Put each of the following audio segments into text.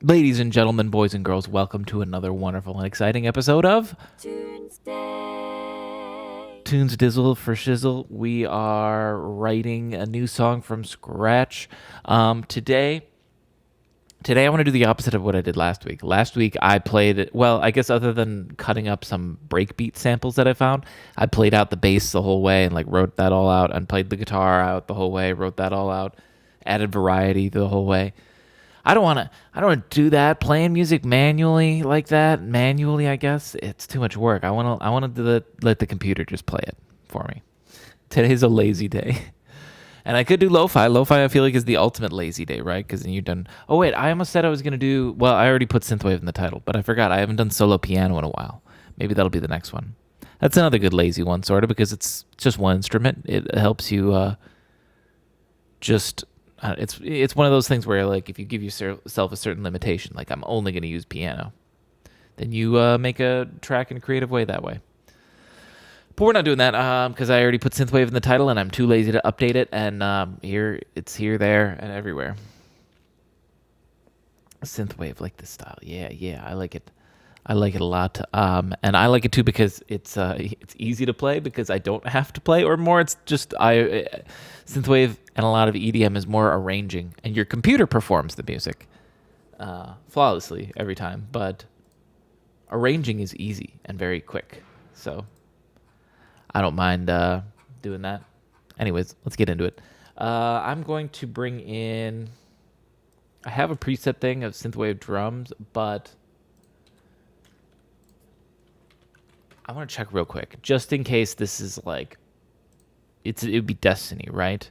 Ladies and gentlemen, boys and girls, welcome to another wonderful and exciting episode of Tunesday. Tunes Dizzle for Shizzle. We are writing a new song from scratch. Today I want to do the opposite of what I did last week. Last week I played, well, I guess other than cutting up some breakbeat samples that I found, I played out the bass the whole way and like wrote that all out and played the guitar out the whole way, wrote that all out, added variety the whole way. I don't want to do that. Playing music manually like that, manually, I guess it's too much work. I want to let the computer just play it for me. Today's a lazy day, and I could do lo-fi. Lo-fi, I feel like is the ultimate lazy day, right? Because then you've done. Oh wait, I almost said I was gonna do. Well, I already put synthwave in the title, but I forgot. I haven't done solo piano in a while. Maybe that'll be the next one. That's another good lazy one, sort of, because it's just one instrument. It helps you just it's one of those things where like if you give yourself a certain limitation, like I'm only going to use piano, then you make a track in a creative way that way. But we're not doing that because I already put synthwave in the title and I'm too lazy to update it. And here, there, and everywhere. Synthwave, like this style, yeah, I like it. I like it a lot, and I like it too because it's easy to play because I don't have to play, or more it's just synthwave and a lot of EDM is more arranging, and your computer performs the music flawlessly every time, but arranging is easy and very quick, so I don't mind doing that. Anyways, let's get into it. I'm going to bring in. I have a preset thing of synthwave drums, but I want to check real quick, just in case this is like, it would be Destiny, right?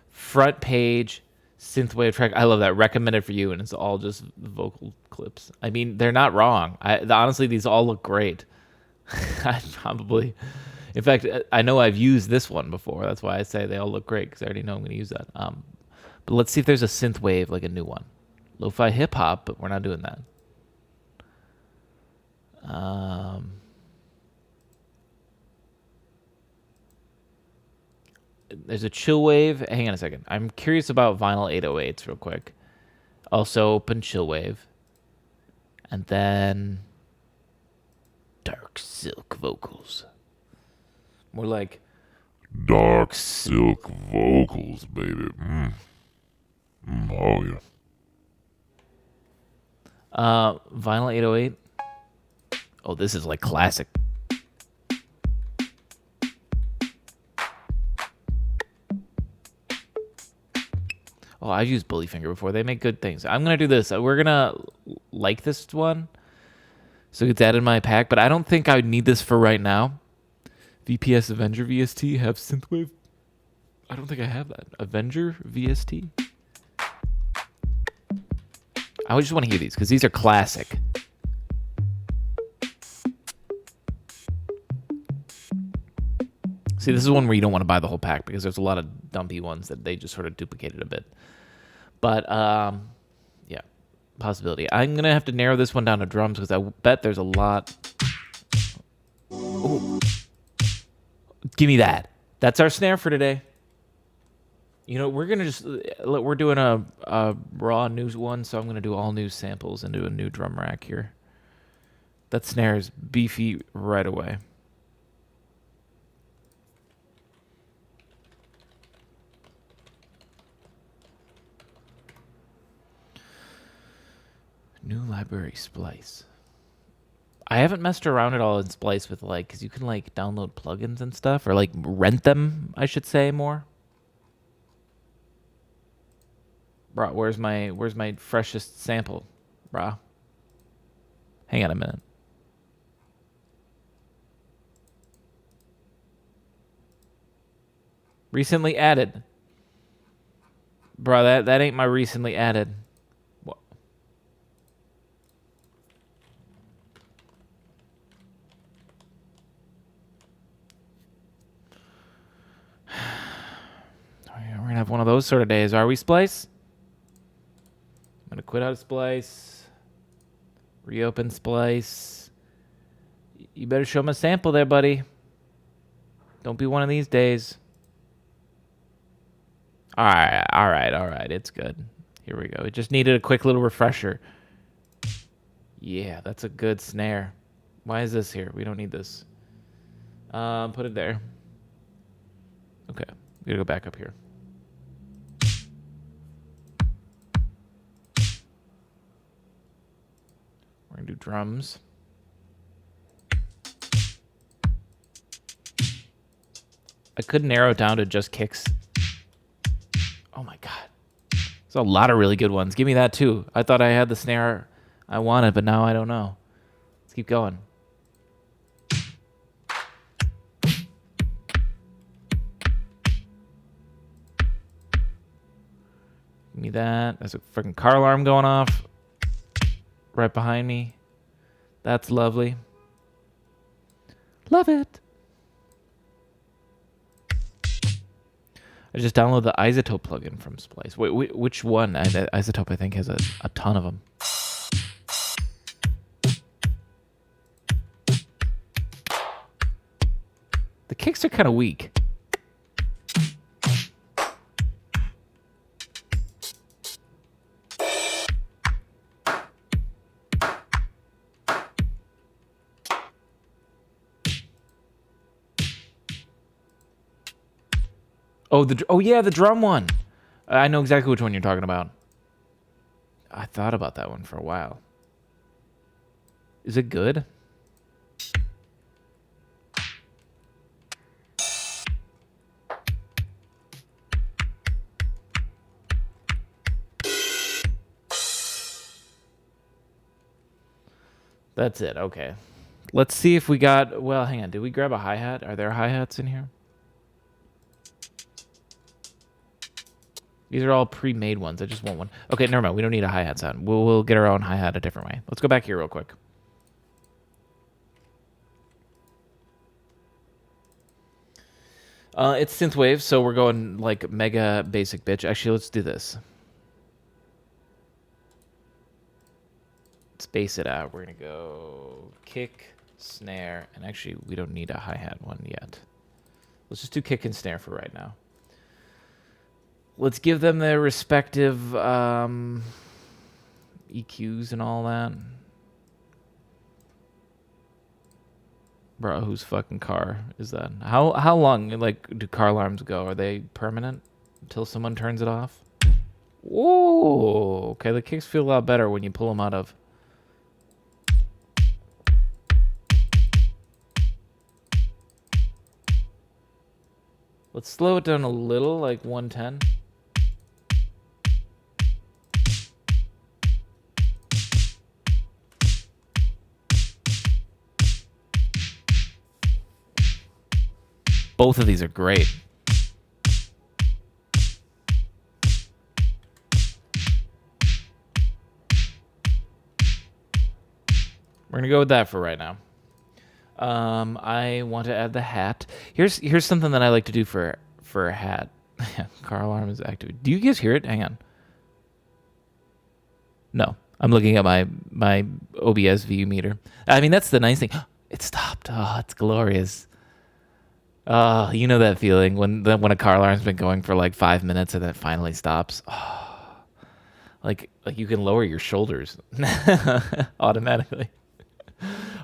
Front page, synthwave track. I love that. Recommended for you, and it's all just vocal clips. I mean, they're not wrong. Honestly, these all look great. I probably, in fact, I know I've used this one before. That's why I say they all look great because I already know I'm going to use that. But let's see if there's a synthwave, like a new one. Lo-fi hip hop, but we're not doing that. There's a chill wave. Hang on a second. I'm curious about vinyl 808s real quick. Also open chill wave. And then dark silk vocals. More like Dark silk vocals, baby. Oh, yeah. vinyl 808. Oh, this is like classic. Oh, I've used Bullyfinger before. They make good things. I'm going to do this. We're going to like this one. So it's added in my pack, but I don't think I would need this for right now. VPS Avenger VST have synthwave. I don't think I have that. Avenger VST. I just want to hear these because these are classic. See, this is one where you don't want to buy the whole pack because there's a lot of dumpy ones that they just sort of duplicated a bit. But yeah, possibility. I'm gonna have to narrow this one down to drums because I bet there's a lot. Ooh. Give me that. That's our snare for today. You know, we're doing a raw news one, so I'm gonna do all new samples and do a new drum rack here. That snare is beefy right away. New library Splice. I haven't messed around at all in Splice with like, because you can like download plugins and stuff, or like rent them, I should say more. Bro, where's my freshest sample, bro? Hang on a minute. Recently added, bro. That ain't my recently added. What? We're gonna have one of those sort of days, are we, Splice? I'm gonna quit out of Splice. Reopen Splice. You better show me a sample there, buddy. Don't be one of these days. All right. It's good. Here we go. It just needed a quick little refresher. Yeah, that's a good snare. Why is this here? We don't need this. Put it there. Okay, we gotta go back up here. We're gonna do drums. I could narrow it down to just kicks. Oh my god. There's a lot of really good ones. Give me that too. I thought I had the snare I wanted, but now I don't know. Let's keep going. Give me that. There's a freaking car alarm going off right behind me. That's lovely. Love it. I just downloaded the Isotope plugin from Splice. Wait, which one? Isotope, I think, has a ton of them. The kicks are kind of weak. Oh yeah, the drum one. I know exactly which one you're talking about. I thought about that one for a while. Is it good? That's it. Okay. Let's see if we got... Well, hang on. Did we grab a hi-hat? Are there hi-hats in here? These are all pre-made ones. I just want one. Okay, never mind. We don't need a hi-hat sound. We'll get our own hi-hat a different way. Let's go back here real quick. It's synthwave, so we're going like mega basic bitch. Actually, let's do this. Space it out. We're gonna go kick, snare, and actually we don't need a hi-hat one yet. Let's just do kick and snare for right now. Let's give them their respective EQs and all that. Bro, whose fucking car is that? How long like do car alarms go? Are they permanent until someone turns it off? Whoa. Okay, the kicks feel a lot better when you pull them out of. Let's slow it down a little, like 110. Both of these are great. We're gonna go with that for right now. I want to add the hat. Here's something that I like to do for a hat. Car alarm is active. Do you guys hear it? Hang on. No, I'm looking at my OBS view meter. I mean, that's the nice thing. It stopped. Oh, it's glorious. Oh, you know that feeling when a car alarm's been going for like 5 minutes and then it finally stops. Oh, like you can lower your shoulders automatically.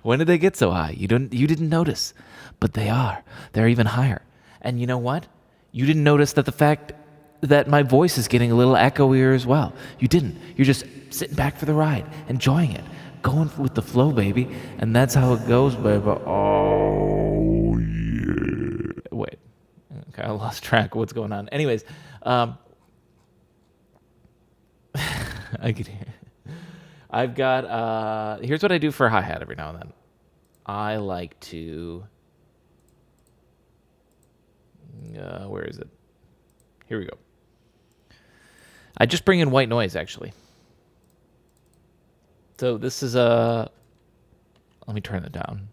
When did they get so high? You didn't notice, but they are. They're even higher. And you know what? You didn't notice that the fact that my voice is getting a little echoier as well. You didn't. You're just sitting back for the ride, enjoying it, going with the flow, baby. And that's how it goes, baby. Oh yeah. Wait. Okay, I lost track of what's going on. Anyways, I could hear. I've got, here's what I do for a hi-hat every now and then. I like to, where is it? Here we go. I just bring in white noise, actually. So this is let me turn it down.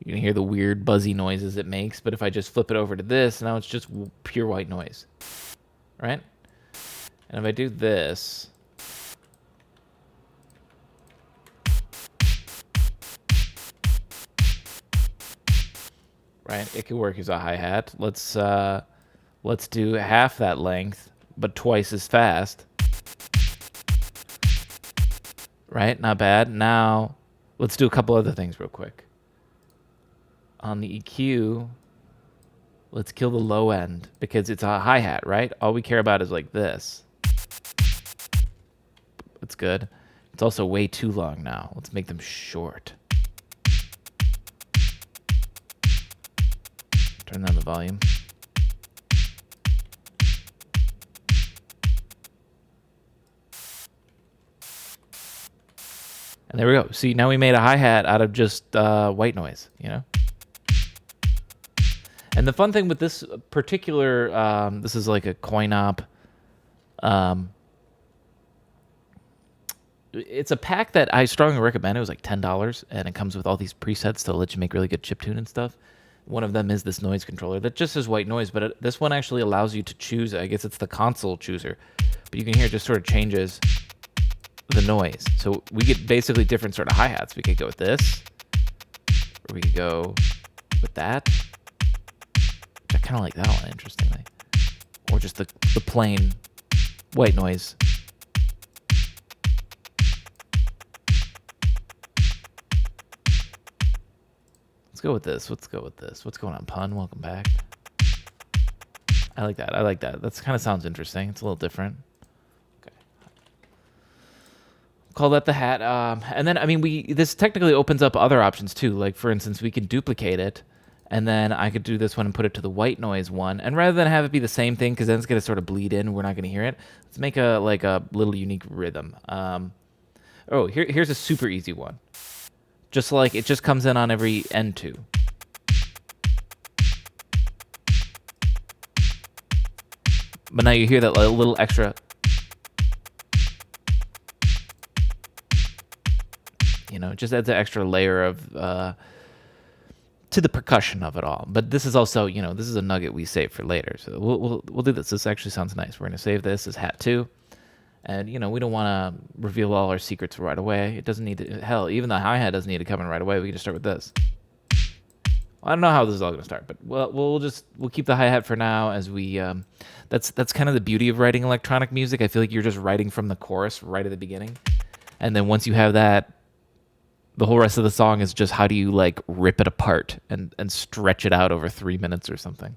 You can hear the weird buzzy noises it makes, but if I just flip it over to this, now it's just pure white noise, right? And if I do this, right, it could work as a hi-hat. Let's Let's do half that length, but twice as fast. Right? Not bad. Now, let's do a couple other things real quick. On the EQ, let's kill the low end because it's a hi-hat, right? All we care about is like this. It's good. It's also way too long now. Let's make them short. Turn down the volume. And there we go. See, now we made a hi-hat out of just white noise, you know? And the fun thing with this particular, this is like a coin op. It's a pack that I strongly recommend. It was like $10, and it comes with all these presets to let you make really good chiptune and stuff. One of them is this noise controller that just is white noise, but this one actually allows you to choose. I guess it's the console chooser, but you can hear it just sort of changes the noise. So we get basically different sort of hi-hats. We could go with this, or we could go with that. I kind of like that one, interestingly. Or just the plain white noise. Let's go with this. Let's go with this. What's going on, Pun? Welcome back. I like that. I like that. That kind of sounds interesting. It's a little different. Okay. Call that the hat. And then, I mean, this technically opens up other options too. Like, for instance, we can duplicate it. And then I could do this one and put it to the white noise one. And rather than have it be the same thing, because then it's going to sort of bleed in, we're not going to hear it. Let's make a little unique rhythm. Here's a super easy one. Just like it just comes in on every end two. But now you hear that little extra. You know, it just adds an extra layer of to the percussion of it all. But this is also, you know, this is a nugget we save for later. So we'll do this. This actually sounds nice. We're gonna save this as hat 2. And, you know, we don't want to reveal all our secrets right away. It doesn't need to, hell, even the hi-hat doesn't need to come in right away. We can just start with this. Well, I don't know how this is all going to start, but we'll keep the hi-hat for now as we, that's kind of the beauty of writing electronic music. I feel like you're just writing from the chorus right at the beginning. And then once you have that, the whole rest of the song is just how do you like rip it apart and stretch it out over 3 minutes or something.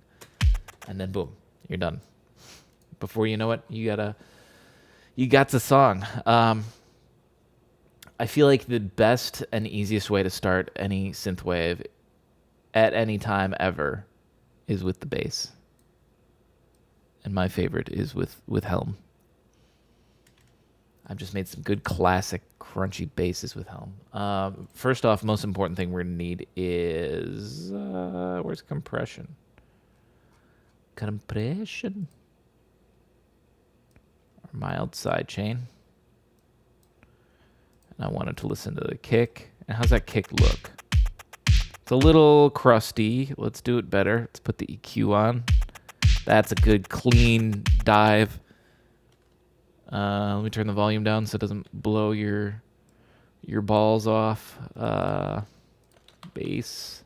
And then boom, you're done. Before you know it, you got the song. I feel like the best and easiest way to start any synthwave at any time ever is with the bass. And my favorite is with Helm. I've just made some good classic crunchy basses with Helm. First off, most important thing we're going to need is... where's compression? Compression. Mild sidechain. And I wanted to listen to the kick. And how's that kick look? It's a little crusty. Let's do it better. Let's put the EQ on. That's a good clean dive. Let me turn the volume down so it doesn't blow your balls off. Bass.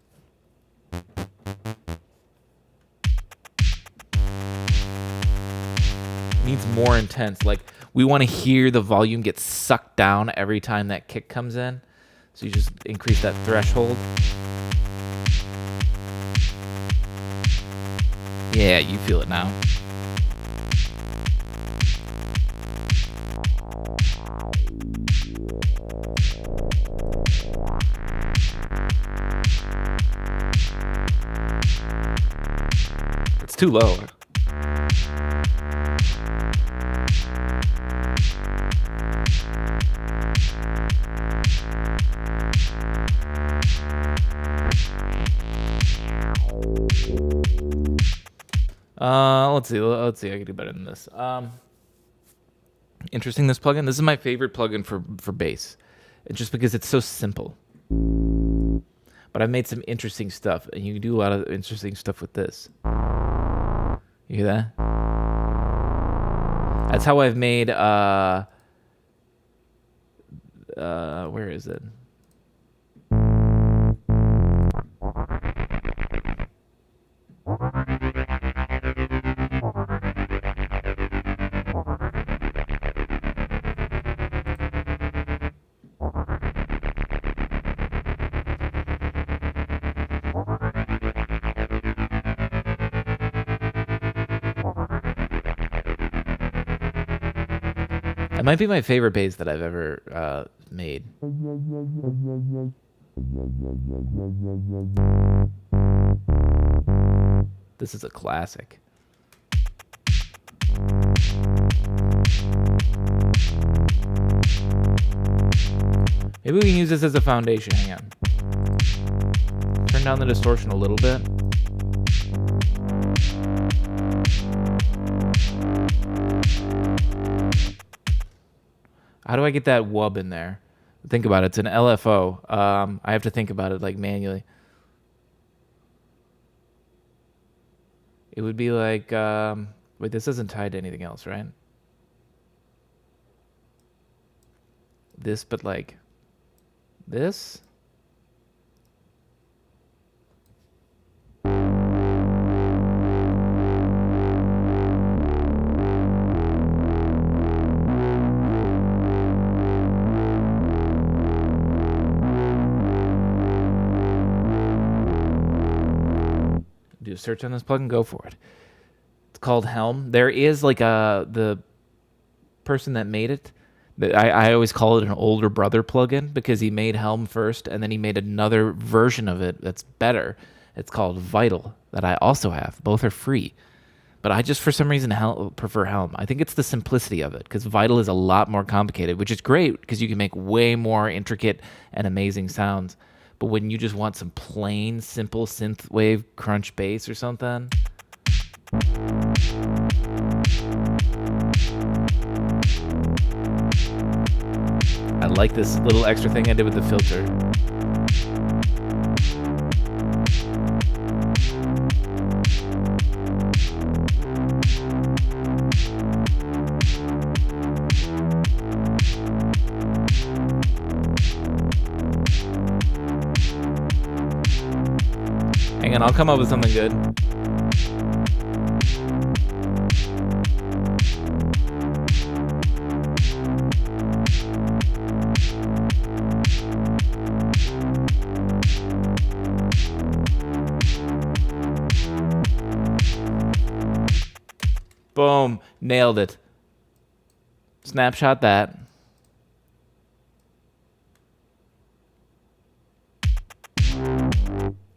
Needs more intense. Like, we want to hear the volume get sucked down every time that kick comes in. So you just increase that threshold. Yeah, you feel it now. It's too low. Let's see. I can do better than this. Interesting. This plugin. This is my favorite plugin for bass. It's just because it's so simple. But I've made some interesting stuff, and you can do a lot of interesting stuff with this. You hear that? That's how I've made. Where is it? might be my favorite bass that I've ever made. This is a classic. Maybe we can use this as a foundation. Hang on. Turn down the distortion a little bit. How do I get that wub in there? Think about it. It's an LFO. I have to think about it like manually. It would be like... wait, this isn't tied to anything else, right? This, but like... this? Do a search on this plugin, go for it. It's called Helm. There is like the person that made it. I always call it an older brother plugin because he made Helm first and then he made another version of it that's better. It's called Vital that I also have. Both are free. But I just, for some reason, prefer Helm. I think it's the simplicity of it because Vital is a lot more complicated, which is great because you can make way more intricate and amazing sounds. But when you just want some plain, simple synthwave crunch bass or something... I like this little extra thing I did with the filter. Hang on, I'll come up with something good. Boom. Nailed it. Snapshot that.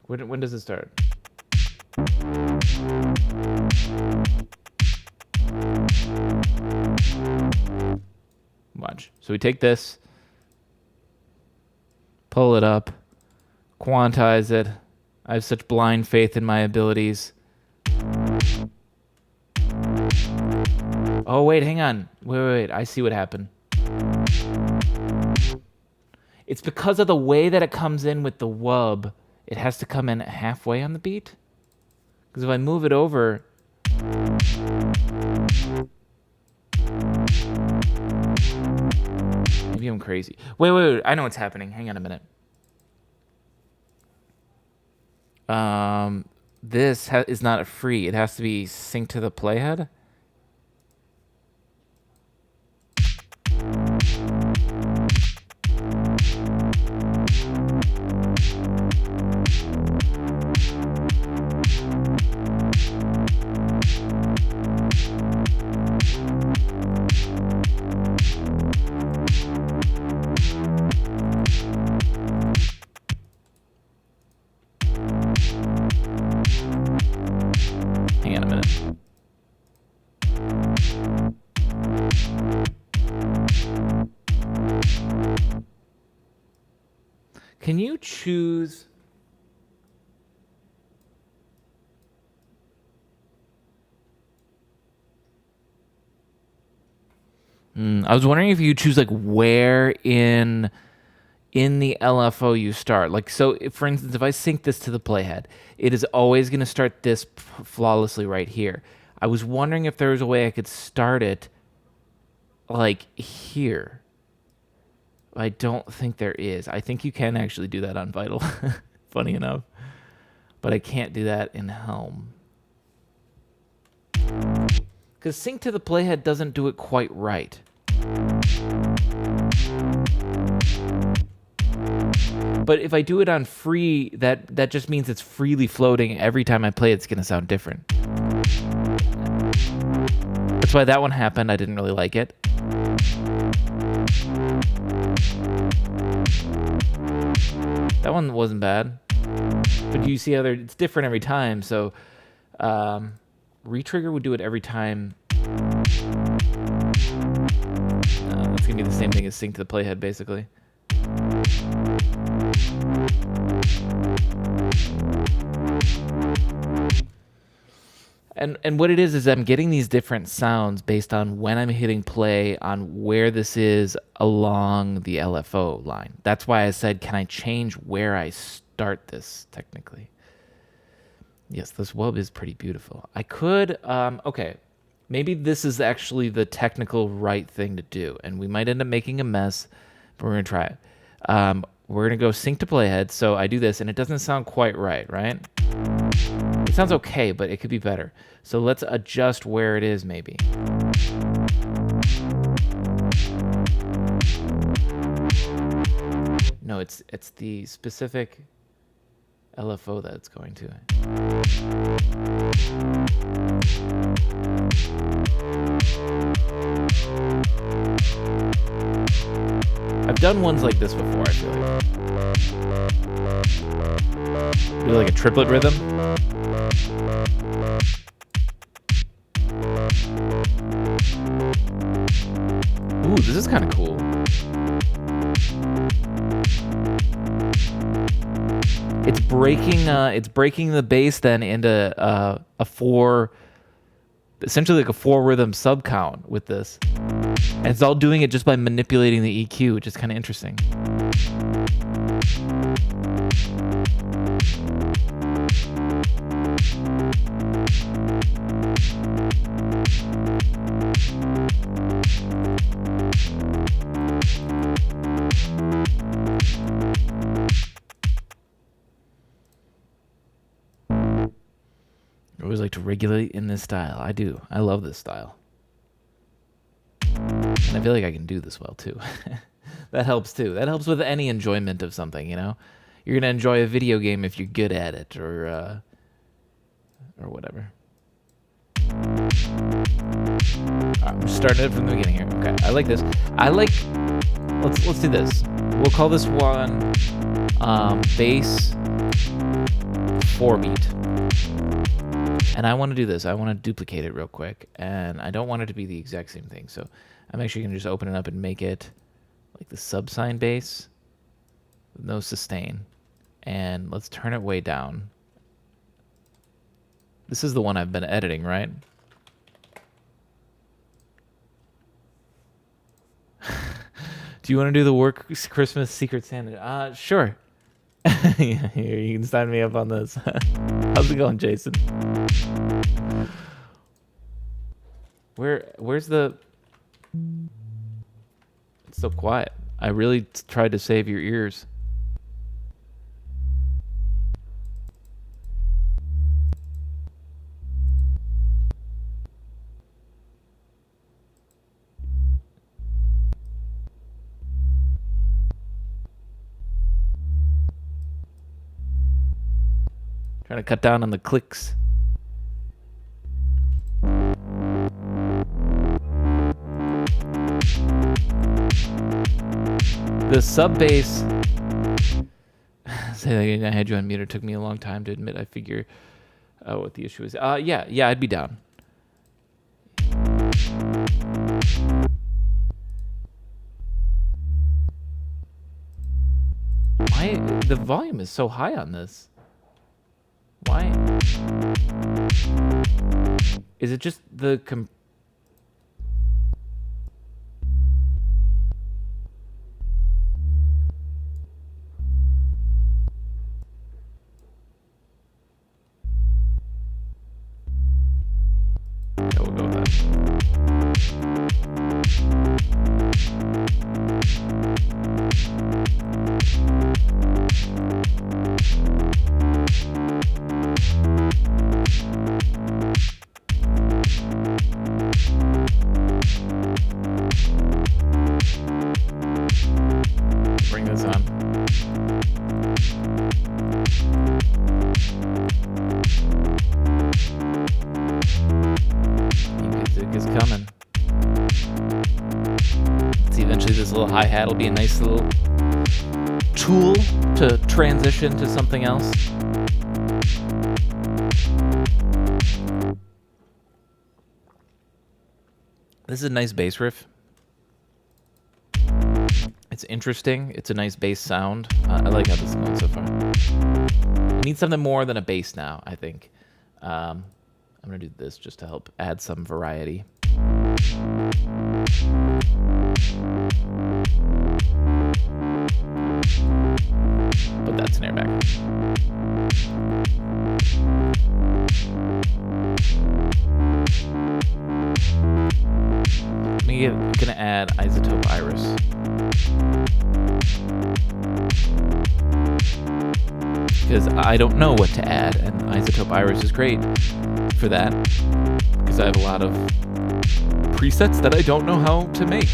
When does it start? Watch. So we take this, pull it up, quantize it. I have such blind faith in my abilities. Oh, wait, hang on. Wait. I see what happened. It's because of the way that it comes in with the wub. It has to come in halfway on the beat. Because if I move it over... Maybe I'm crazy. Wait. I know what's happening. Hang on a minute. This is not free. It has to be synced to the playhead. Hang on a minute. Can you choose... I was wondering if you choose like where in the LFO you start. Like, so if, for instance, if I sync this to the playhead, it is always going to start this flawlessly right here. I was wondering if there was a way I could start it like here. I don't think there is. I think you can actually do that on Vital, funny enough. But I can't do that in Helm. Because sync to the playhead doesn't do it quite right. But if I do it on free, that just means it's freely floating. Every time I play, it's going to sound different. That's why that one happened. I didn't really like it. That one wasn't bad. But you see how it's different every time. So retrigger would do it every time. It's going to be the same thing as sync to the playhead, basically. And what it is I'm getting these different sounds based on when I'm hitting play on where this is along the LFO line. That's why I said, can I change where I start this technically? Yes, this wub is pretty beautiful. I could, okay, maybe this is actually the technical right thing to do, and we might end up making a mess, but we're going to try it. We're going to go sync to playhead, so I do this, and it doesn't sound quite right? It sounds okay, but it could be better. So let's adjust where it is, maybe. No, it's the specific LFO that it's going to. I've done ones like this before, I feel like. Do like a triplet rhythm. Ooh, this is kind of cool. It's breaking the bass then into a four, essentially like a 4 rhythm sub count with this. And it's all doing it just by manipulating the EQ, which is kind of interesting. I always like to regulate in this style. I do. I love this style. And I feel like I can do this well, too. That helps, too. That helps with any enjoyment of something, you know? You're going to enjoy a video game if you're good at it, or whatever. All right, I'm starting it from the beginning here. Okay, I like this. Let's do this. We'll call this one bass 4-beat. And I want to do this. I want to duplicate it real quick. And I don't want it to be the exact same thing. So I'm actually going to just open it up and make it like the subsine bass with no sustain. And let's turn it way down. This is the one I've been editing, right? Do you want to do the work Christmas Secret Santa? Sure. Yeah, here, you can sign me up on this. How's it going, Jason? Where's the... It's so quiet. I really tried to save your ears. Trying to cut down on the clicks. The sub bass. Say that again. I had you on mute. It took me a long time to admit. I figure what the issue is. Yeah, I'd be down. Why the volume is so high on this? Why? Is it just the Yeah, we'll go with that. Bring this on. Music is coming. little hi-hat will be a nice little tool to transition to something else. This is a nice bass riff. It's interesting. It's a nice bass sound. I like how this is going so far. It needs something more than a bass now, I think. I'm going to do this just to help add some variety. Put that snare back. I'm gonna add Isotope Iris. Because I don't know what to add, and Isotope Iris is great for that. Because I have a lot of presets that I don't know how to make.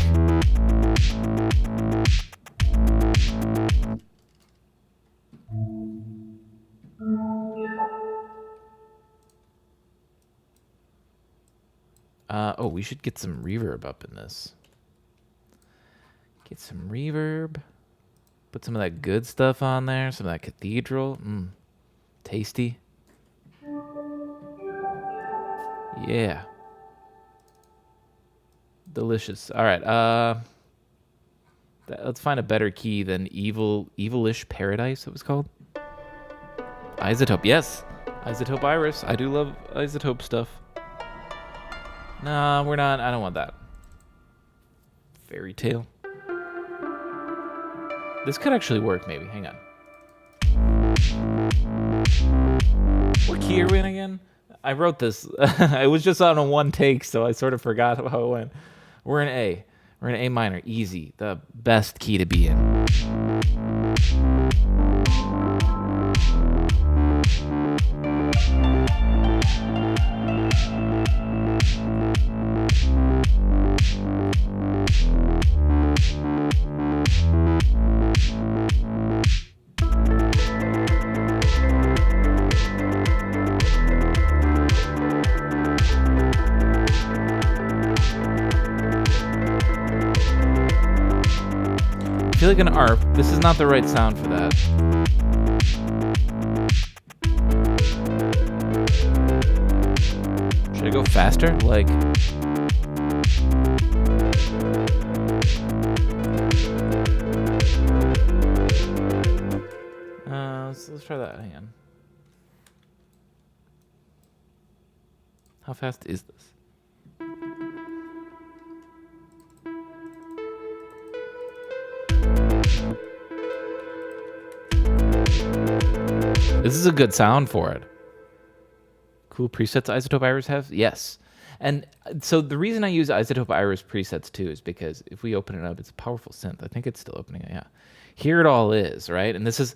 Oh, we should get some reverb up in this. Get some reverb. Put some of that good stuff on there. Some of that cathedral. Tasty. Yeah. Delicious. All right. Let's find a better key than Evilish Paradise, it was called. Isotope. Yes. Isotope Iris. I do love Isotope stuff. No, we're not. I don't want that. Fairy Tale. This could actually work, maybe. Hang on. What key are we in again? I wrote this. I was just on a one take, so I sort of forgot how it went. We're in A. We're in A minor. Easy. The best key to be in. I feel like an ARP. This is not the right sound for that. Should I go faster? Like... let's try that. Hang on. How fast is this? This is a good sound for it. Cool presets Isotope Iris have? Yes. And so the reason I use Isotope Iris presets too is because if we open it up, it's a powerful synth. I think it's still opening it, yeah. Here it all is, right? And this was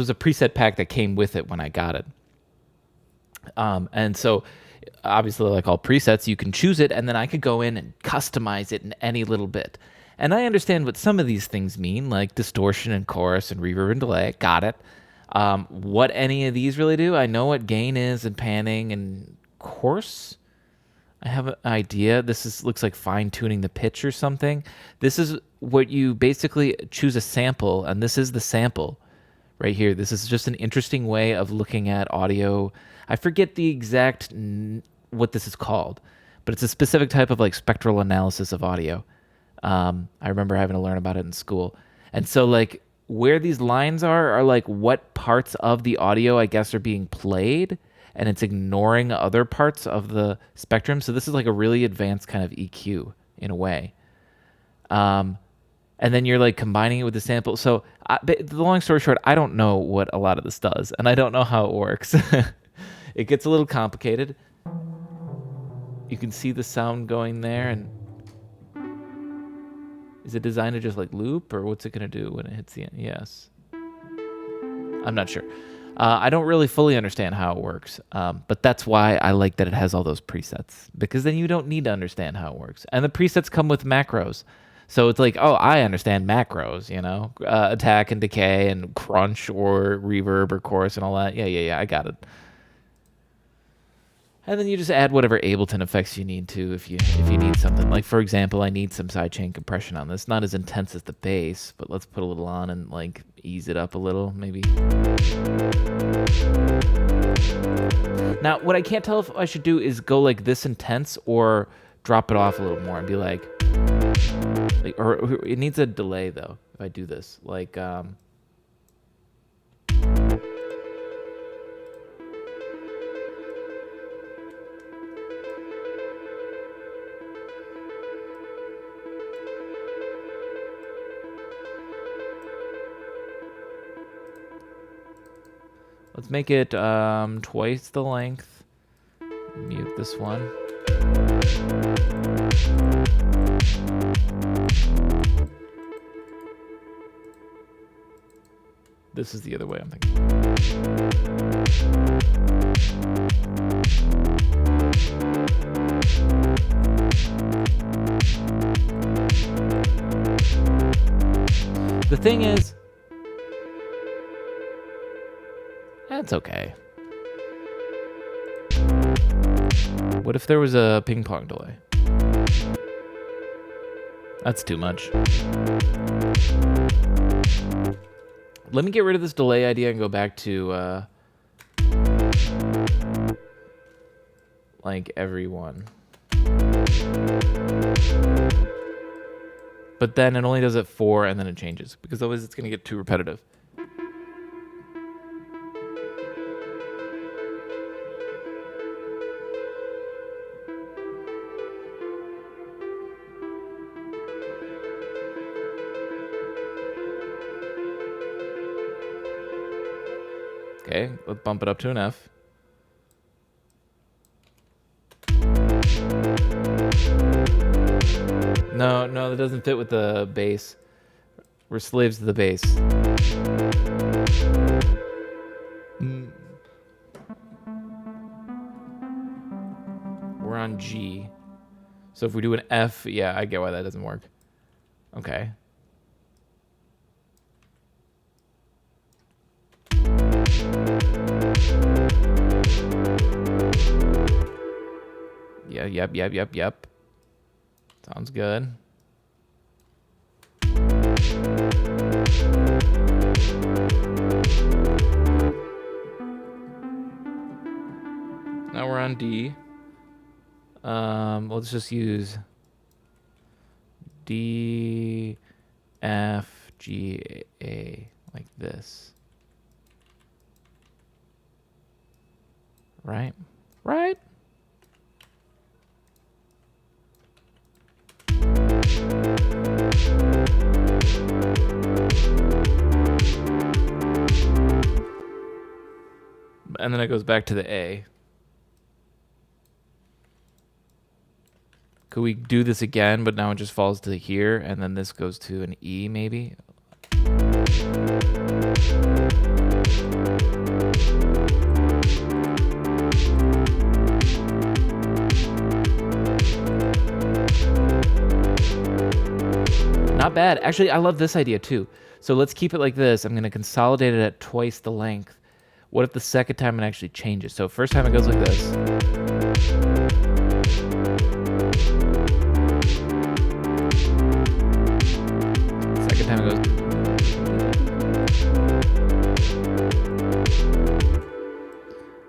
a preset pack that came with it when I got it. And so obviously, like all presets, you can choose it, and then I could go in and customize it in any little bit. And I understand what some of these things mean, like distortion and chorus and reverb and delay. Got it. What any of these really do, I know what gain is and panning and coarse. I have an idea. Looks like fine-tuning the pitch or something. This is what you basically choose a sample, and this is the sample right here. This is just an interesting way of looking at audio. I forget the exact what this is called, but it's a specific type of like spectral analysis of audio. I remember having to learn about it in school. And so like where these lines are like what parts of the audio, I guess, are being played, and it's ignoring other parts of the spectrum. So this is like a really advanced kind of EQ in a way. And then you're like combining it with the sample. So the long story short, I don't know what a lot of this does, and I don't know how it works. It gets a little complicated. You can see the sound going there, and is it designed to just like loop, or what's it going to do when it hits the end? Yes. I'm not sure. I don't really fully understand how it works, but that's why I like that it has all those presets, because then you don't need to understand how it works. And the presets come with macros. So it's like, oh, I understand macros, you know, attack and decay and crunch or reverb or chorus and all that. Yeah, I got it. And then you just add whatever Ableton effects you need to if you need something. Like for example, I need some sidechain compression on this. Not as intense as the bass, but let's put a little on and like ease it up a little, maybe. Now, what I can't tell if I should do is go like this intense or drop it off a little more and be like or it needs a delay though if I do this. Like let's make it twice the length. Mute this one. This is the other way I'm thinking. The thing is, that's okay. What if there was a ping pong delay? That's too much. Let me get rid of this delay idea and go back to like everyone. But then it only does it 4 and then it changes because otherwise it's going to get too repetitive. Okay, let's bump it up to an F. No, that doesn't fit with the bass. We're slaves to the bass. We're on G. So if we do an F, yeah, I get why that doesn't work. Okay. Yeah, yep. Sounds good. Now we're on D. Let's just use D, F, G, A, like this. Right? And then it goes back to the A. Could we do this again, but now it just falls to here, and then this goes to an E, maybe? Not bad. Actually, I love this idea too. So let's keep it like this. I'm going to consolidate it at twice the length. What if the second time it actually changes? So first time it goes like this. Second time it goes.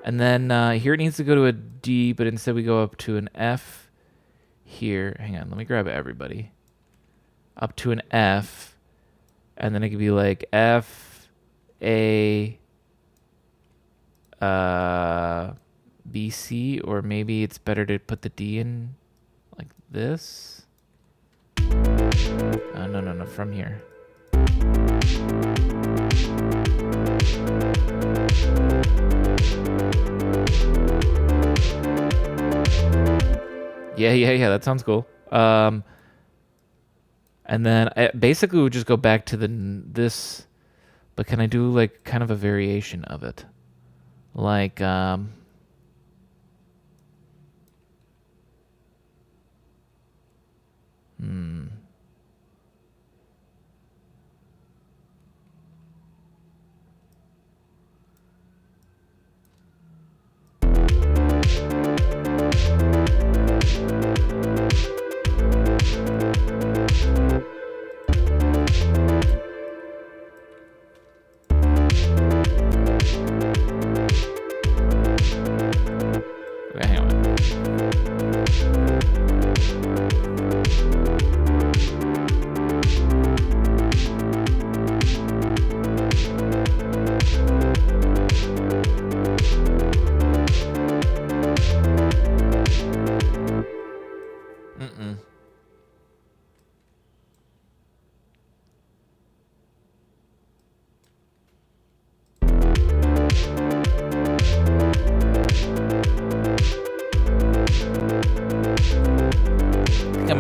And then here it needs to go to a D, but instead we go up to an F here. Hang on, let me grab everybody. Up to an F. And then it could be like F, A, B, C, or maybe it's better to put the D in like this. No, from here. Yeah, that sounds cool. And then basically we'll just go back to this, but can I do like kind of a variation of it? Like,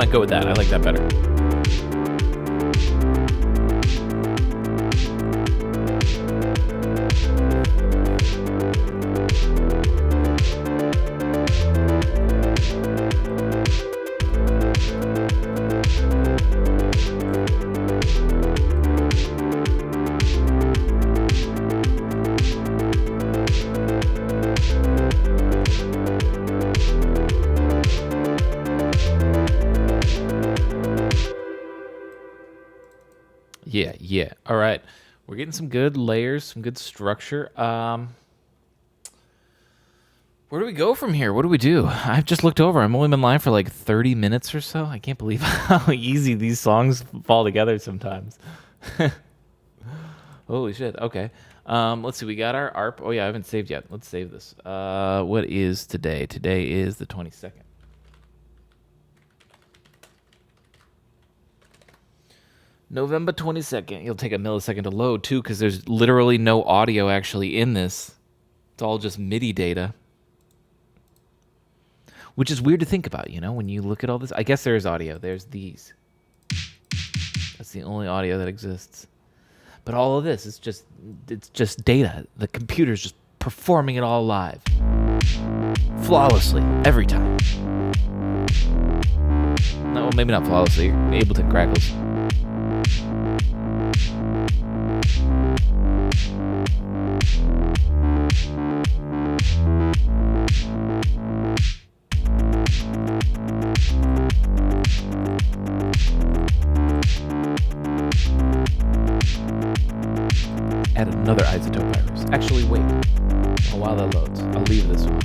might go with that. I like that better. Yeah. All right. We're getting some good layers, some good structure. Where do we go from here? What do we do? I've just looked over. I've only been live for like 30 minutes or so. I can't believe how easy these songs fall together sometimes. Holy shit. Okay. Let's see. We got our ARP. Oh, yeah. I haven't saved yet. Let's save this. What is today? Today is the 22nd. November 22nd. It'll take a millisecond to load, too, because there's literally no audio actually in this. It's all just MIDI data. Which is weird to think about, when you look at all this. I guess there is audio. There's these. That's the only audio that exists. But all of this, it's just data. The computer's just performing it all live. Flawlessly. Every time. No, maybe not flawlessly. Ableton crackles. Add another isotope virus. Actually, wait. While that loads, I'll leave this one.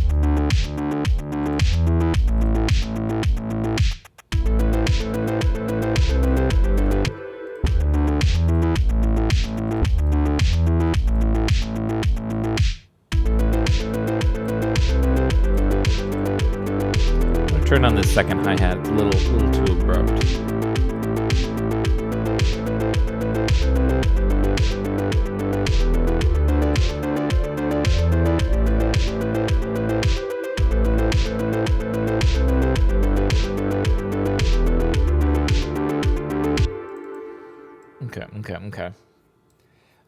I'm gonna turn on this second hi-hat. It's a little too abrupt. Okay.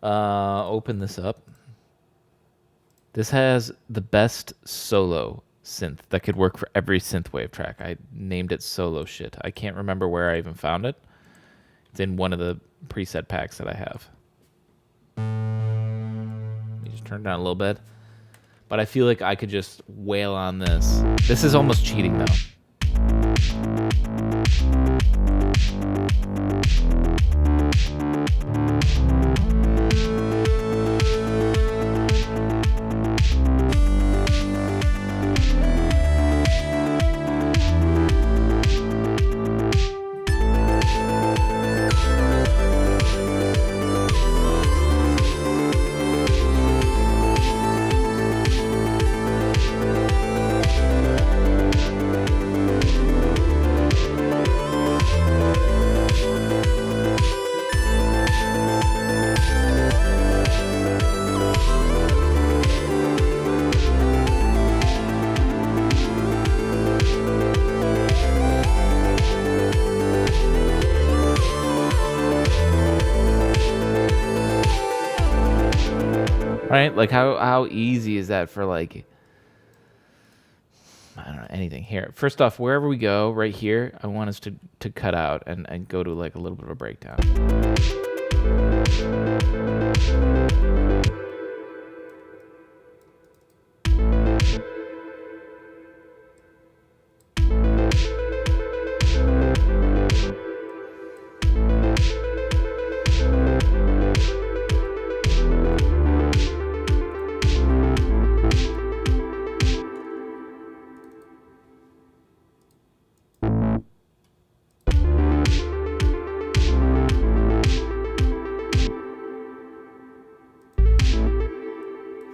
Open this up. This has the best solo synth that could work for every synthwave track. I named it Solo Shit. I can't remember where I even found it. It's in one of the preset packs that I have. You just turn it down a little bit. But I feel like I could just wail on this. This is almost cheating, though. Right? Like how easy is that for like, I don't know, anything here. First off, wherever we go right here, I want us to cut out and go to like a little bit of a breakdown.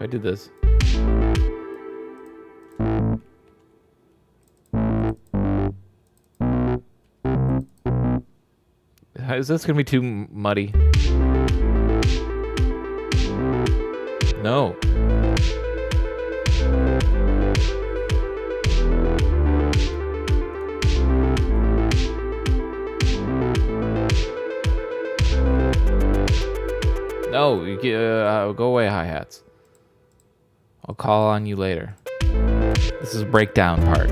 I did this. Is this gonna be too muddy? No. No, go away, hi-hats. I'll call on you later. This is a breakdown part.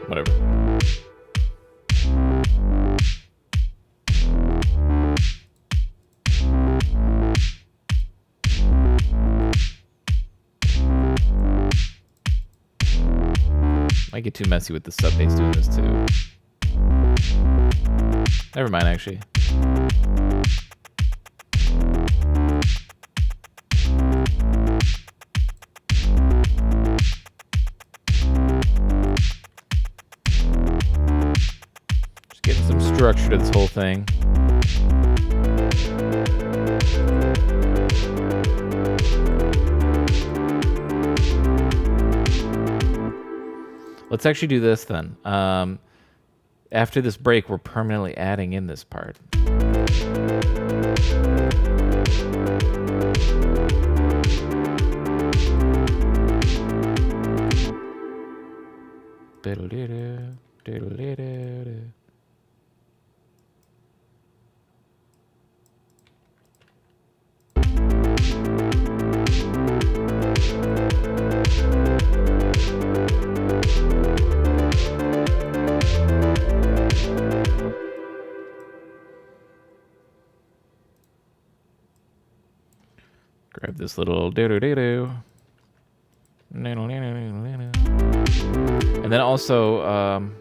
Whatever. Might get too messy with the sub bass doing this too. Never mind, actually. Just getting some structure to this whole thing. Let's actually do this then. After this break, we're permanently adding in this part. Grab this little do-do-do-do. And then also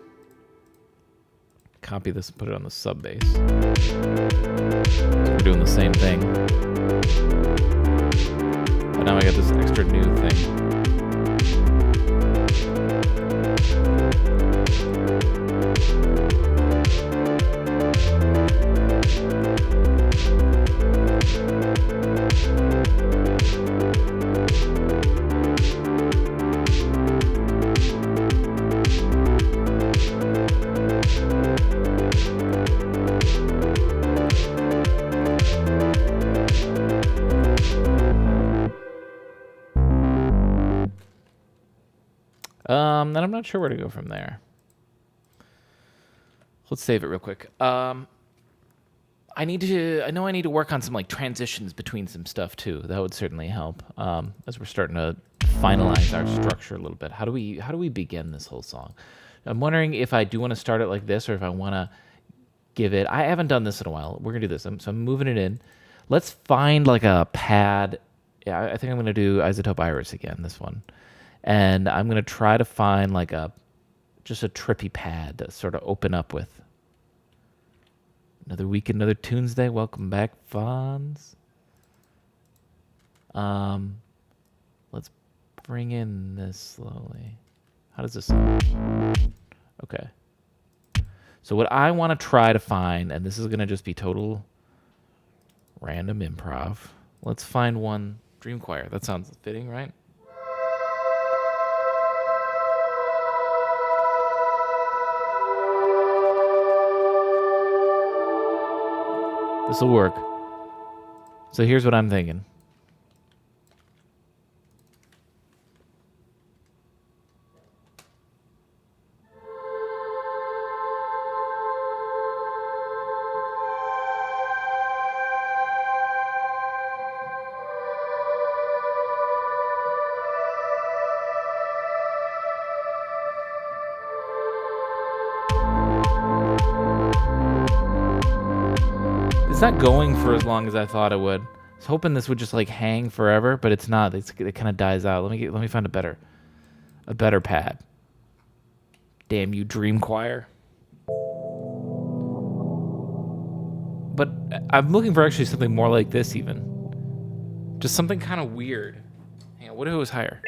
copy this and put it on the sub bass. So we're doing the same thing. But now I got this extra new thing. Then I'm not sure where to go from there. Let's save it real quick. I know I need to work on some like transitions between some stuff too. That would certainly help. As we're starting to finalize our structure a little bit. How do we begin this whole song? I'm wondering if I do want to start it like this or if I want to give it. I haven't done this in a while. We're gonna do this. So I'm moving it in. Let's find like a pad. Yeah, I think I'm gonna do Isotope Iris again. This one. And I'm going to try to find like just a trippy pad to sort of open up with. Another week, another Tunesday. Welcome back, Fonz. Let's bring in this slowly. How does this sound? Okay. So what I want to try to find, and this is going to just be total random improv. Let's find one Dream Choir. That sounds fitting, right? This will work. So here's what I'm thinking. It's not going for as long as I thought it would. I was hoping this would just like hang forever, but it's not. It kind of dies out. Let me find a better pad. Damn you, Dream Choir. But I'm looking for actually something more like this, even. Just something kind of weird. Hang on, what if it was higher?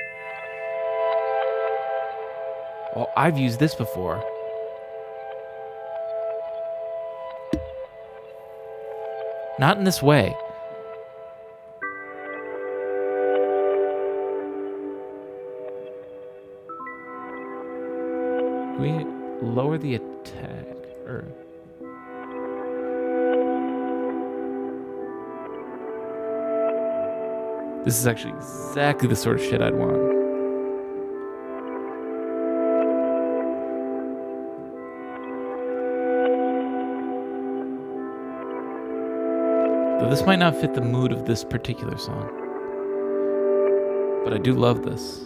Oh, I've used this before. Not in this way. Can we lower the attack? Or... This is actually exactly the sort of shit I'd want. Though this might not fit the mood of this particular song. But I do love this.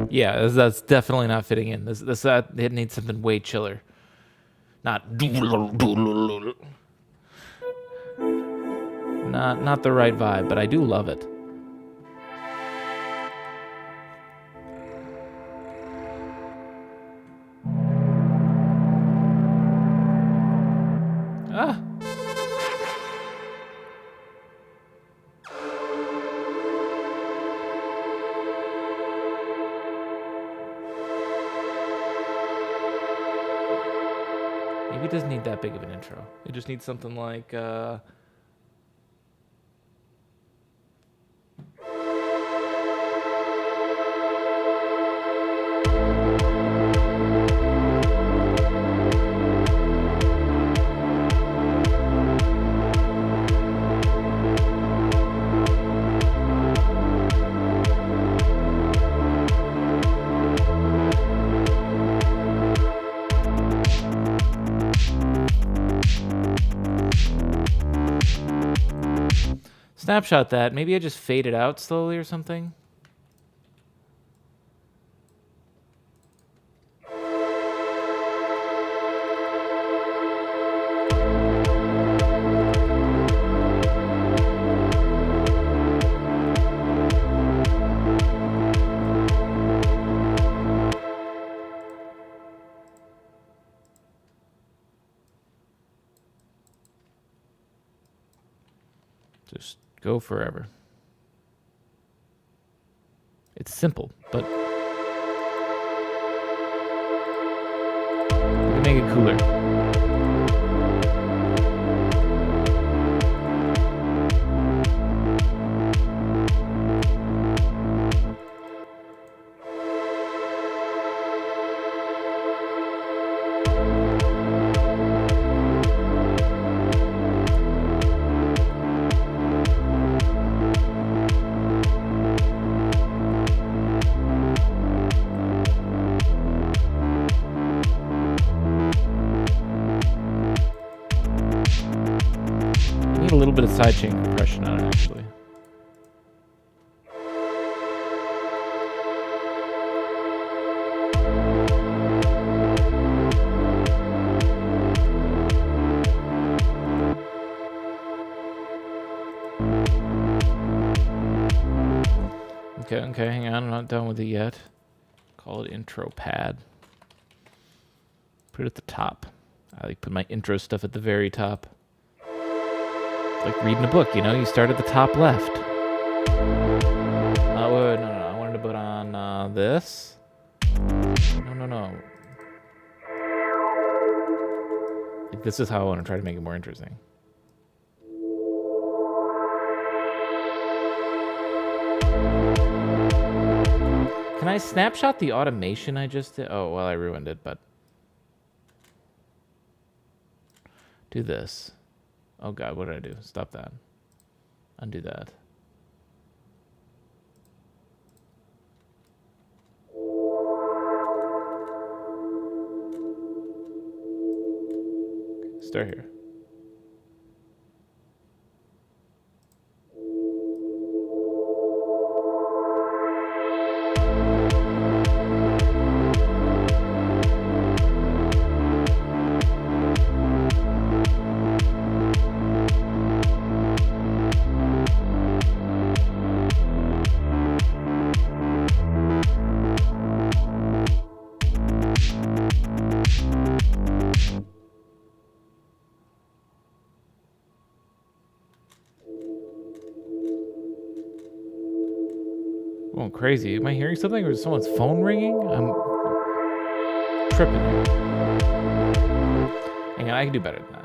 Yeah, that's definitely not fitting in. It needs something way chiller. Not not the right vibe, but I do love it. Ah. Maybe it doesn't need that big of an intro. It just needs something like snapshot that. Maybe I just fade it out slowly or something. Just go forever. It's simple, but we can make it cooler. A little bit of sidechain compression on it, actually. Okay, hang on. I'm not done with it yet. Call it intro pad. Put it at the top. I like put my intro stuff at the very top. Like reading a book, you know, you start at the top left. Wait, no, I wanted to put on this. No. Like, this is how I want to try to make it more interesting. Can I snapshot the automation I just did? Oh, well, I ruined it, but... Do this. Oh god, what did I do? Stop that. Undo that. Start here. crazy. Am I hearing something or is someone's phone ringing? I'm tripping here. Hang on, I can do better than that.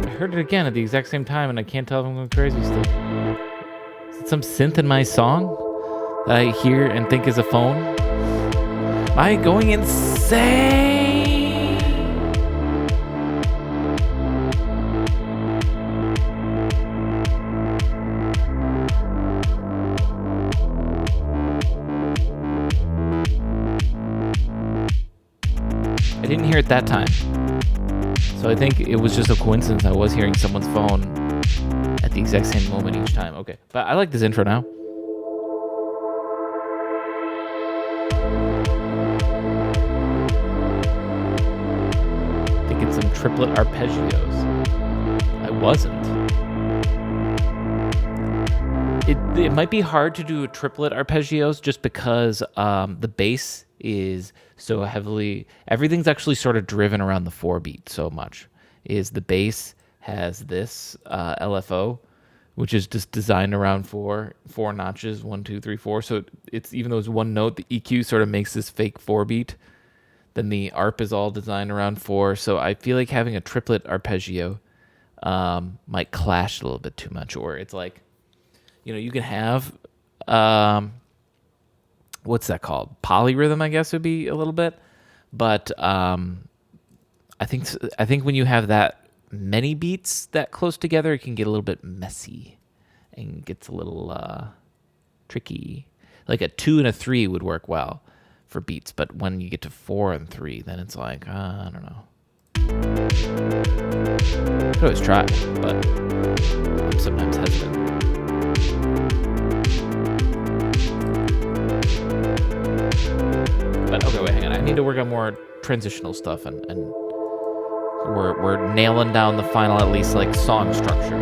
I heard it again at the exact same time, and I can't tell if I'm going crazy still. Is it some synth in my song that I hear and think is a phone? Am I going insane? I didn't hear it that time. So I think it was just a coincidence I was hearing someone's phone at the exact same moment each time. Okay, but I like this intro now. Thinking some triplet arpeggios. I wasn't. It might be hard to do triplet arpeggios just because the bass is so heavily, everything's actually sort of driven around the 4-beat so much. Is the bass has this LFO, which is just designed around four notches, 1, 2, 3, 4. So it's, even though it's one note, the EQ sort of makes this fake 4-beat. Then the ARP is all designed around 4. So I feel like having a triplet arpeggio might clash a little bit too much, or it's like, you can have what's that called? Polyrhythm, I guess would be a little bit, but I think when you have that many beats that close together, it can get a little bit messy and gets a little tricky. Like a 2 and a 3 would work well for beats, but when you get to 4 and 3, then it's like I don't know. Could always try, but I'm sometimes hesitant. But okay, wait, hang on. I need to work on more transitional stuff, and we're nailing down the final, at least like song structure.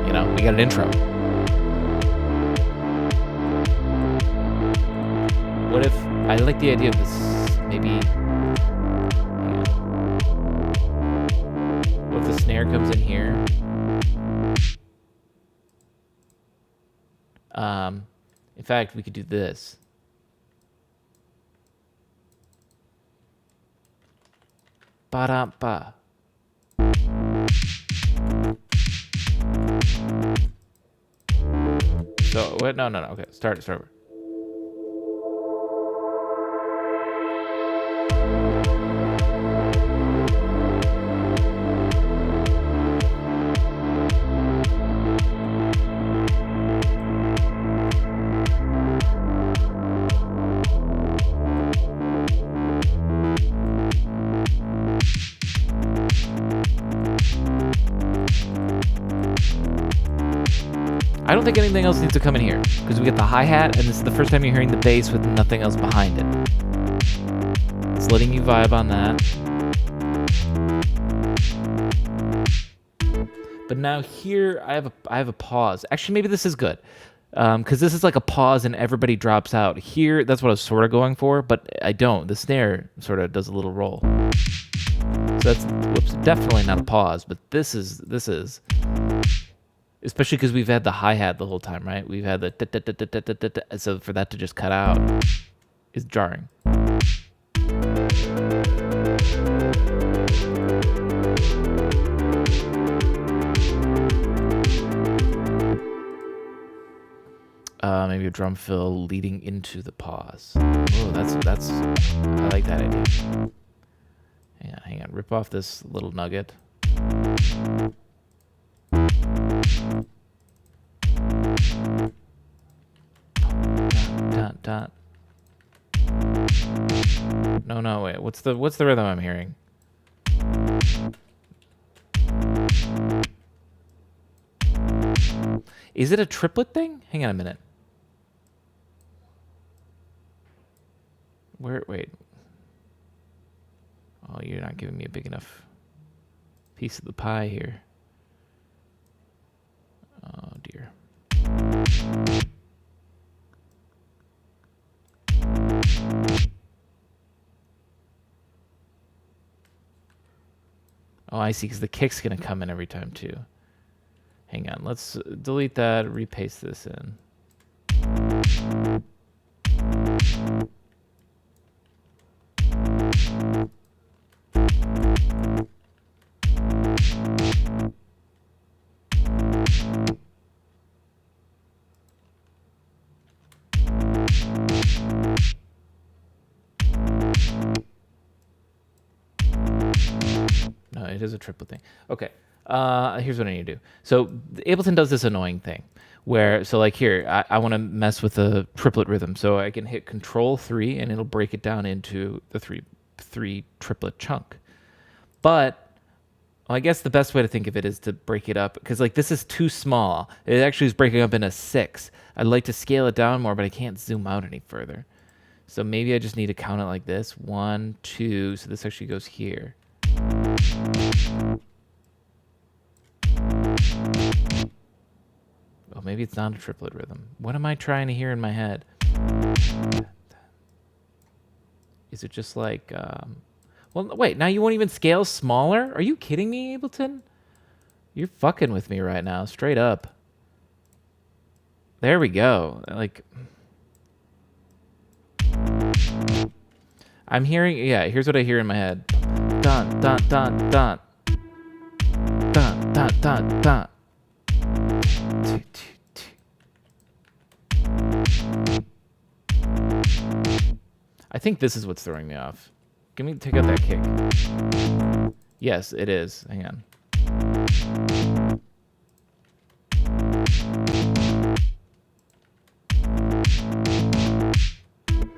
We got an intro. What if I like the idea of this? Maybe. What if the snare comes in here? In fact, we could do this. Ba-da-ba. So, wait, no. Okay, start over. I don't think anything else needs to come in here because we get the hi-hat, and this is the first time you're hearing the bass with nothing else behind it. It's letting you vibe on that. But now here I have a pause. Actually, maybe this is good because this is like a pause and everybody drops out. Here, that's what I was sort of going for, but I don't. The snare sort of does a little roll. So that's definitely not a pause, but this is. Especially because we've had the hi-hat the whole time, right? We've had the so for that to just cut out is jarring. Maybe a drum fill leading into the pause. Oh, that's I like that idea. Hang on. Rip off this little nugget. Dot, dot. No, wait. What's the rhythm I'm hearing? Is it a triplet thing? Hang on a minute. Wait. Oh, you're not giving me a big enough piece of the pie here. Oh, dear. Oh, I see, because the kick's going to come in every time, too. Hang on. Let's delete that, repaste this in. No, it is a triplet thing. Okay. Here's what I need to do. So Ableton does this annoying thing where, so like here, I want to mess with the triplet rhythm. So I can hit Control 3 and it'll break it down into the three triplet chunk. But well, I guess the best way to think of it is to break it up, because like this is too small. It actually is breaking up into 6. I'd like to scale it down more, but I can't zoom out any further. So maybe I just need to count it like this. 1, 2. So this actually goes here. Oh, maybe it's not a triplet rhythm. What am I trying to hear in my head? Is it just like... Well, wait, now you won't even scale smaller? Are you kidding me, Ableton? You're fucking with me right now, straight up. There we go. Like... I'm hearing... Yeah, here's what I hear in my head. Dun, dun, dun, dun. Dun, dun, dun, dun. I think this is what's throwing me off. Take out that kick. Yes, it is. Hang on.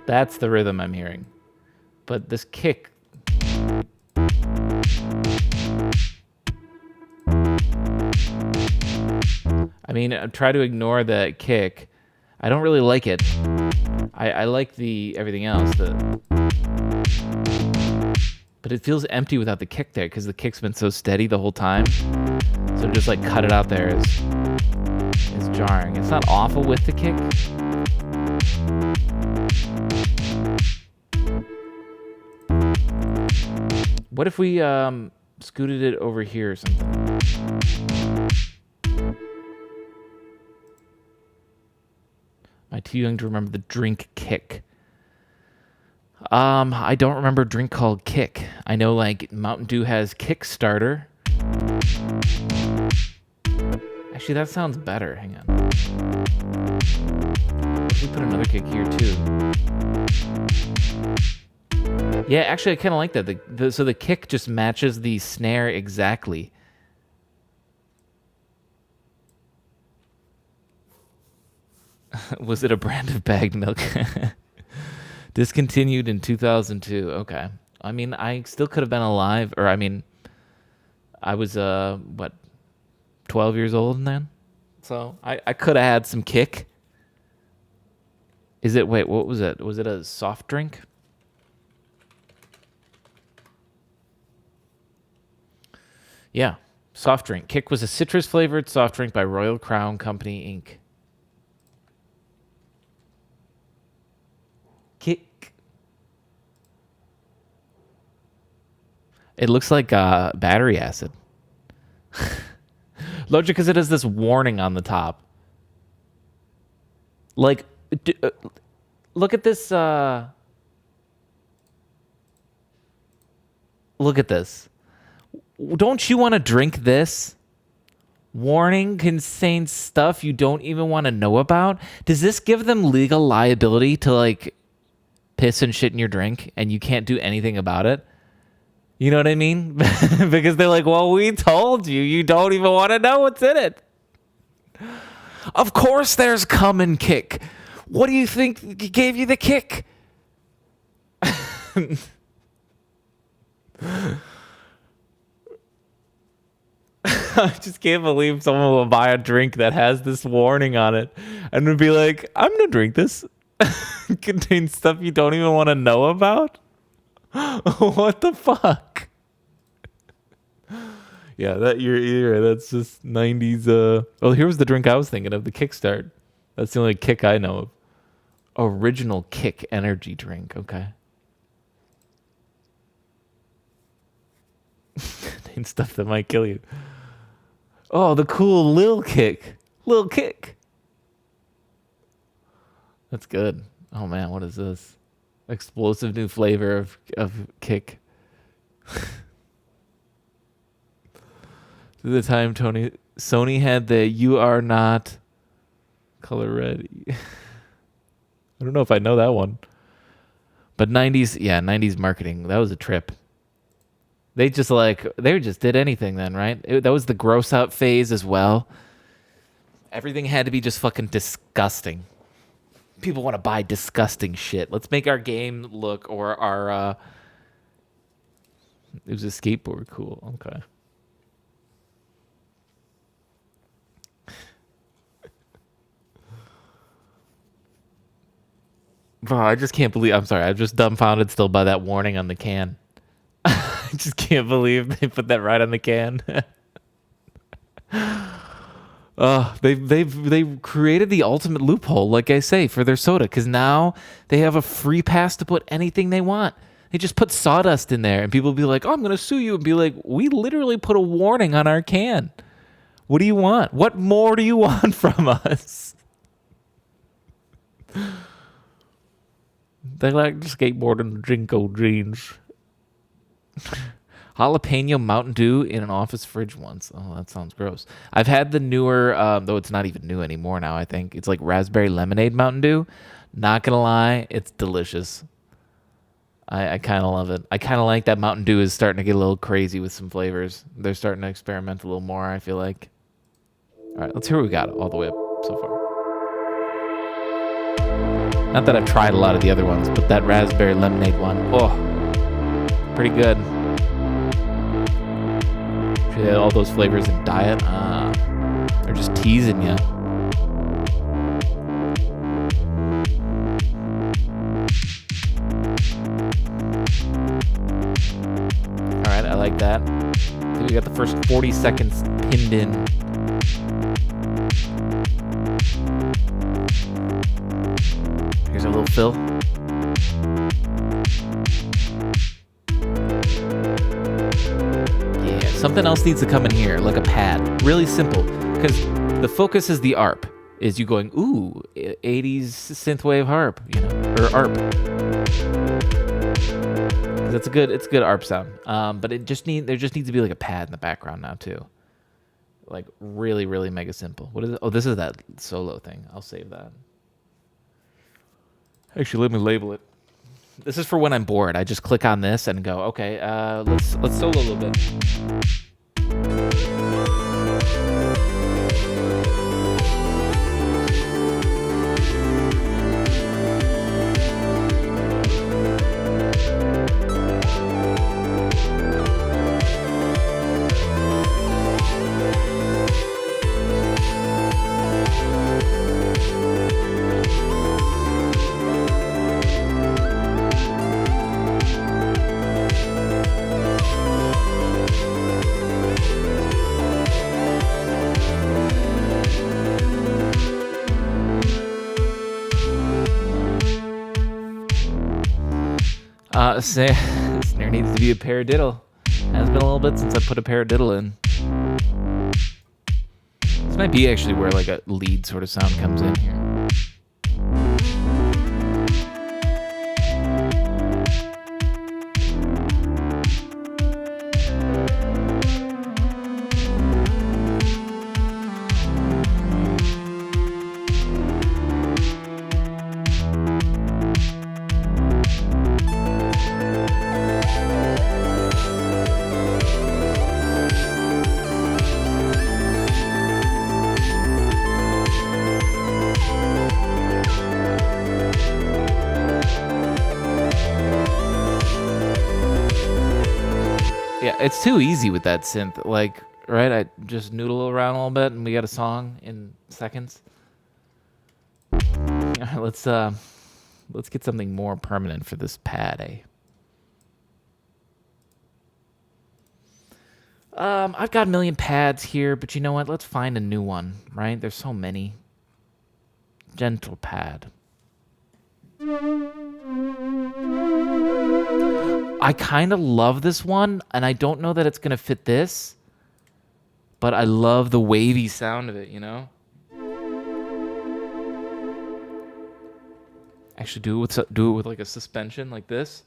That's the rhythm I'm hearing. But this kick... I mean, I try to ignore the kick. I don't really like it. I like the everything else. But it feels empty without the kick there, because the kick's been so steady the whole time. So to just like cut it out there is jarring. It's not awful with the kick. What if we scooted it over here or something? Am I too young to remember the drink kick? I don't remember a drink called Kick. I know like Mountain Dew has Kickstarter. Actually, that sounds better. Hang on. We put another kick here too. Yeah, actually, I kind of like that. So the kick just matches the snare exactly. Was it a brand of bagged milk? Discontinued in 2002. Okay. I mean, I still could have been alive. Or, I mean, I was, 12 years old then? So, I could have had some kick. Wait, what was it? Was it a soft drink? Yeah, soft drink. Kick was a citrus-flavored soft drink by Royal Crown Company, Inc. Kick. It looks like battery acid. Largely because it has this warning on the top. Like, look at this. Look at this. Don't you want to drink this? Warning contains stuff you don't even want to know about. Does this give them legal liability to like piss and shit in your drink and you can't do anything about it? You know what I mean? Because they're like, well, we told you. You don't even want to know what's in it. Of course there's come and kick. What do you think gave you the kick? I just can't believe someone will buy a drink that has this warning on it and would be like, I'm going to drink this. It contains stuff you don't even want to know about. What the fuck? Yeah, that's just 90s. Well, here was the drink I was thinking of, the Kickstart. That's the only kick I know of. Original Kick energy drink. Okay. Contains stuff that might kill you. Oh, the cool Lil Kick. Lil Kick. That's good. Oh man, what is this? Explosive new flavor of Kick. Through the time Sony had the "You Are Not" color red. I don't know if I know that one. But 90s marketing, that was a trip. They just did anything then, right? That was the gross out phase as well. Everything had to be just fucking disgusting. People want to buy disgusting shit. Let's make our game look, or our it was a skateboard. Cool. Okay. Bro, I just can't believe. I'm sorry. I'm just dumbfounded still by that warning on the can. I just can't believe they put that right on the can. They've created the ultimate loophole, like I say, for their soda, because now they have a free pass to put anything they want. They just put sawdust in there, and people will be like, "Oh, I'm gonna sue you," and be like, "We literally put a warning on our can. What do you want? What more do you want from us?" They like to skateboard and drink old jeans. Jalapeno Mountain Dew in an office fridge once. Oh, that sounds gross. I've had the newer, though it's not even new anymore now, I think. It's like raspberry lemonade Mountain Dew. Not going to lie, it's delicious. I kind of love it. I kind of like that Mountain Dew is starting to get a little crazy with some flavors. They're starting to experiment a little more, I feel like. All right, let's hear what we got all the way up so far. Not that I've tried a lot of the other ones, but that raspberry lemonade one, oh, pretty good. If you had all those flavors in diet, they're just teasing you. All right, I like that. I think we got the first 40 seconds pinned in. Here's a little fill. Yeah, something else needs to come in here, like a pad. Really simple, because the focus is the ARP. Is you going, ooh, 80s synthwave harp, you know, or ARP. It's a good ARP sound. But there just needs to be like a pad in the background now too. Like really, really mega simple. What is it? Oh, this is that solo thing. I'll save that. Actually, let me label it. This is for when I'm bored. I just click on this and go, okay, let's solo a little bit. Snare needs to be a paradiddle. Has been a little bit since I put a paradiddle in. This might be actually where like a lead sort of sound comes in here. Yeah, it's too easy with that synth. Like, right? I just noodle around a little bit, and we got a song in seconds. All right, let's get something more permanent for this pad, eh? I've got a million pads here, but you know what? Let's find a new one, right? There's so many. Gentle pad. I kind of love this one, and I don't know that it's going to fit this, but I love the wavy sound of it, you know? Actually, do it with like a suspension like this.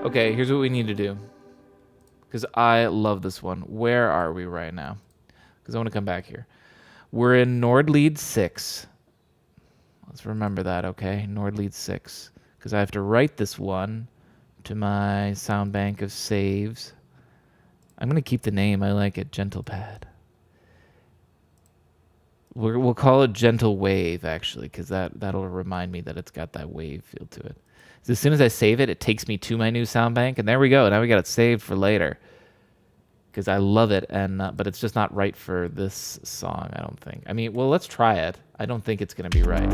Okay, here's what we need to do. Because I love this one. Where are we right now? Because I want to come back here. We're in Nord lead 6. Let's remember that, okay? Nord lead 6. Because I have to write this one to my sound bank of saves. I'm going to keep the name. I like it. Gentle pad. We'll call it Gentle Wave, actually, because that'll remind me that it's got that wave feel to it. So as soon as I save it, it takes me to my new sound bank, and there we go. Now we got it saved for later because I love it, and but it's just not right for this song, I don't think. I mean, well, let's try it. I don't think it's going to be right.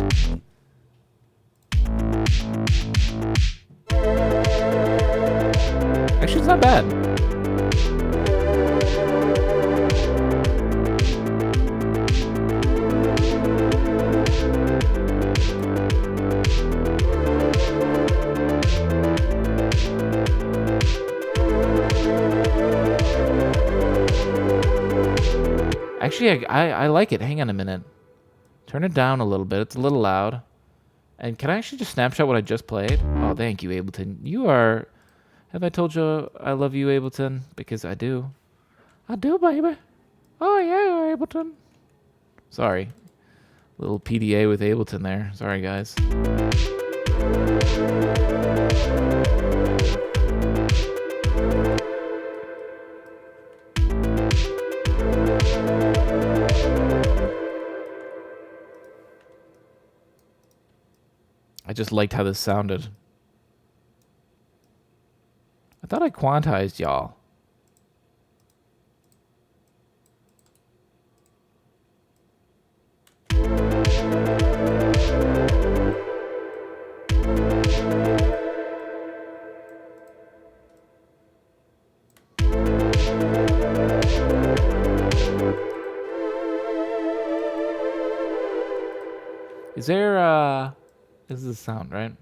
Actually, it's not bad. Actually, I like it. Hang on a minute. Turn it down a little bit. It's a little loud. And can I actually just snapshot what I just played? Oh, thank you, Ableton. You are... Have I told you I love you, Ableton? Because I do. I do, baby. Oh, yeah, Ableton. Sorry. Little PDA with Ableton there. Sorry, guys. I just liked how this sounded. I thought I quantized y'all. Is there, this is the sound, right?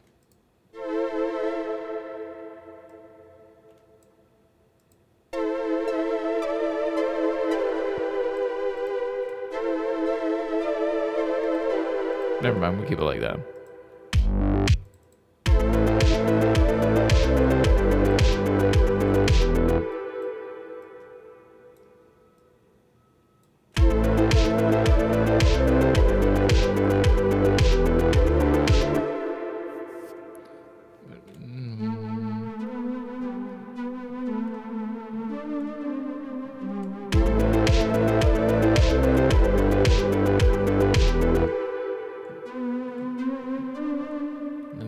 Never mind, we'll keep it like that.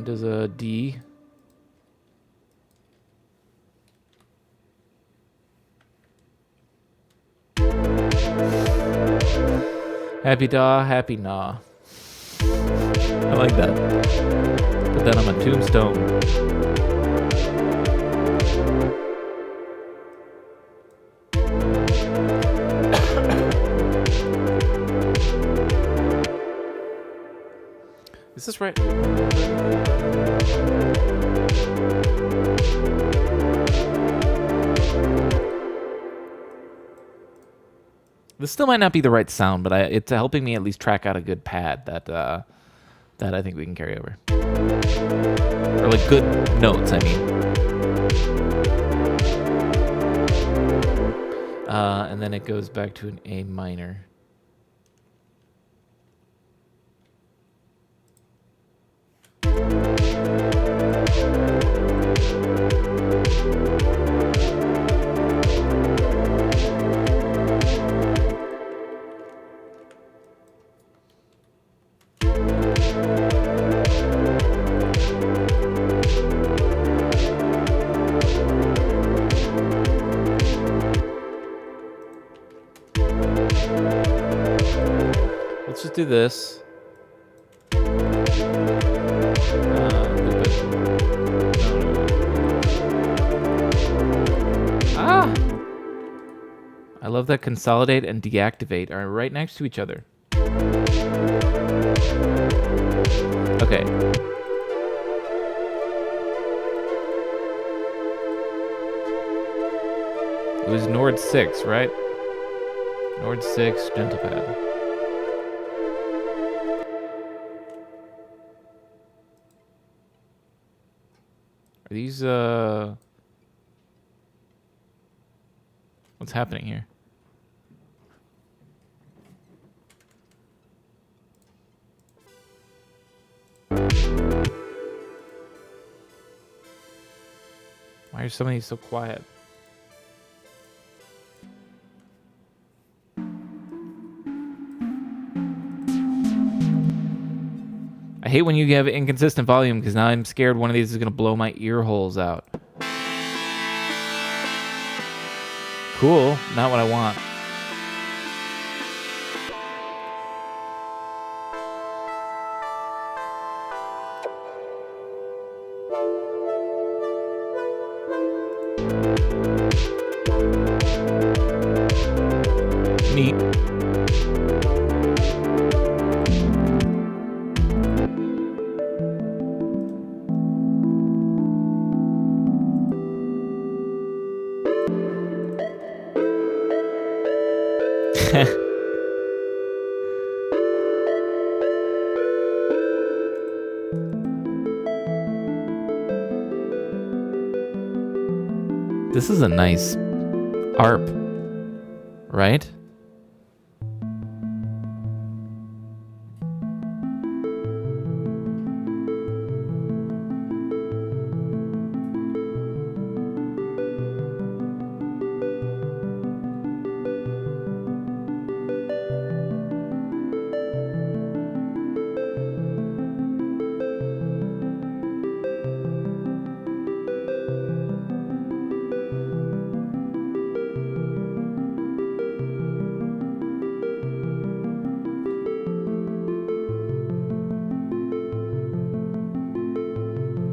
Does a D. Happy da, happy nah. I like that. Put that on my tombstone. Is this right? This still might not be the right sound, but it's helping me at least track out a good pad that I think we can carry over. Or like good notes, I mean. And then it goes back to an A minor. Let's just do this. Ah! I love that consolidate and deactivate are right next to each other. Okay. It was Nord 6, right? Nord 6, gentle pad. Are these, what's happening here? Why are so many so quiet? I hate when you have inconsistent volume because now I'm scared one of these is going to blow my ear holes out. Cool, not what I want. Neat. This is a nice ARP, right?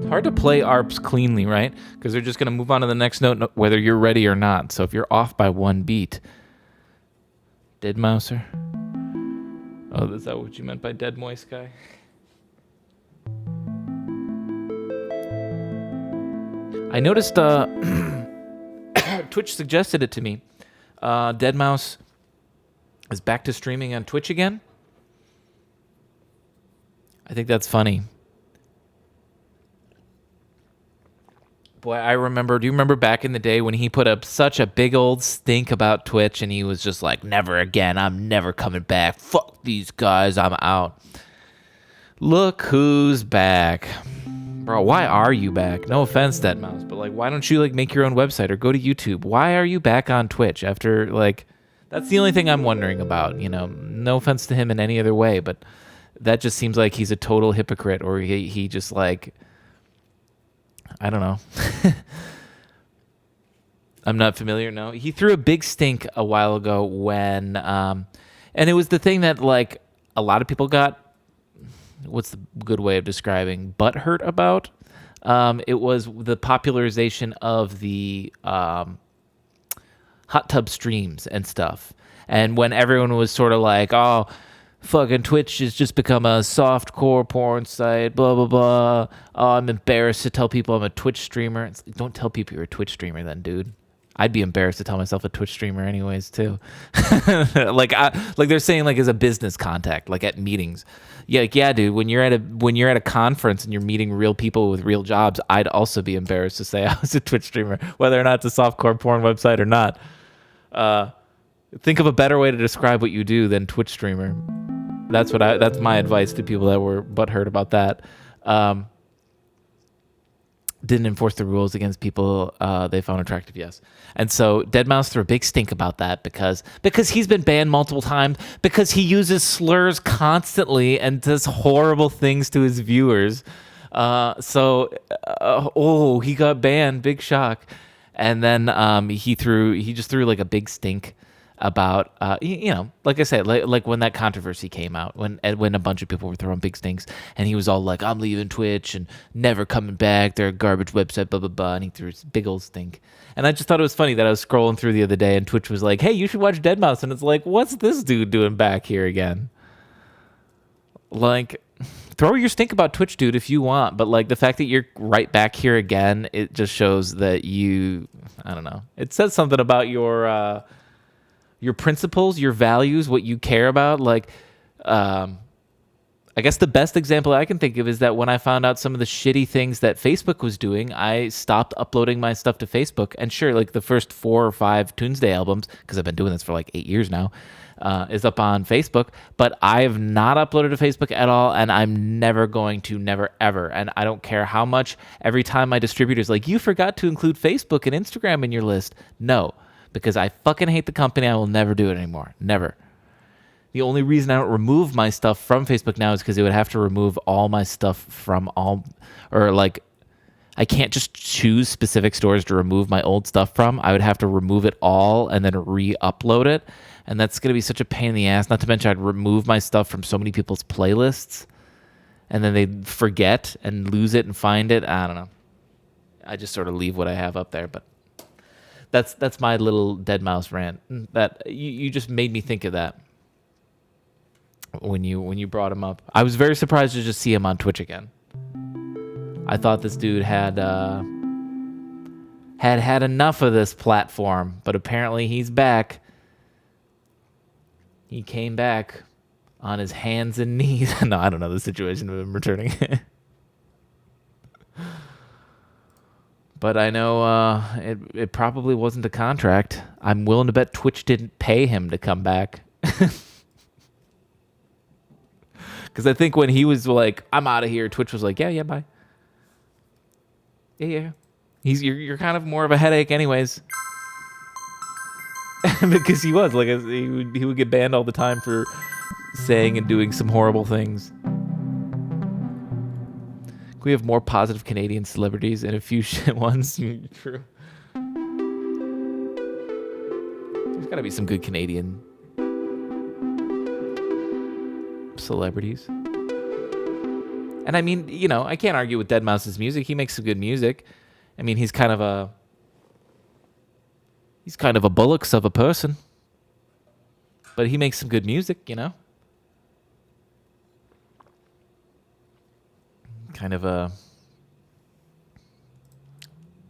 Hard to play ARPs cleanly, right? Because they're just going to move on to the next note whether you're ready or not. So if you're off by one beat. Dead Mouser? Oh, is that what you meant by dead moist guy? I noticed Twitch suggested it to me. Deadmau5 is back to streaming on Twitch again. I think that's funny. Boy, I remember, do you remember back in the day when he put up such a big old stink about Twitch and he was just like, never again, I'm never coming back. Fuck these guys, I'm out. Look who's back. Bro, why are you back? No offense, Deadmau5, but like, why don't you like make your own website or go to YouTube? Why are you back on Twitch after like, that's the only thing I'm wondering about, you know, no offense to him in any other way, but that just seems like he's a total hypocrite or he just like, I don't know. I'm not familiar. No, he threw a big stink a while ago when, and it was the thing that like a lot of people got. What's the good way of describing butthurt about? It was the popularization of the hot tub streams and stuff, and when everyone was sort of like, oh. Fucking Twitch has just become a soft core porn site, blah, blah, blah. Oh, I'm embarrassed to tell people I'm a Twitch streamer. It's like, don't tell people you're a Twitch streamer then, dude. I'd be embarrassed to tell myself a Twitch streamer anyways, too. like they're saying like as a business contact, like at meetings. Yeah, like, yeah, dude, when you're at a conference and you're meeting real people with real jobs, I'd also be embarrassed to say I was a Twitch streamer, whether or not it's a softcore porn website or not. Think of a better way to describe what you do than Twitch streamer. That's my advice to people that were butthurt about that. Didn't enforce the rules against people they found attractive, yes. And so Deadmau5 threw a big stink about that because he's been banned multiple times, because he uses slurs constantly and does horrible things to his viewers. He got banned, big shock. And then he just threw like a big stink about like I said, like when that controversy came out, when a bunch of people were throwing big stinks, and he was all like, I'm leaving Twitch and never coming back, they're a garbage website, blah blah blah, and he threw his big old stink. And I just thought it was funny that I was scrolling through the other day and Twitch was like, hey, you should watch Deadmau5, and it's like, what's this dude doing back here again? Like, throw your stink about Twitch, dude, if you want, but like the fact that you're right back here again, it just shows that I don't know, it says something about your principles, your values, what you care about. Like, I guess the best example I can think of is that when I found out some of the shitty things that Facebook was doing, I stopped uploading my stuff to Facebook. And sure, like the first 4 or 5 Tunesday albums, because I've been doing this for like 8 years now, is up on Facebook. But I have not uploaded to Facebook at all, and I'm never going to, never ever. And I don't care how much every time my distributor's like, you forgot to include Facebook and Instagram in your list. No. Because I fucking hate the company, I will never do it anymore. Never. The only reason I don't remove my stuff from Facebook now is because it would have to remove all my stuff from I can't just choose specific stores to remove my old stuff from. I would have to remove it all and then re-upload it. And that's going to be such a pain in the ass. Not to mention I'd remove my stuff from so many people's playlists. And then they'd forget and lose it and find it. I don't know. I just sort of leave what I have up there, but that's my little Deadmau5 rant. That you just made me think of that when you brought him up. I was very surprised to just see him on Twitch again. I thought this dude had enough of this platform, but apparently he's back. He came back on his hands and knees. No, I don't know the situation of him returning. But I know it probably wasn't a contract. I'm willing to bet Twitch didn't pay him to come back. Because I think when he was like, I'm out of here, Twitch was like, yeah, bye. Yeah. You're kind of more of a headache anyways. Because he was. Like, he would get banned all the time for saying and doing some horrible things. Can we have more positive Canadian celebrities and a few shit ones? True. There's got to be some good Canadian celebrities. And I mean, I can't argue with Deadmau5's music. He makes some good music. I mean, he's kind of a bullocks of a person. But he makes some good music, Kind of I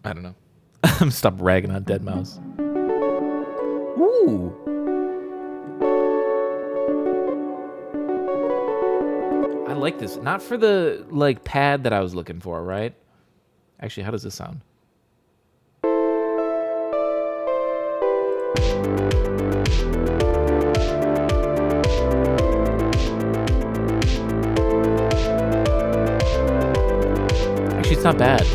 don't know. I'm stop ragging on Deadmau5. Ooh. I like this. Not for the pad that I was looking for, right? Actually, how does this sound? It's not bad.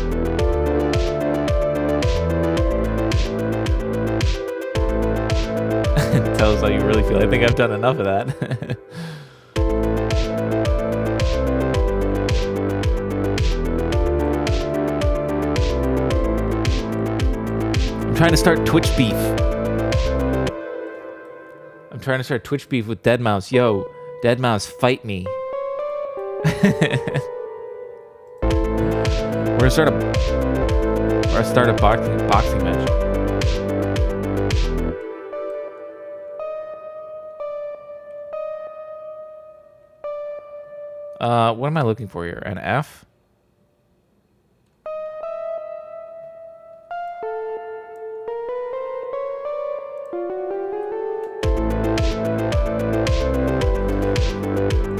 Tell us how you really feel. I think I've done enough of that. I'm trying to start Twitch beef. I'm trying to start Twitch beef with Deadmau5. Yo, Deadmau5, fight me. We're gonna start a boxing match. What am I looking for here? An F?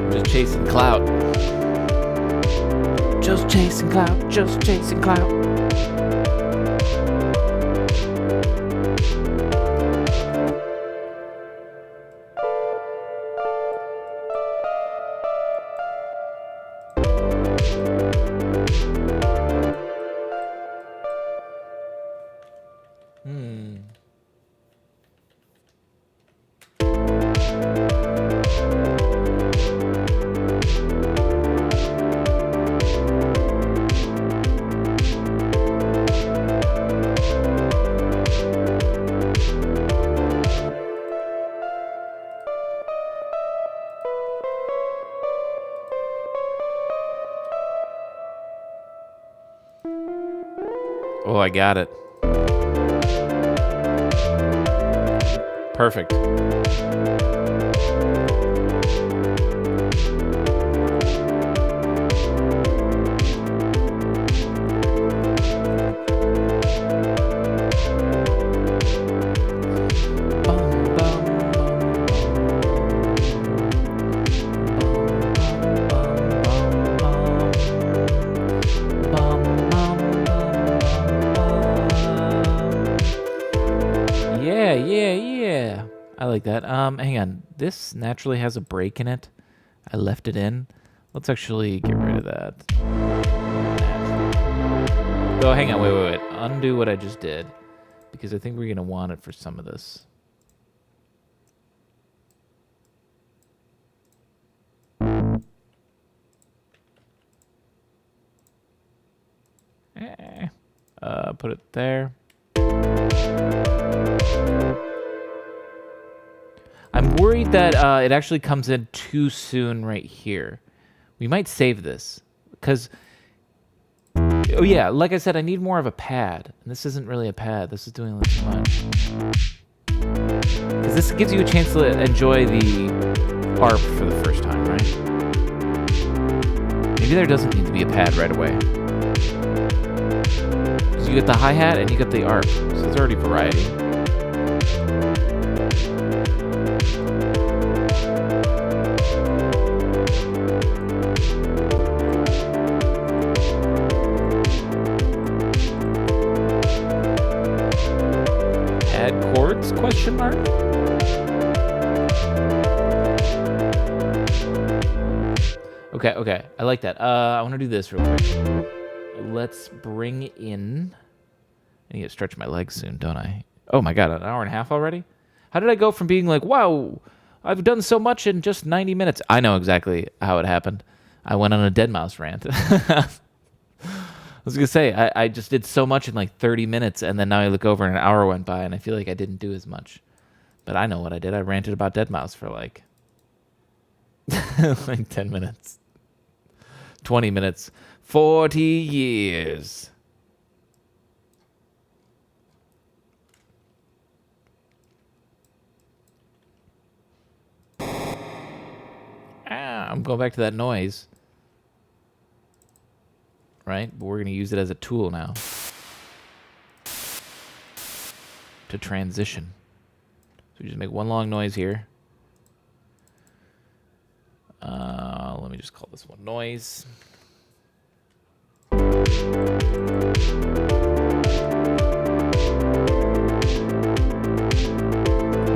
I'm just chasing clout. Just chasing clout, just chasing clout. Oh, I got it. Perfect. Yeah. I like that. Hang on. This naturally has a break in it. I left it in. Let's actually get rid of that. Oh, hang on. Wait. Undo what I just did. Because I think we're going to want it for some of this. Put it there. I'm worried that it actually comes in too soon right here. We might save this. Because, oh yeah, like I said, I need more of a pad. And this isn't really a pad. This is doing a little too much. Because this gives you a chance to enjoy the harp for the first time, right? Maybe there doesn't need to be a pad right away. Because you get the hi-hat and you get the arp. So there's already variety. Chords? Question mark. Okay. I like that. I want to do this real quick. Let's bring in. I need to stretch my legs soon, don't I? Oh my god, an hour and a half already? How did I go from being like, wow, I've done so much in just 90 minutes? I know exactly how it happened. I went on a deadmau5 rant. I was going to say, I just did so much in like 30 minutes, and then now I look over and an hour went by, and I feel like I didn't do as much. But I know what I did. I ranted about deadmau5 for like, like 10 minutes. 20 minutes. 40 years. I'm going back to that noise. Right? But we're going to use it as a tool now. To transition. So we just make one long noise here. Let me just call this one noise. Let me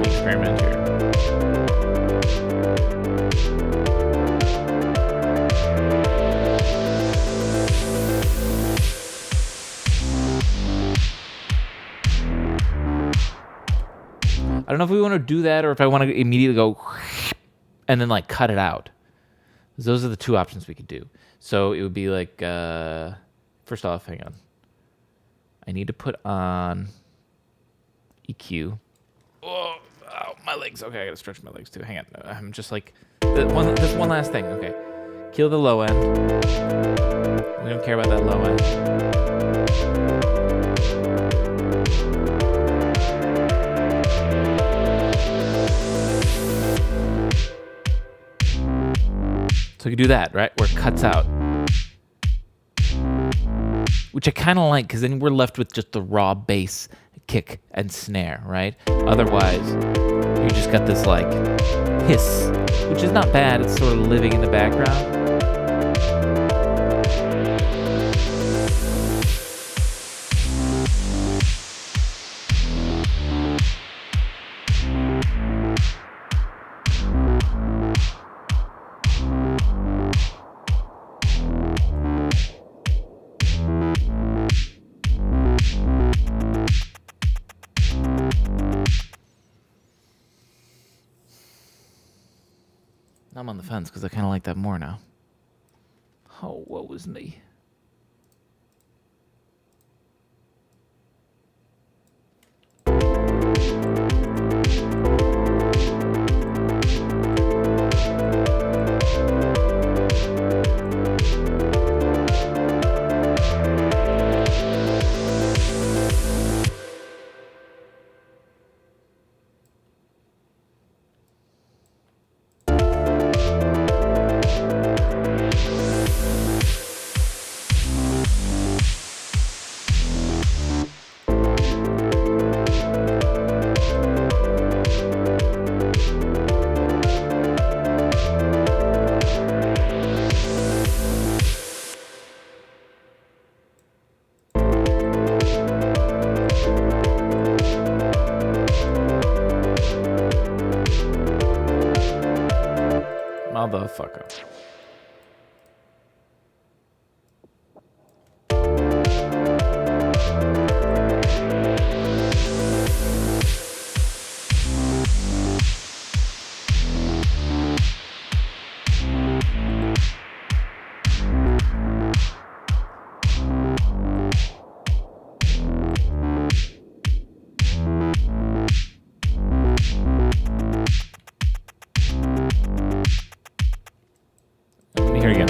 experiment here. I don't know if we want to do that or if I want to immediately go and then like cut it out. Those are the two options we could do. So it would be like, first off, hang on. I need to put on EQ. Oh, my legs. Okay, I gotta stretch my legs too. Hang on. I'm just like, this one last thing. Okay. Kill the low end. We don't care about that low end. So we can do that, right? Where it cuts out. Which I kind of like, because then we're left with just the raw bass, kick, and snare, right? Otherwise, you just got this, like, hiss, which is not bad. It's sort of living in the background. I'm on the fence because I kind of like that more now. Oh, what was me? Motherfucker. Let me hear again.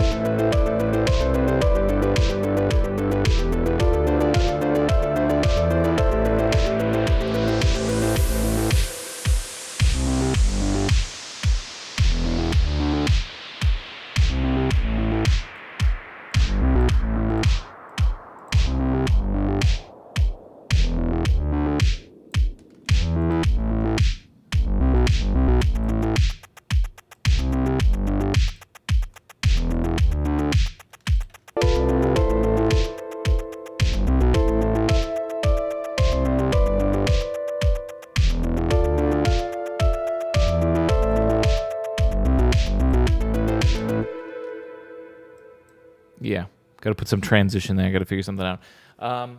Yeah, got to put some transition there. Got to figure something out. I'm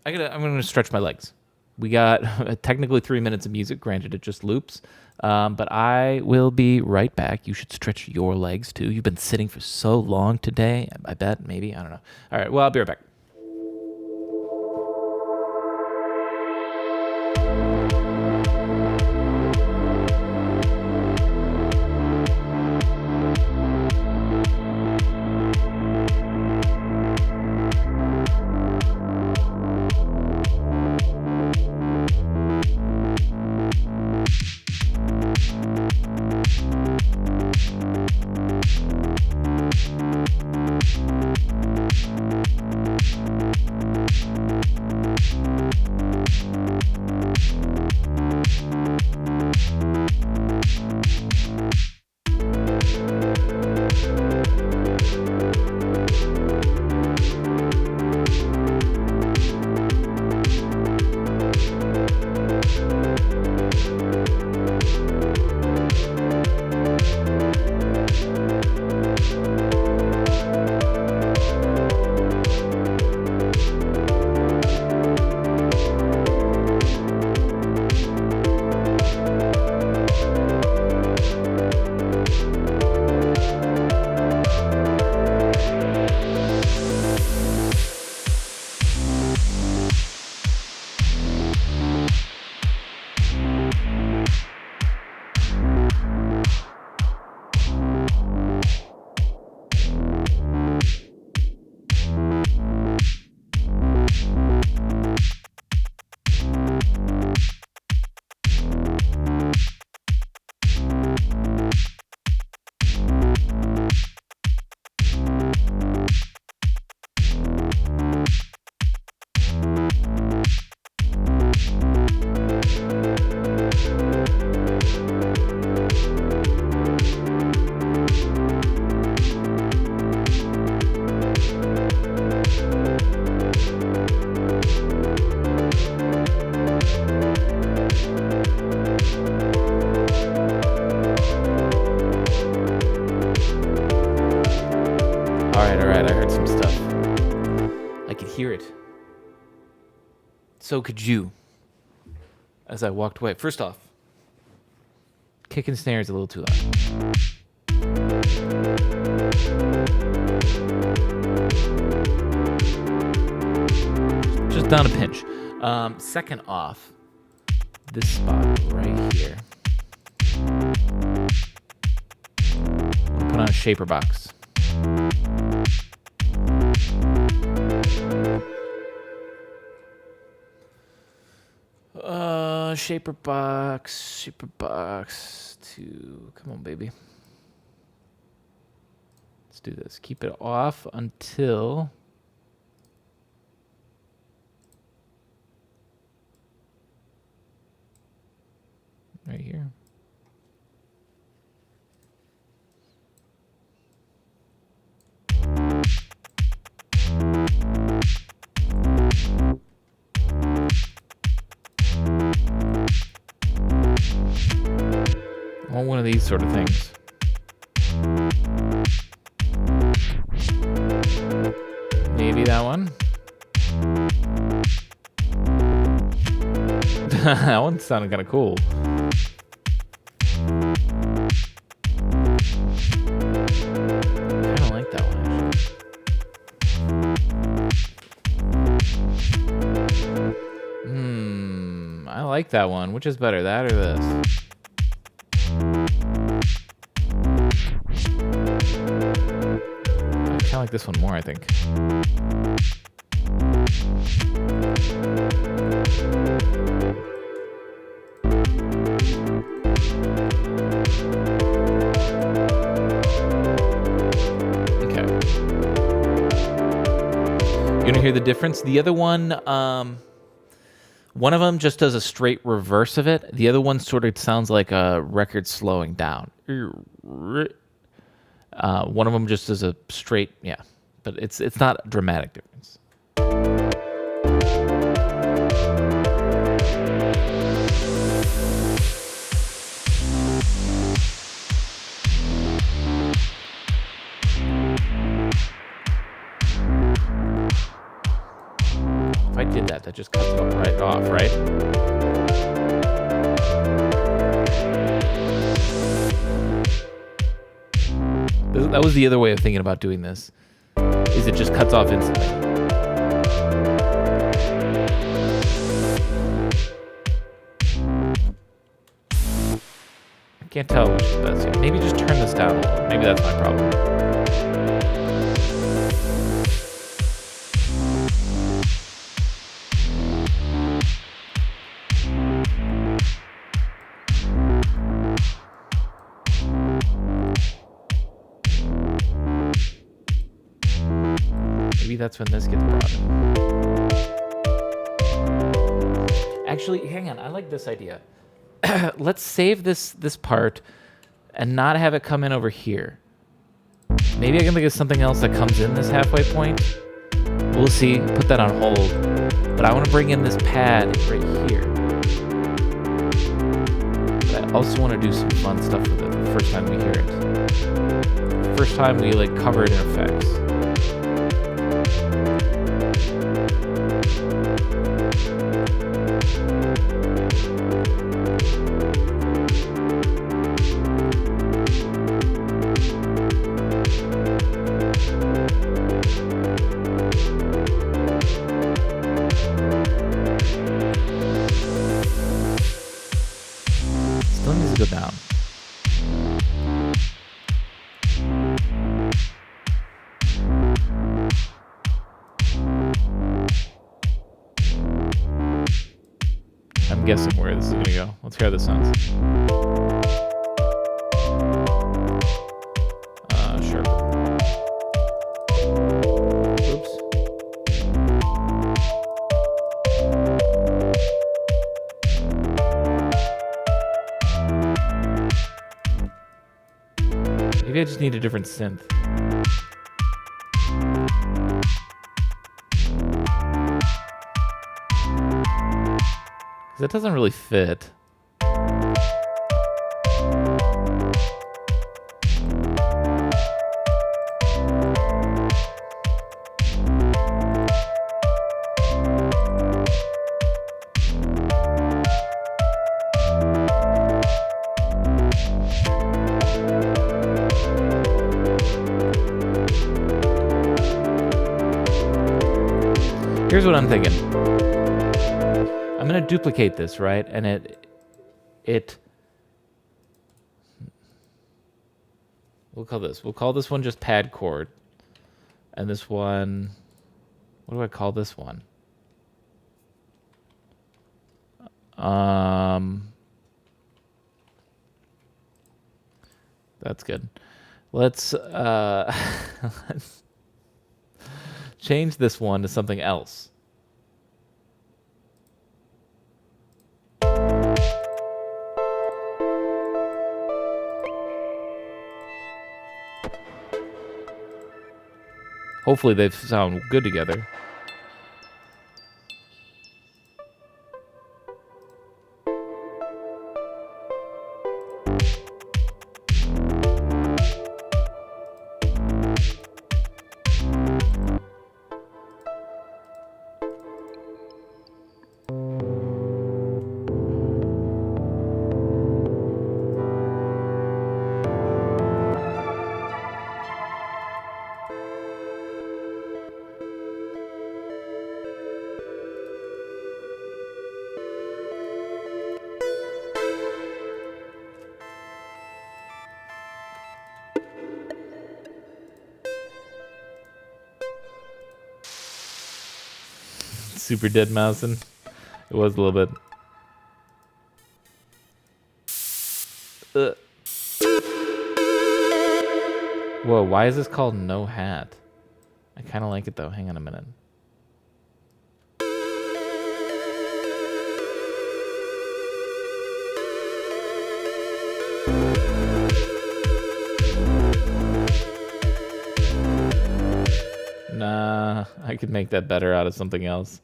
gonna stretch my legs. We got technically 3 minutes of music. Granted, it just loops. But I will be right back. You should stretch your legs too. You've been sitting for so long today. I bet, maybe. I don't know. All right. Well, I'll be right back. Hear it. So could you. As I walked away. First off, kick and snare is a little too loud. Just down a pinch. Second off, this spot right here. I'll put on a shaper box. Shaper box to, come on, baby. Let's do this. Keep it off until right here. I want one of these sort of things. Maybe that one. That one sounded kind of cool. Kind of like that one, actually. I like that one. Which is better, that or this? I kind of like this one more, I think. You want to hear the difference? The other one, one of them just does a straight reverse of it. The other one sort of sounds like a record slowing down. One of them just does a straight, yeah. But it's not a dramatic difference. If I did that, that just cuts it right off, right? That was the other way of thinking about doing this, is it just cuts off instantly. I can't tell which is the best yet. Maybe just turn this down a little. Maybe that's my problem. Maybe that's when this gets brought in. Actually, hang on. I like this idea. Let's save this part and not have it come in over here. Maybe I can think of something else that comes in this halfway point. We'll see. Put that on hold. But I want to bring in this pad right here. But I also want to do some fun stuff with it the first time we hear it. First time we like cover it in effects. Still needs to go down. I'm guessing where this is gonna go. Let's hear how this sounds. Sure. Oops. Maybe I just need a different synth. That doesn't really fit. Here's what I'm thinking. I'm going to duplicate this, right? And we'll call this one just pad chord. And this one, what do I call this one? That's good. Let's let's change this one to something else. Hopefully they sound good together. Super dead mousing. It was a little bit. Whoa, why is this called No Hat? I kind of like it though. Hang on a minute. Nah, I could make that better out of something else.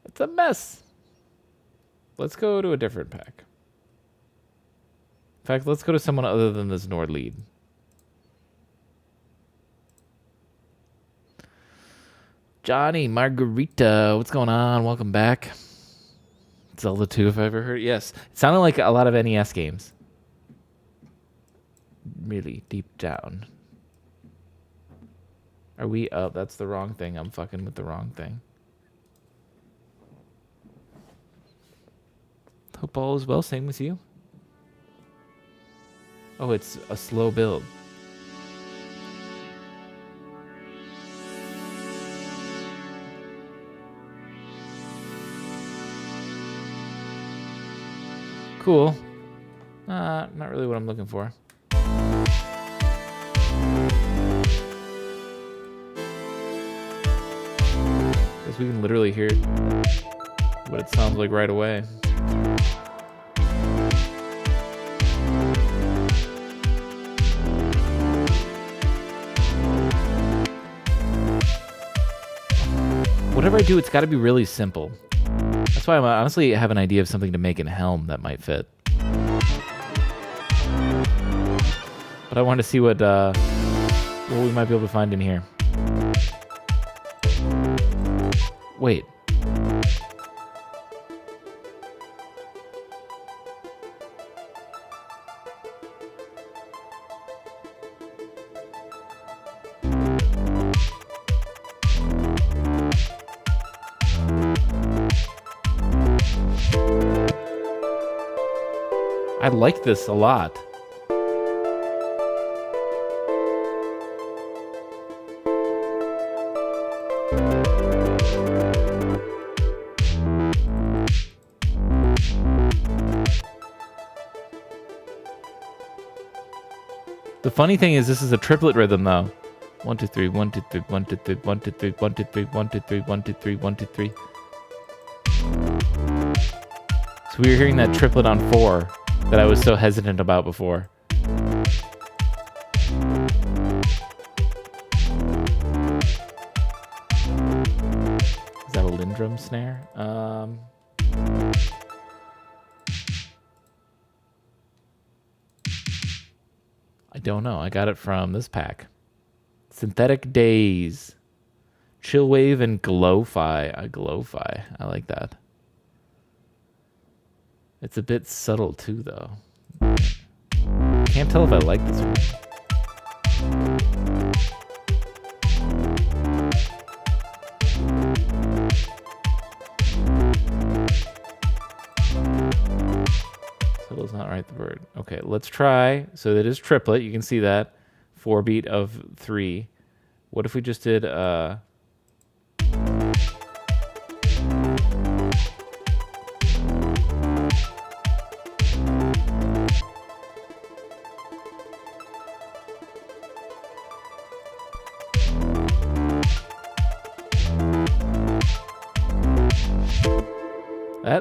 It's a mess. Let's go to a different pack. In fact, let's go to someone other than this Nord lead. Johnny, Margarita, what's going on? Welcome back. Zelda 2, if I ever heard. Yes, it sounded like a lot of NES games. Really deep down. Are we? Oh, that's the wrong thing. I'm fucking with the wrong thing. Hope all is well. Same with you. Oh, it's a slow build. Cool. Not really what I'm looking for. Guess we can literally hear what it sounds like right away. Whatever I do, it's got to be really simple. That's why I honestly have an idea of something to make in Helm that might fit. But I want to see what we might be able to find in here. Wait. I like this a lot. The funny thing is this is a triplet rhythm though. 1 2 3 1 2 3 1 2 3 1 2 3 1 2 3 1 2 3 1 2 3 1 2 3. So we were hearing that triplet on 4 that I was so hesitant about before. Is that a Lindrum snare? I don't know. I got it from this pack. Synthetic Days. Chillwave and Glow-Fi. Glow-Fi. I like that. It's a bit subtle too, though. Can't tell if I like this one. Subtle's not right the word. Okay, let's try. So it is triplet. You can see that. 4 beat of 3. What if we just did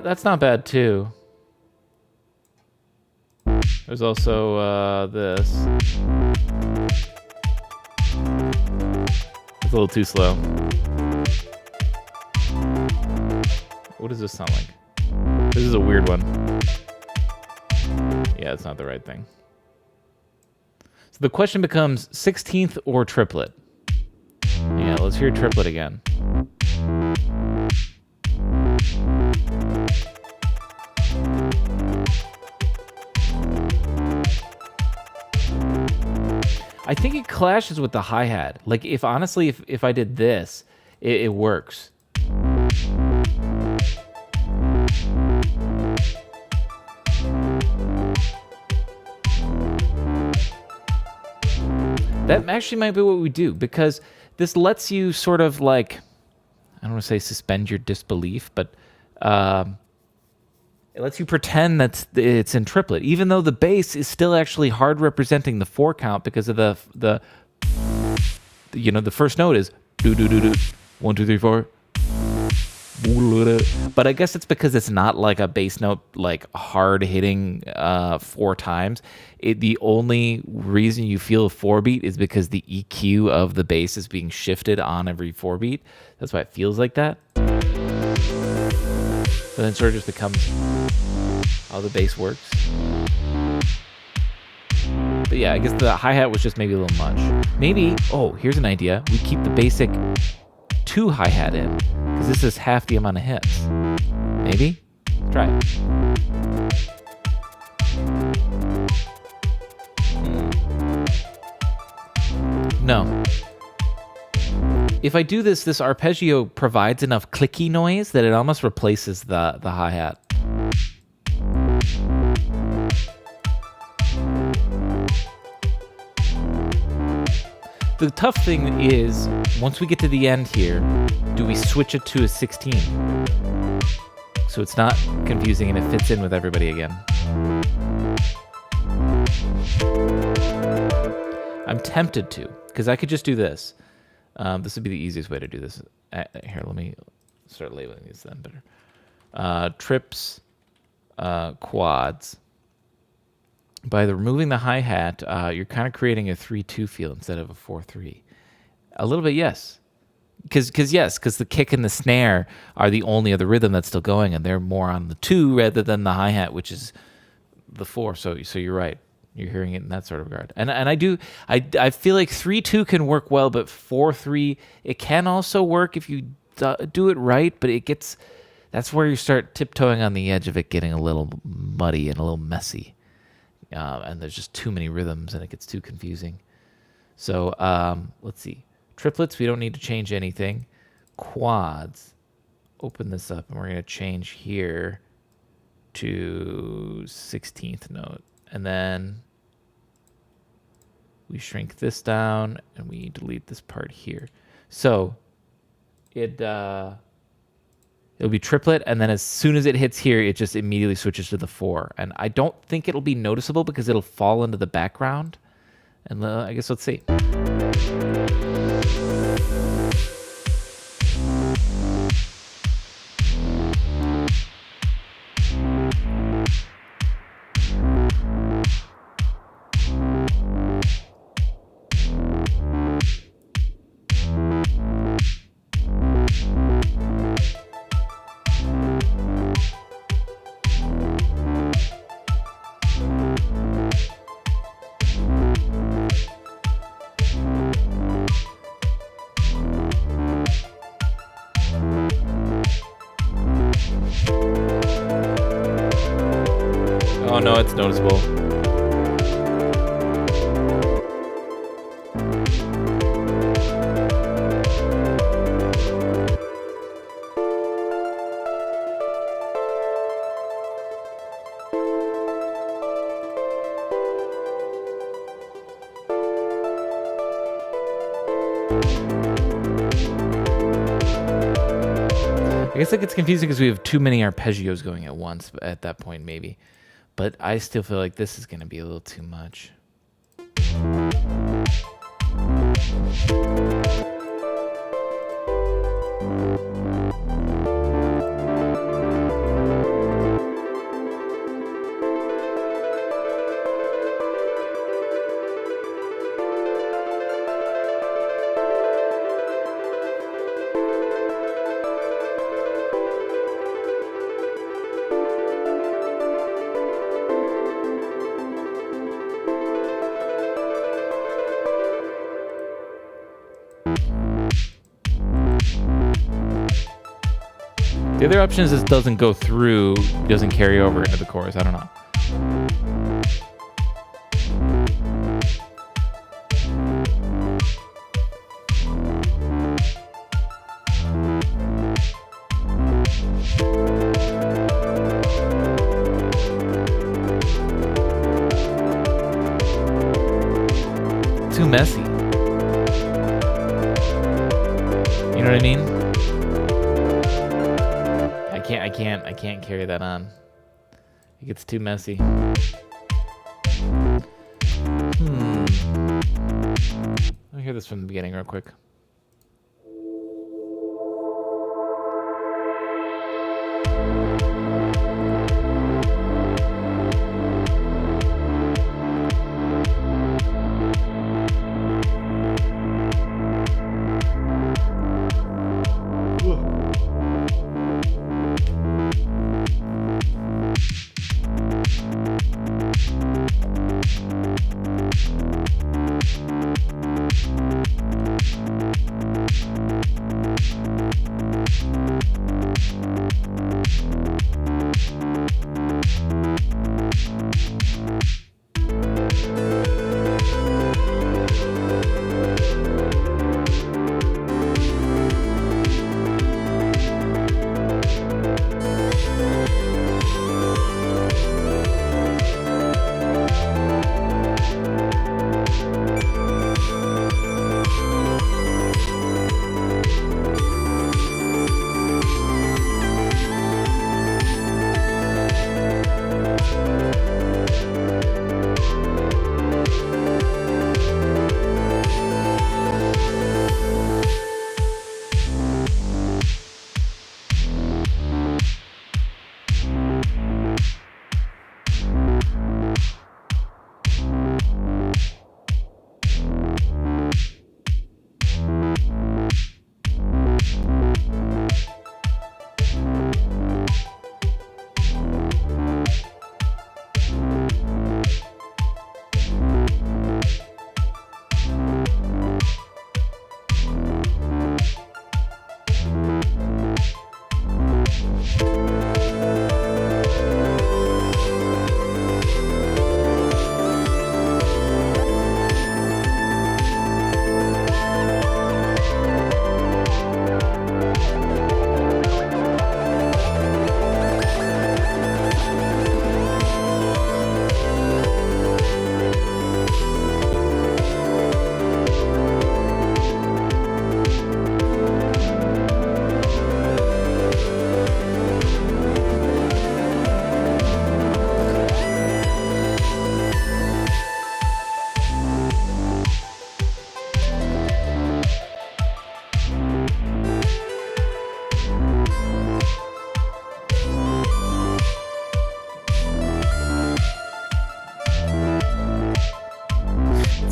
that's not bad too. There's also this. It's a little too slow. What does this sound like? This is a weird one. Yeah, it's not the right thing. So the question becomes 16th or triplet. Yeah, let's hear triplet again. I think it clashes with the hi-hat. Like, if honestly, if I did this, it works. That actually might be what we do, because this lets you sort of like, I don't want to say suspend your disbelief, but it lets you pretend that it's in triplet, even though the bass is still actually hard representing the 4 count because of the first note is do do do do 1 2 3 4. But I guess it's because it's not like a bass note, like hard hitting 4 times. The only reason you feel a 4 beat is because the EQ of the bass is being shifted on every 4 beat. That's why it feels like that. But then sort of just becomes how the bass works. But yeah, I guess the hi-hat was just maybe a little much. Maybe, here's an idea. We keep the basic 2 hi-hat in, because this is half the amount of hits. Maybe? Let's try it. No. If I do this arpeggio provides enough clicky noise that it almost replaces the hi-hat. The tough thing is, once we get to the end here, do we switch it to a 16? So it's not confusing and it fits in with everybody again. I'm tempted to, because I could just do this. This would be the easiest way to do this. Here, let me start labeling these then better. Trips, quads. By removing the hi-hat, you're kind of creating a 3-2 feel instead of a 4-3. A little bit, yes. Because the kick and the snare are the only other rhythm that's still going, and they're more on the 2 rather than the hi-hat, which is the 4. So you're right. You're hearing it in that sort of regard. And I feel like 3-2 can work well, but 4-3, it can also work if you do it right, but that's where you start tiptoeing on the edge of it getting a little muddy and a little messy. And there's just too many rhythms and it gets too confusing. So let's see. Triplets, we don't need to change anything. Quads, open this up and we're going to change here to 16th note. And then we shrink this down and we delete this part here. So it'll be triplet, and then as soon as it hits here, it just immediately switches to the 4. And I don't think it'll be noticeable because it'll fall into the background. And I guess let's see. Oh no, it's noticeable. I guess it gets confusing because we have too many arpeggios going at once at that point, maybe. But I still feel like this is going to be a little too much. The other option is this doesn't go through, doesn't carry over into the chorus. I don't know. Too messy. know what I mean? I can't carry that on. It gets too messy. Let me hear this from the beginning real quick.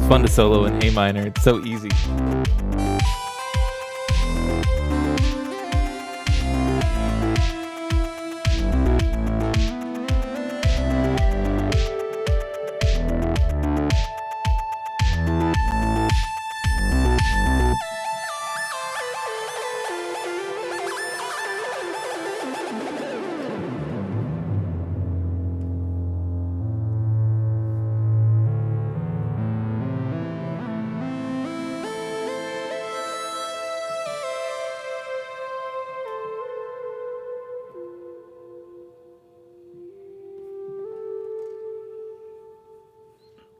Fun to solo in A minor. It's so easy.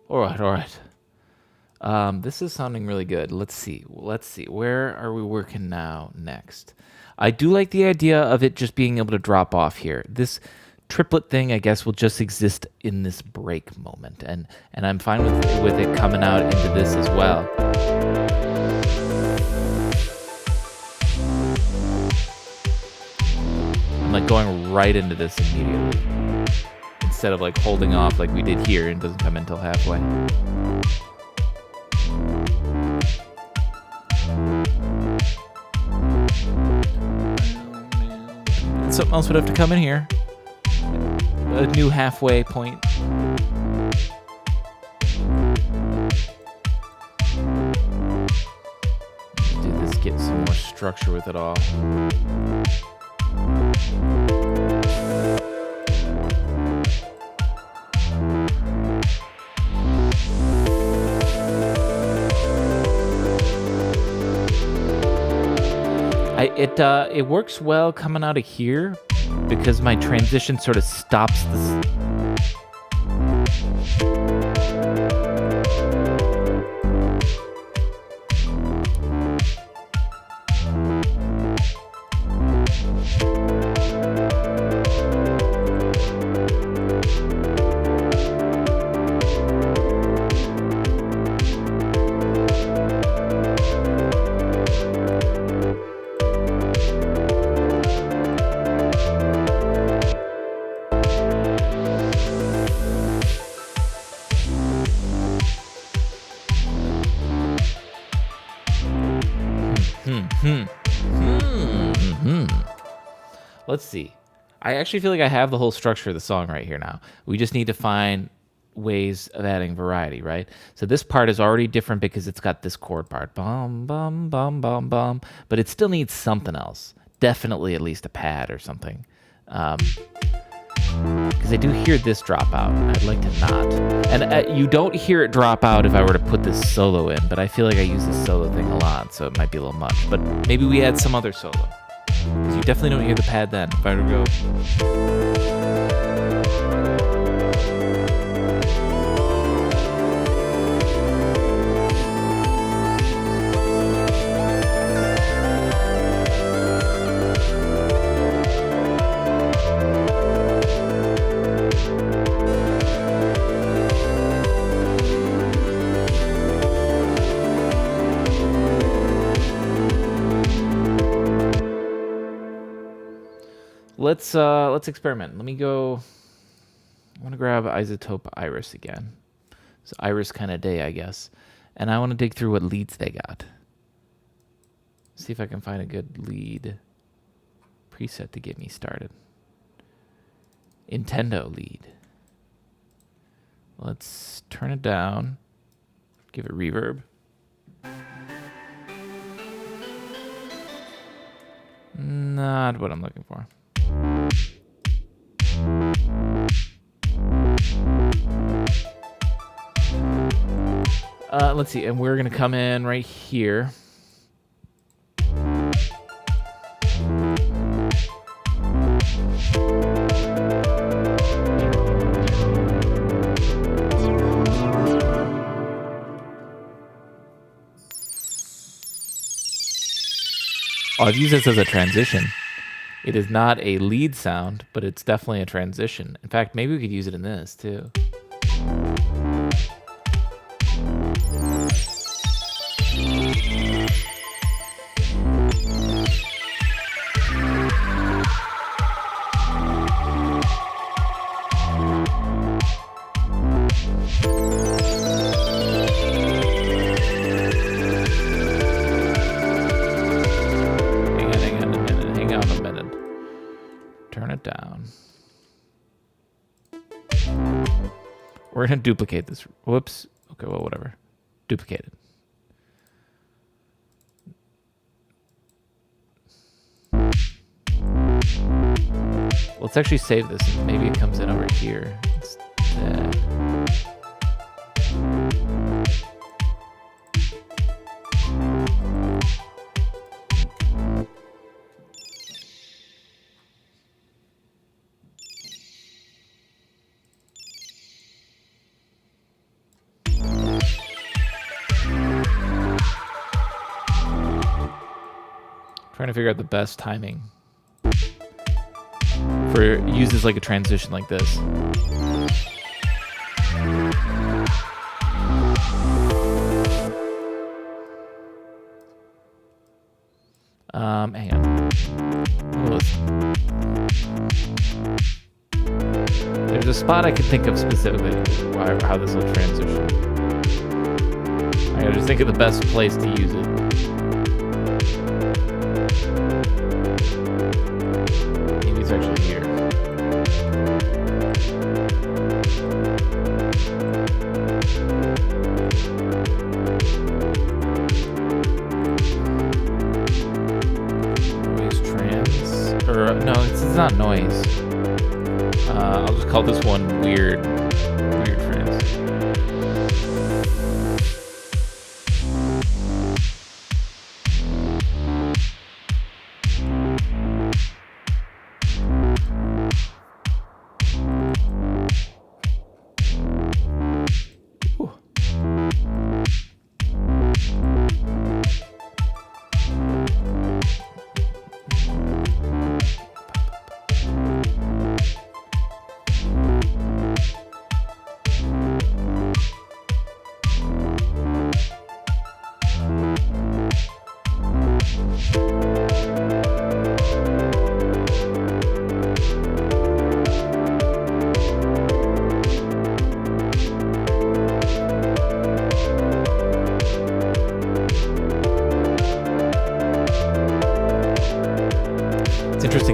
All right. This is sounding really good. Let's see. Where are we working now next? I do like the idea of it just being able to drop off here. This triplet thing, I guess, will just exist in this break moment, and I'm fine with it coming out into this as well. I'm like going right into this immediately, instead of like holding off like we did here and it doesn't come in until halfway. And something else would have to come in here. A new halfway point. Do this, get some more structure with it all. It works well coming out of here because my transition sort of stops this. Let's see. I actually feel like I have the whole structure of the song right here now. We just need to find ways of adding variety, right? So this part is already different because it's got this chord part. Bum, bum, bum, bum, bum. But it still needs something else. Definitely at least a pad or something. Because I do hear this drop out. I'd like to not. And you don't hear it drop out if I were to put this solo in, but I feel like I use this solo thing a lot, so it might be a little much. But maybe we add some other solo. Because you definitely don't hear the pad then. If I were to go... Let's experiment. Let me go. I want to grab Isotope Iris again. So Iris kind of day, I guess. And I want to dig through what leads they got. See if I can find a good lead preset to get me started. Nintendo lead. Let's turn it down. Give it reverb. Not what I'm looking for. Let's see, and we're gonna come in right here. Oh, I've used this as a transition. It is not a lead sound, but it's definitely a transition. In fact, maybe we could use it in this too. Down. We're going to duplicate this. Whoops. Okay, well, whatever. Duplicate it. Let's actually save this. Maybe it comes in over here instead. Trying to figure out the best timing for uses like a transition like this. Hang on. There's a spot I can think of specifically how this will transition. I gotta just think of the best place to use it. Maybe it's actually here. Noise trans. Or, no, it's not noise. I'll just call this one weird trans.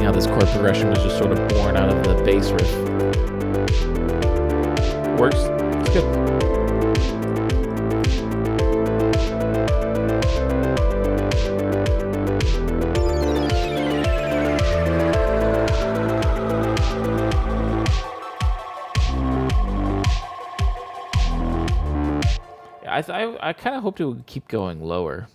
how this chord progression is just sort of born out of the bass riff. Works. It's good. I kind of hoped it would keep going lower.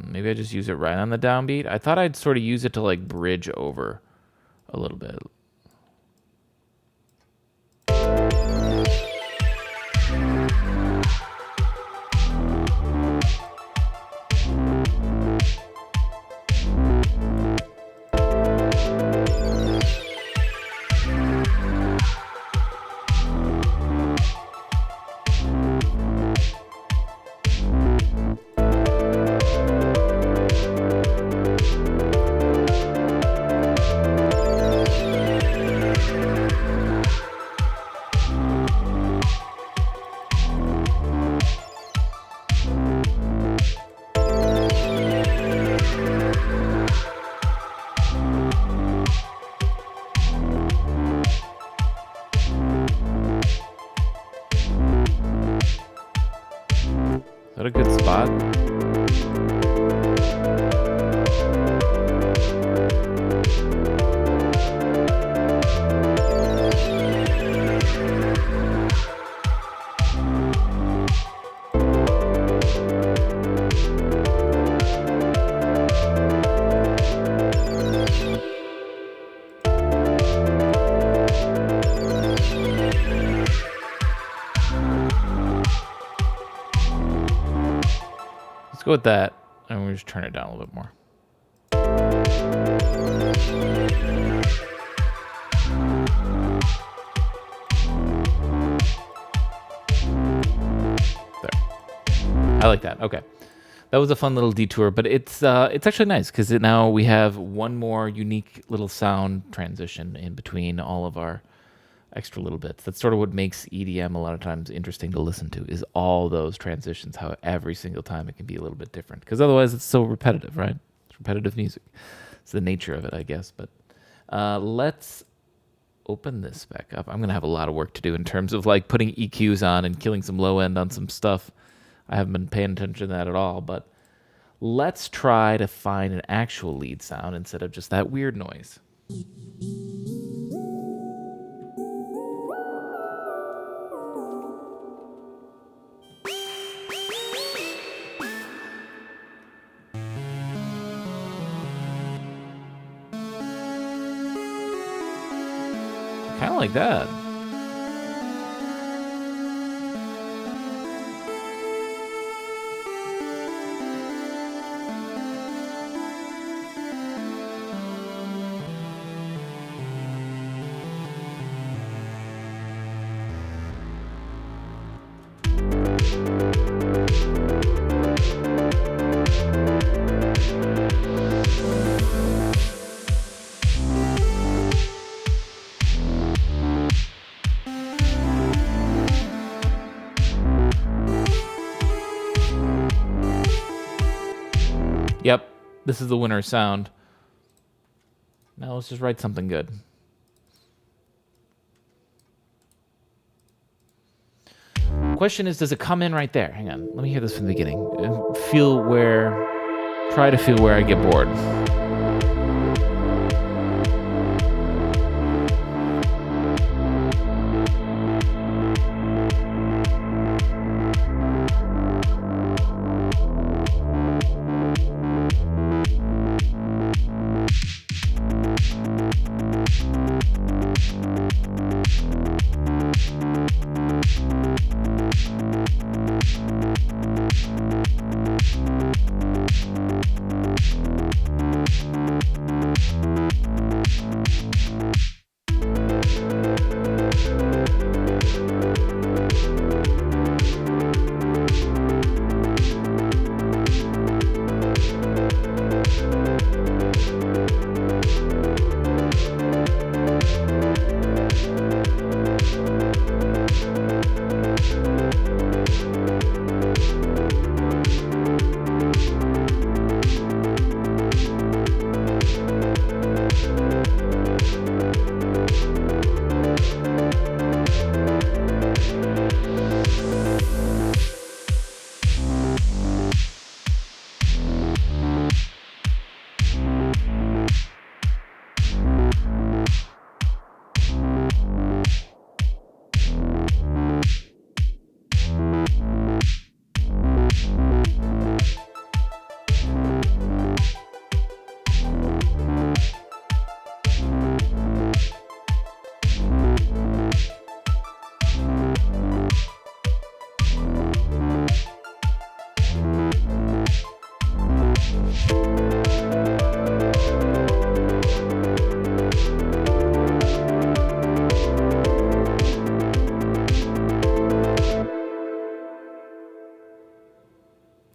Maybe I just use it right on the downbeat. I thought I'd sort of use it to like bridge over a little bit. Is that a good spot? Go with that, and we'll just turn it down a little bit more. There. I like that. Okay. That was a fun little detour, but it's actually nice because now we have one more unique little sound transition in between all of our extra little bits. That's sort of what makes EDM a lot of times interesting to listen to, is all those transitions, how every single time it can be a little bit different. Because otherwise it's so repetitive, right? It's repetitive music. It's the nature of it, I guess. But let's open this back up. I'm going to have a lot of work to do in terms of like putting EQs on and killing some low end on some stuff. I haven't been paying attention to that at all. But let's try to find an actual lead sound instead of just that weird noise. Kind of like that. Yep, this is the winner sound. Now let's just write something good. Question is, does it come in right there? Hang on, let me hear this from the beginning. Try to feel where I get bored.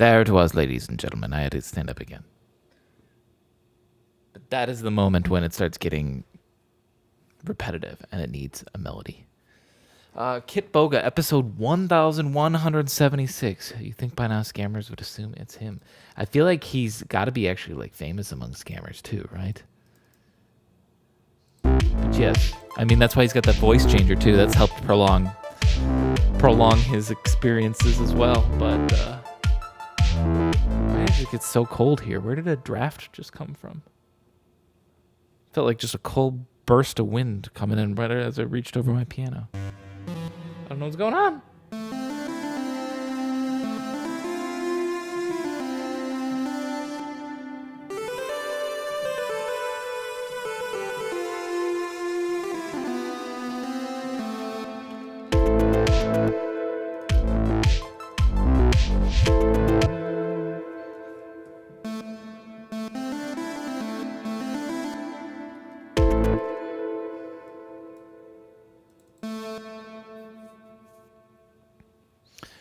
There it was, ladies and gentlemen. I had to stand up again. But that is the moment when it starts getting repetitive and it needs a melody. Kit Boga, episode 1176. You think by now scammers would assume it's him. I feel like he's got to be actually like famous among scammers too, right? But yes, I mean, that's why he's got that voice changer too. That's helped prolong his experiences as well. But why did it get so cold here? Where did a draft just come from? Felt like just a cold burst of wind coming in right as I reached over my piano. I don't know what's going on.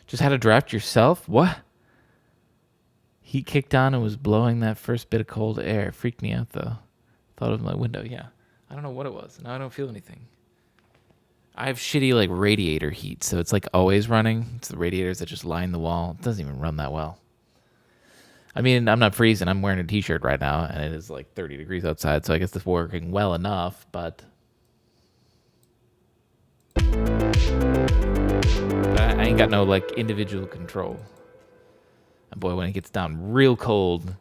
Just had a draft yourself? What? Heat kicked on and was blowing that first bit of cold air. Freaked me out, though. Thought of my window, yeah. I don't know what it was. Now I don't feel anything. I have shitty, like, radiator heat, so it's, like, always running. It's the radiators that just line the wall. It doesn't even run that well. I mean, I'm not freezing. I'm wearing a t-shirt right now, and it is, like, 30 degrees outside, so I guess it's working well enough, but I ain't got no, like, individual control. And boy, when it gets down real cold,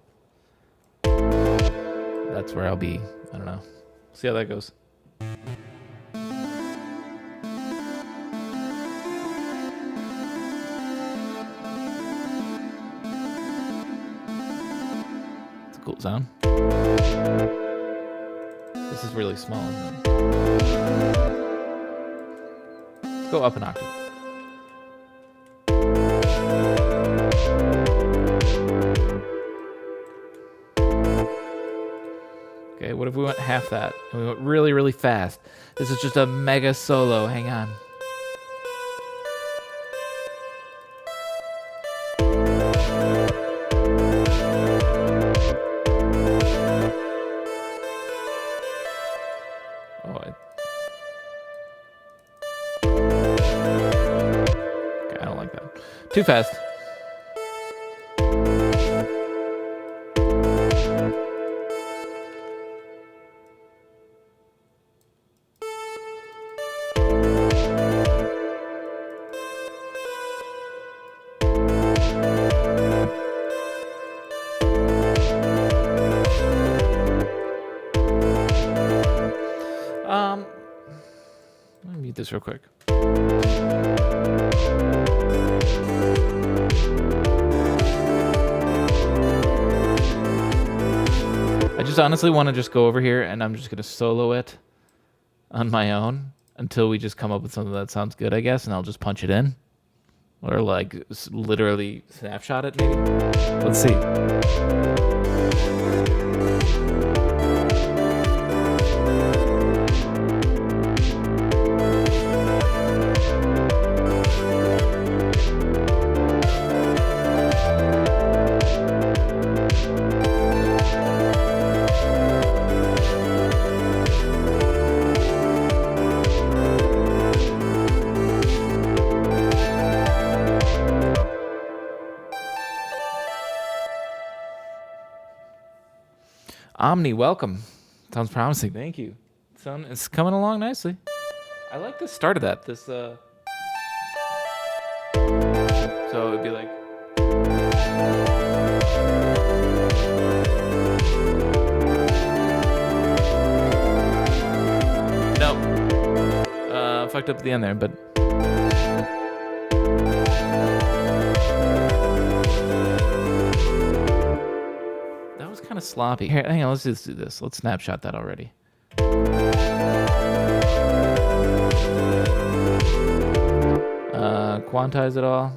that's where I'll be. I don't know. See how that goes. It's a cool sound. This is really small, isn't it? Let's go up an octave. Okay, what if we went half that? And we went really, really fast. This is just a mega solo. Hang on. Okay, I don't like that. Too fast. Let me mute this real quick. I just honestly want to just go over here and I'm just going to solo it on my own until we just come up with something that sounds good, I guess, and I'll just punch it in. Or like literally snapshot it maybe. Let's see. Omni, welcome. Sounds promising. Thank you. It's coming along nicely. I like the start of that. This so it'd be like no. Fucked up at the end there, but kind of sloppy. Here, hang on, let's just do this. Let's snapshot that already. Quantize it all.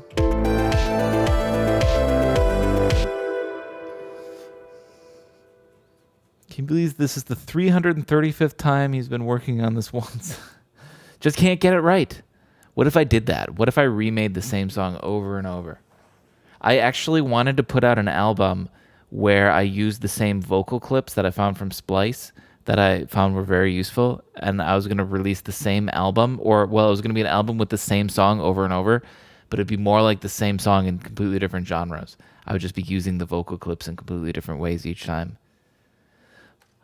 Can you believe this is the 335th time he's been working on this once? Just can't get it right. What if I did that? What if I remade the same song over and over? I actually wanted to put out an album where I used the same vocal clips that I found from Splice that I found were very useful, and I was going to release the same album, or well, it was going to be an album with the same song over and over, but it'd be more like the same song in completely different genres. I would just be using the vocal clips in completely different ways each time.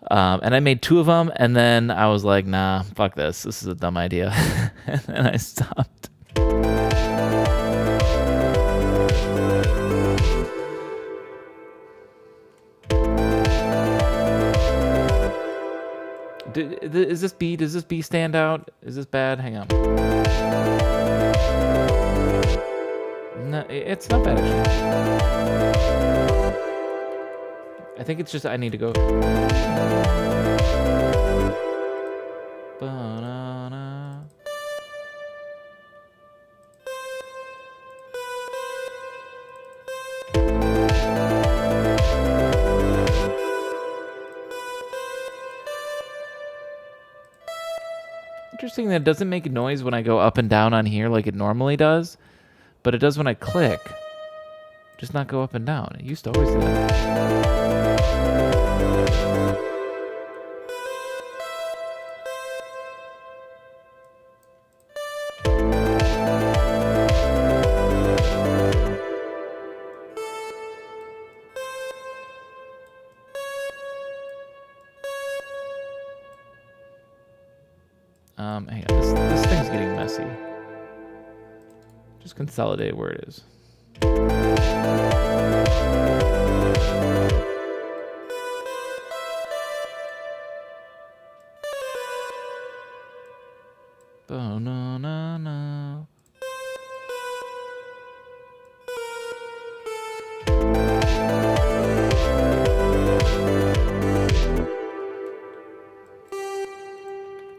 And I made 2 of them, and then I was like, nah, fuck this. This is a dumb idea. And then I stopped. Is this B? Does this B stand out? Is this bad? Hang on. No, it's not bad actually. I think it's just I need to go. Ba-na-na. Interesting that it doesn't make noise when I go up and down on here like it normally does, but it does when I click. Just not go up and down. It used to always do that. Hang on, this thing's getting messy. Just consolidate where it is. Oh, no, no, no.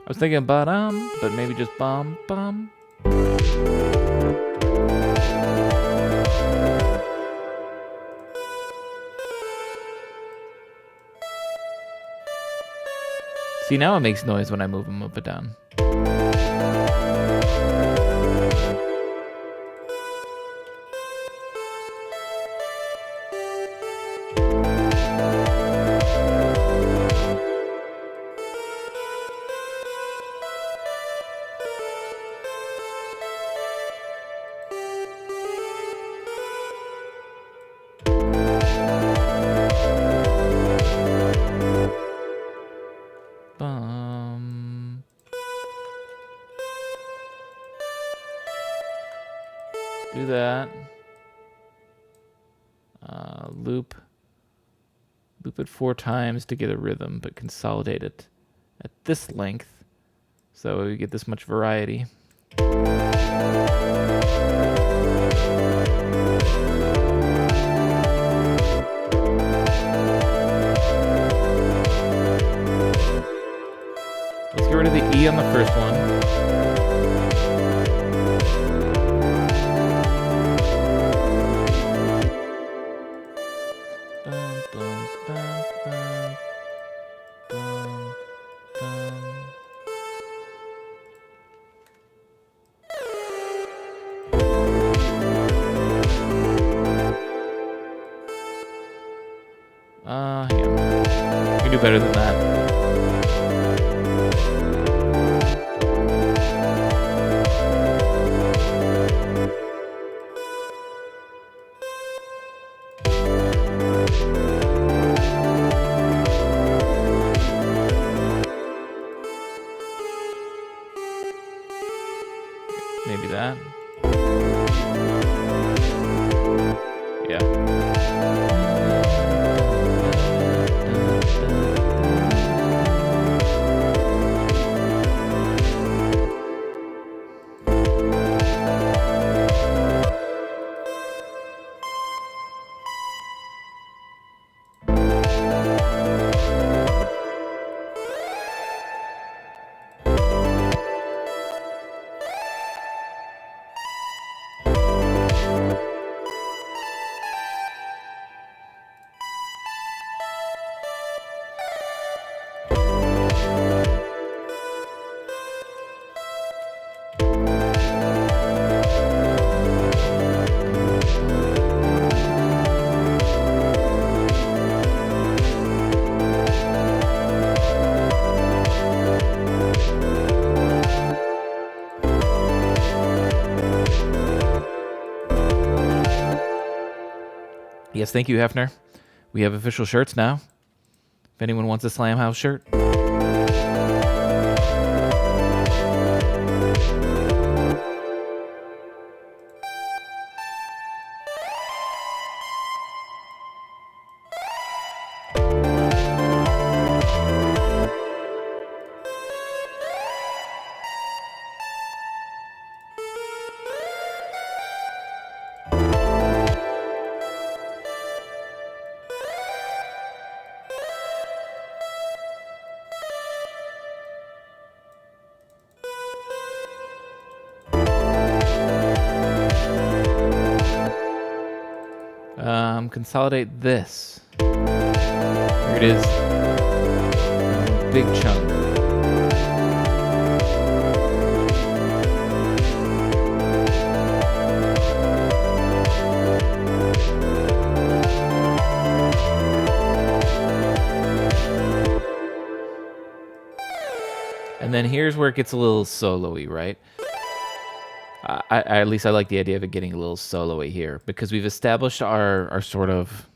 I was thinking bottom, but maybe just bum bum. See, now it makes noise when I move them up and down. Do that. Loop it 4 times to get a rhythm, but consolidate it at this length so we get this much variety. Let's get rid of the E on the first one. Hang on. You can do better than that. Maybe that. Yeah. Yes, thank you, Hefner. We have official shirts now. If anyone wants a Slamhaus shirt. Consolidate this. Here it is. Big chunk. And then here's where it gets a little solo-y, right? At least I like the idea of it getting a little solo-y here because we've established our sort of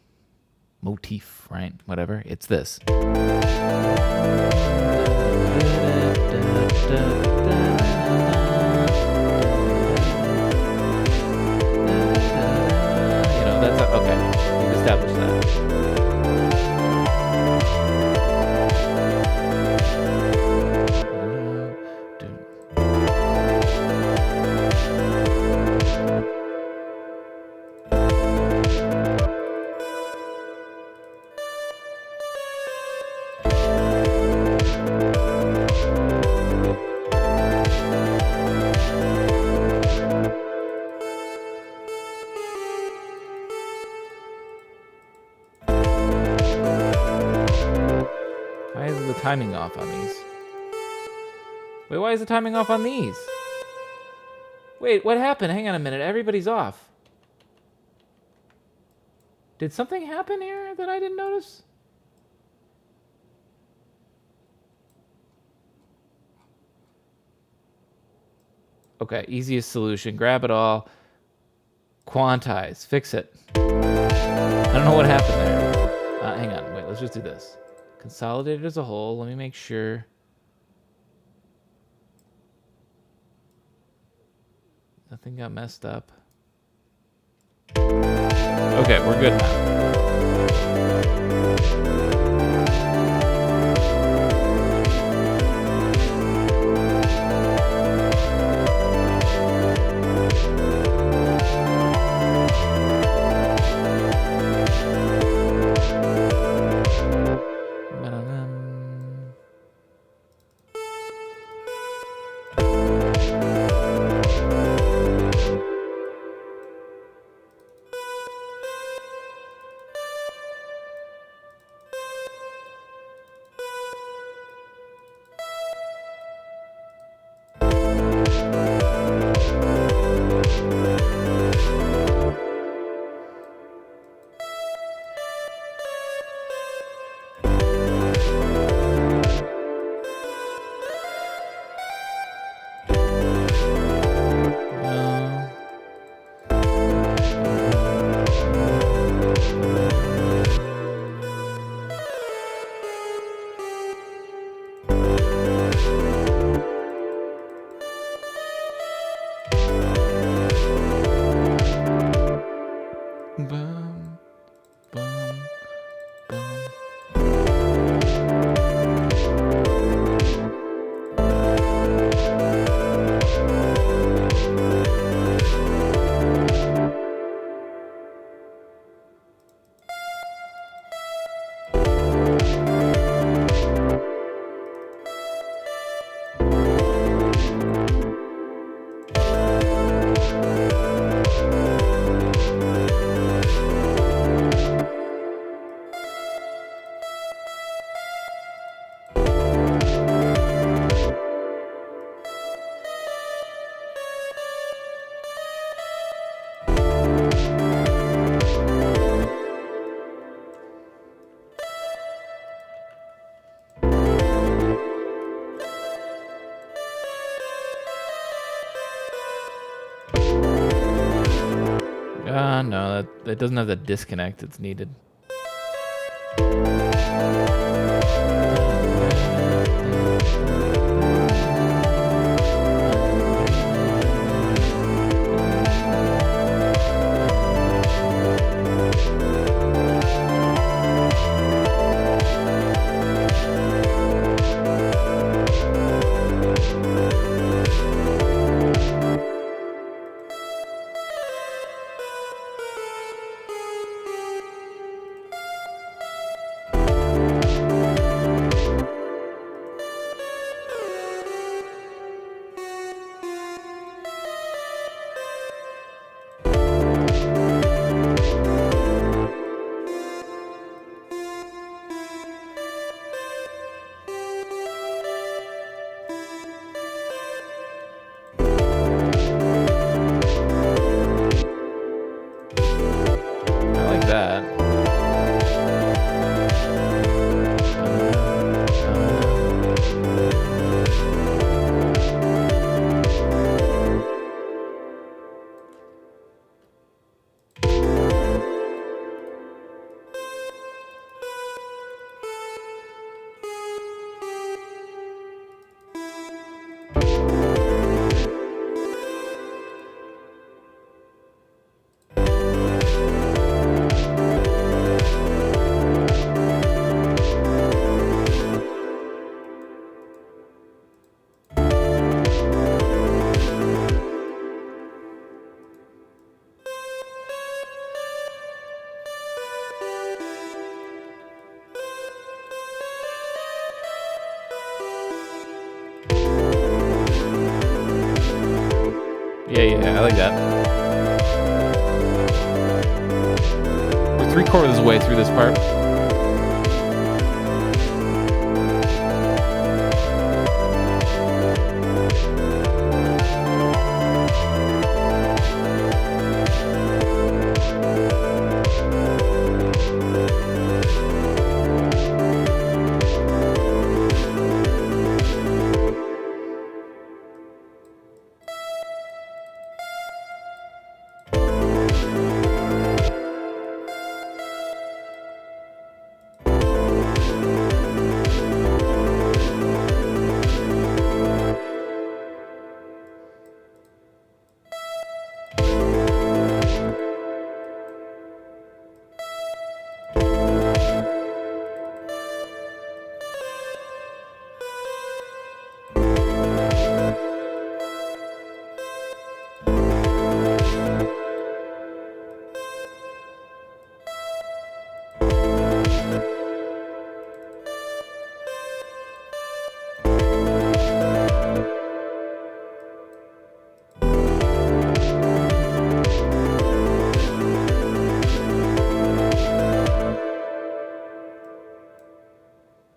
motif, right? Whatever. It's this. You know, that's okay. We've established that. Why is the timing off on these? Wait, why is the timing off on these? Wait, what happened? Hang on a minute. Everybody's off. Did something happen here that I didn't notice? Okay, easiest solution. Grab it all. Quantize. Fix it. I don't know what happened there. Hang on. Wait, let's just do this. Consolidated as a whole. Let me make sure. Nothing got messed up. Okay, we're good now. No, that doesn't have the disconnect that's needed. I like that. Yeah, I like that. We're 3/4 of the way through this part.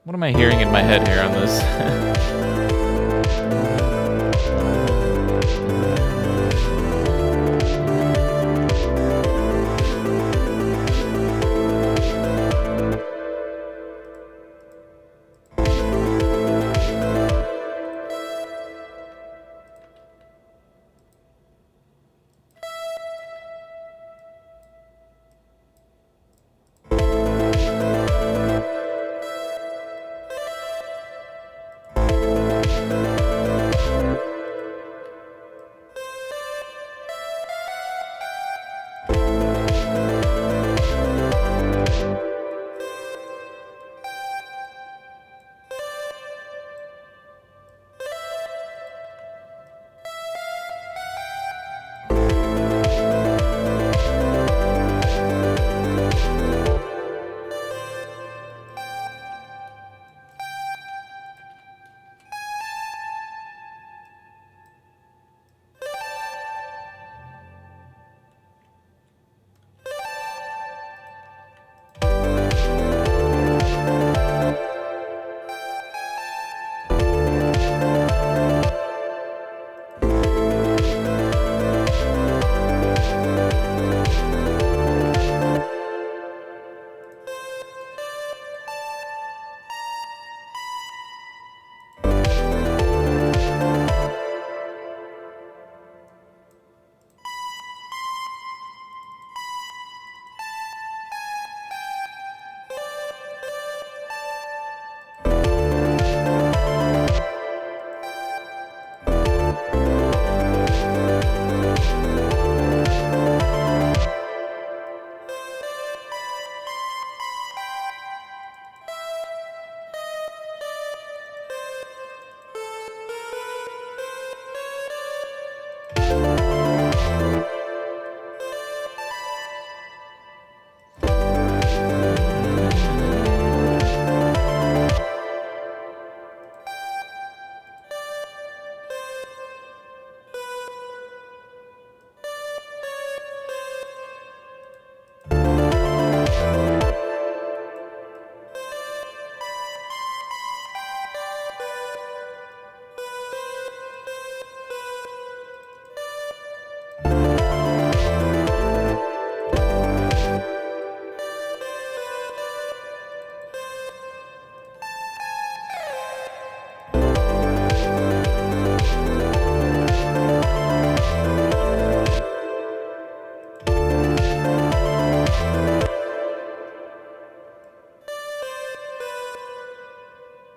What am I hearing in my head here on this?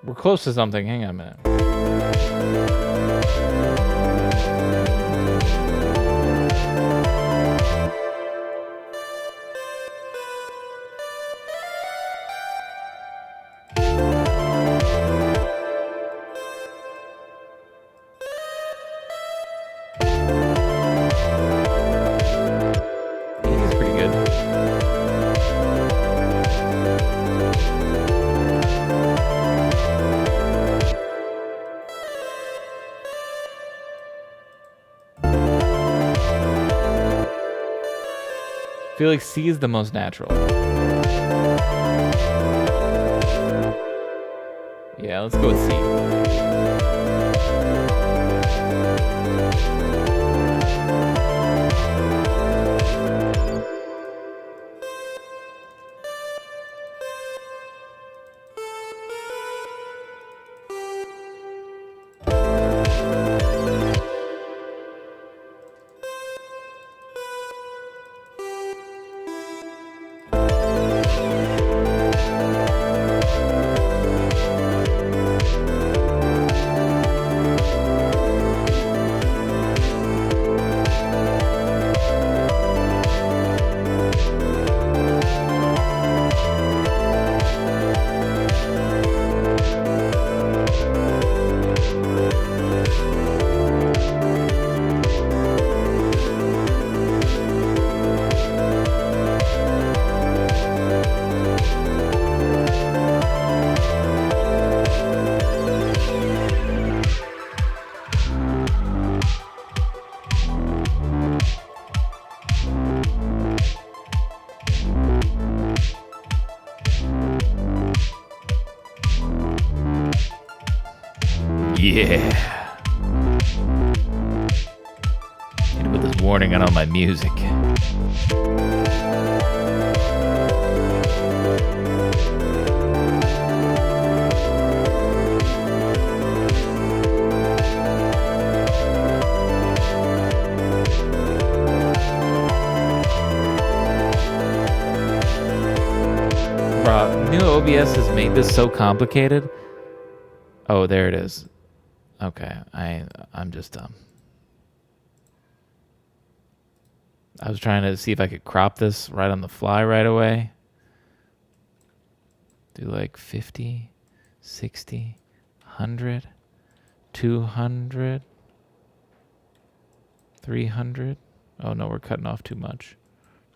We're close to something. Hang on a minute. He's pretty good. I feel like C is the most natural. Yeah, let's go with C. Yeah. And with this warning on all my music. Bro, new OBS has made this so complicated. Oh, there it is. Okay, I'm just dumb. I was trying to see if I could crop this right on the fly right away. Do like 50, 60, 100, 200, 300. Oh no, we're cutting off too much.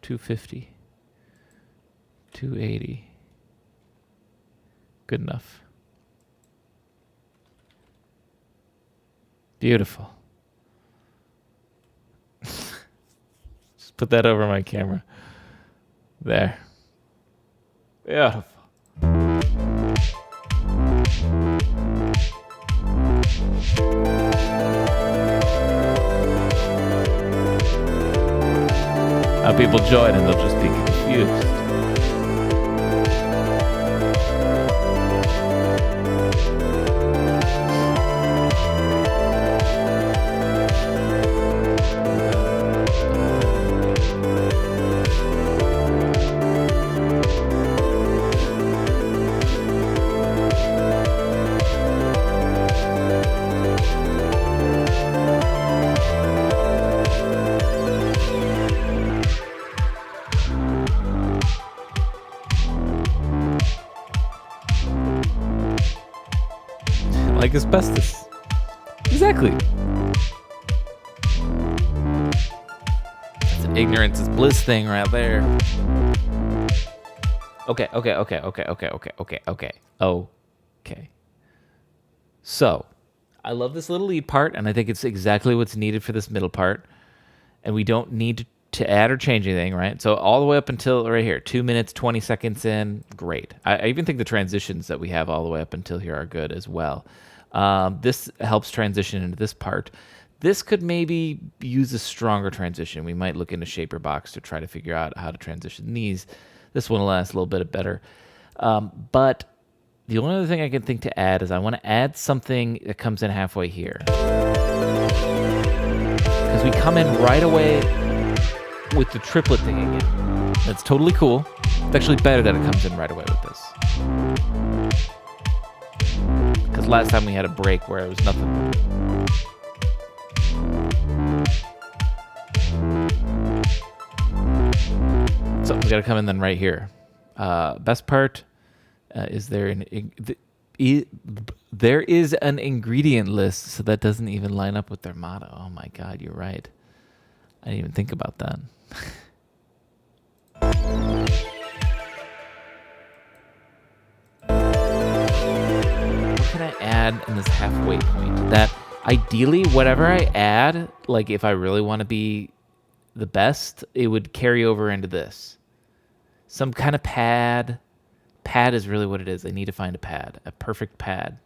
250, 280. Good enough. Beautiful. Just put that over my camera. There. Beautiful. Now people join and they'll just be confused. Like asbestos. Exactly. ignorance is bliss thing right there. Okay. So, I love this little lead part, and I think it's exactly what's needed for this middle part. And we don't need to add or change anything, right? So all the way up until right here, 2 minutes, 20 seconds in, great. I even think the transitions that we have all the way up until here are good as well. This helps transition into this part. This could maybe use a stronger transition. We might look into Shaper Box to try to figure out how to transition these. This one will last a little bit better. But the only other thing I can think to add is I want to add something that comes in halfway here. Because we come in right away with the triplet thing again. That's totally cool. It's actually better that it comes in right away with this. Because last time we had a break where it was nothing. So we got to come in then right here. Best part is there there is an ingredient list, so that doesn't even line up with their motto. Oh my God, you're right. I didn't even think about that. What can I add in this halfway point? That ideally, whatever I add, like if I really want to be the best, it would carry over into this. Some kind of pad. Pad is really what it is. I need to find a pad, a perfect pad.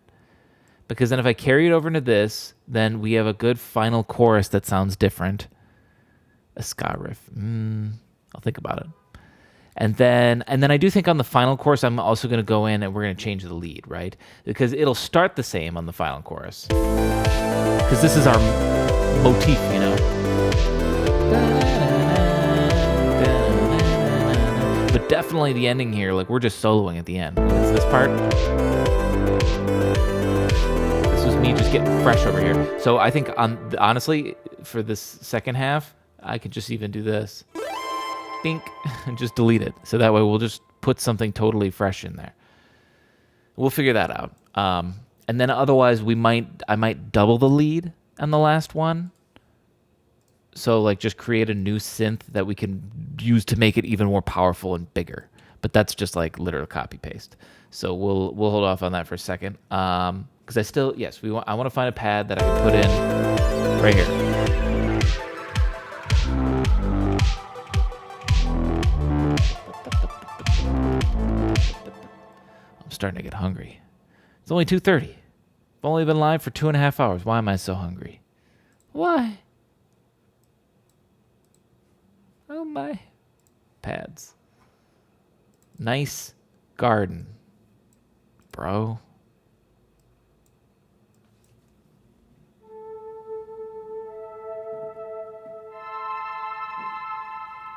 Because then if I carry it over into this, then we have a good final chorus that sounds different. A ska riff. I'll think about it. And then I do think on the final chorus, I'm also going to go in and we're going to change the lead, right? Because it'll start the same on the final chorus. Because this is our motif, you know? But definitely the ending here, like we're just soloing at the end. It's this part. This was me just getting fresh over here. So I think honestly, for this second half, I could just even do this. Bink, and just delete it. So that way we'll just put something totally fresh in there. We'll figure that out. And then otherwise I might double the lead on the last one. So like just create a new synth that we can use to make it even more powerful and bigger. But that's just like literal copy paste. So we'll hold off on that for a second. Because I want to find a pad that I can put in right here. I'm starting to get hungry. It's only 2:30. I've only been live for 2.5 hours. Why am I so hungry? Why? Oh my. Pads. Nice garden, bro.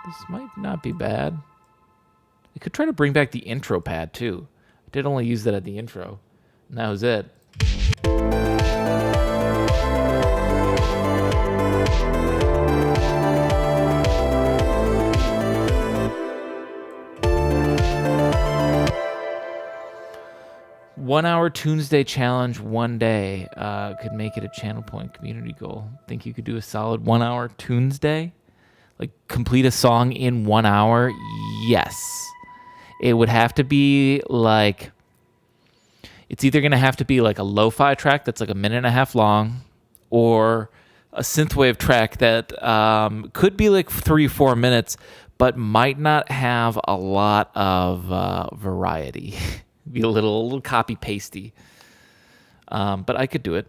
This might not be bad. I could try to bring back the intro pad too. I did only use that at the intro. And that was it. One-hour Tunesday challenge one day could make it a Channel Point community goal. Think you could do a solid 1 hour Tunesday? Like complete a song in 1 hour? Yes. It would have to be like, it's either going to have to be like a lo-fi track that's like 1.5 minutes long, or a synthwave track that could be like 3-4 minutes, but might not have a lot of variety. Be a little copy pasty. But I could do it.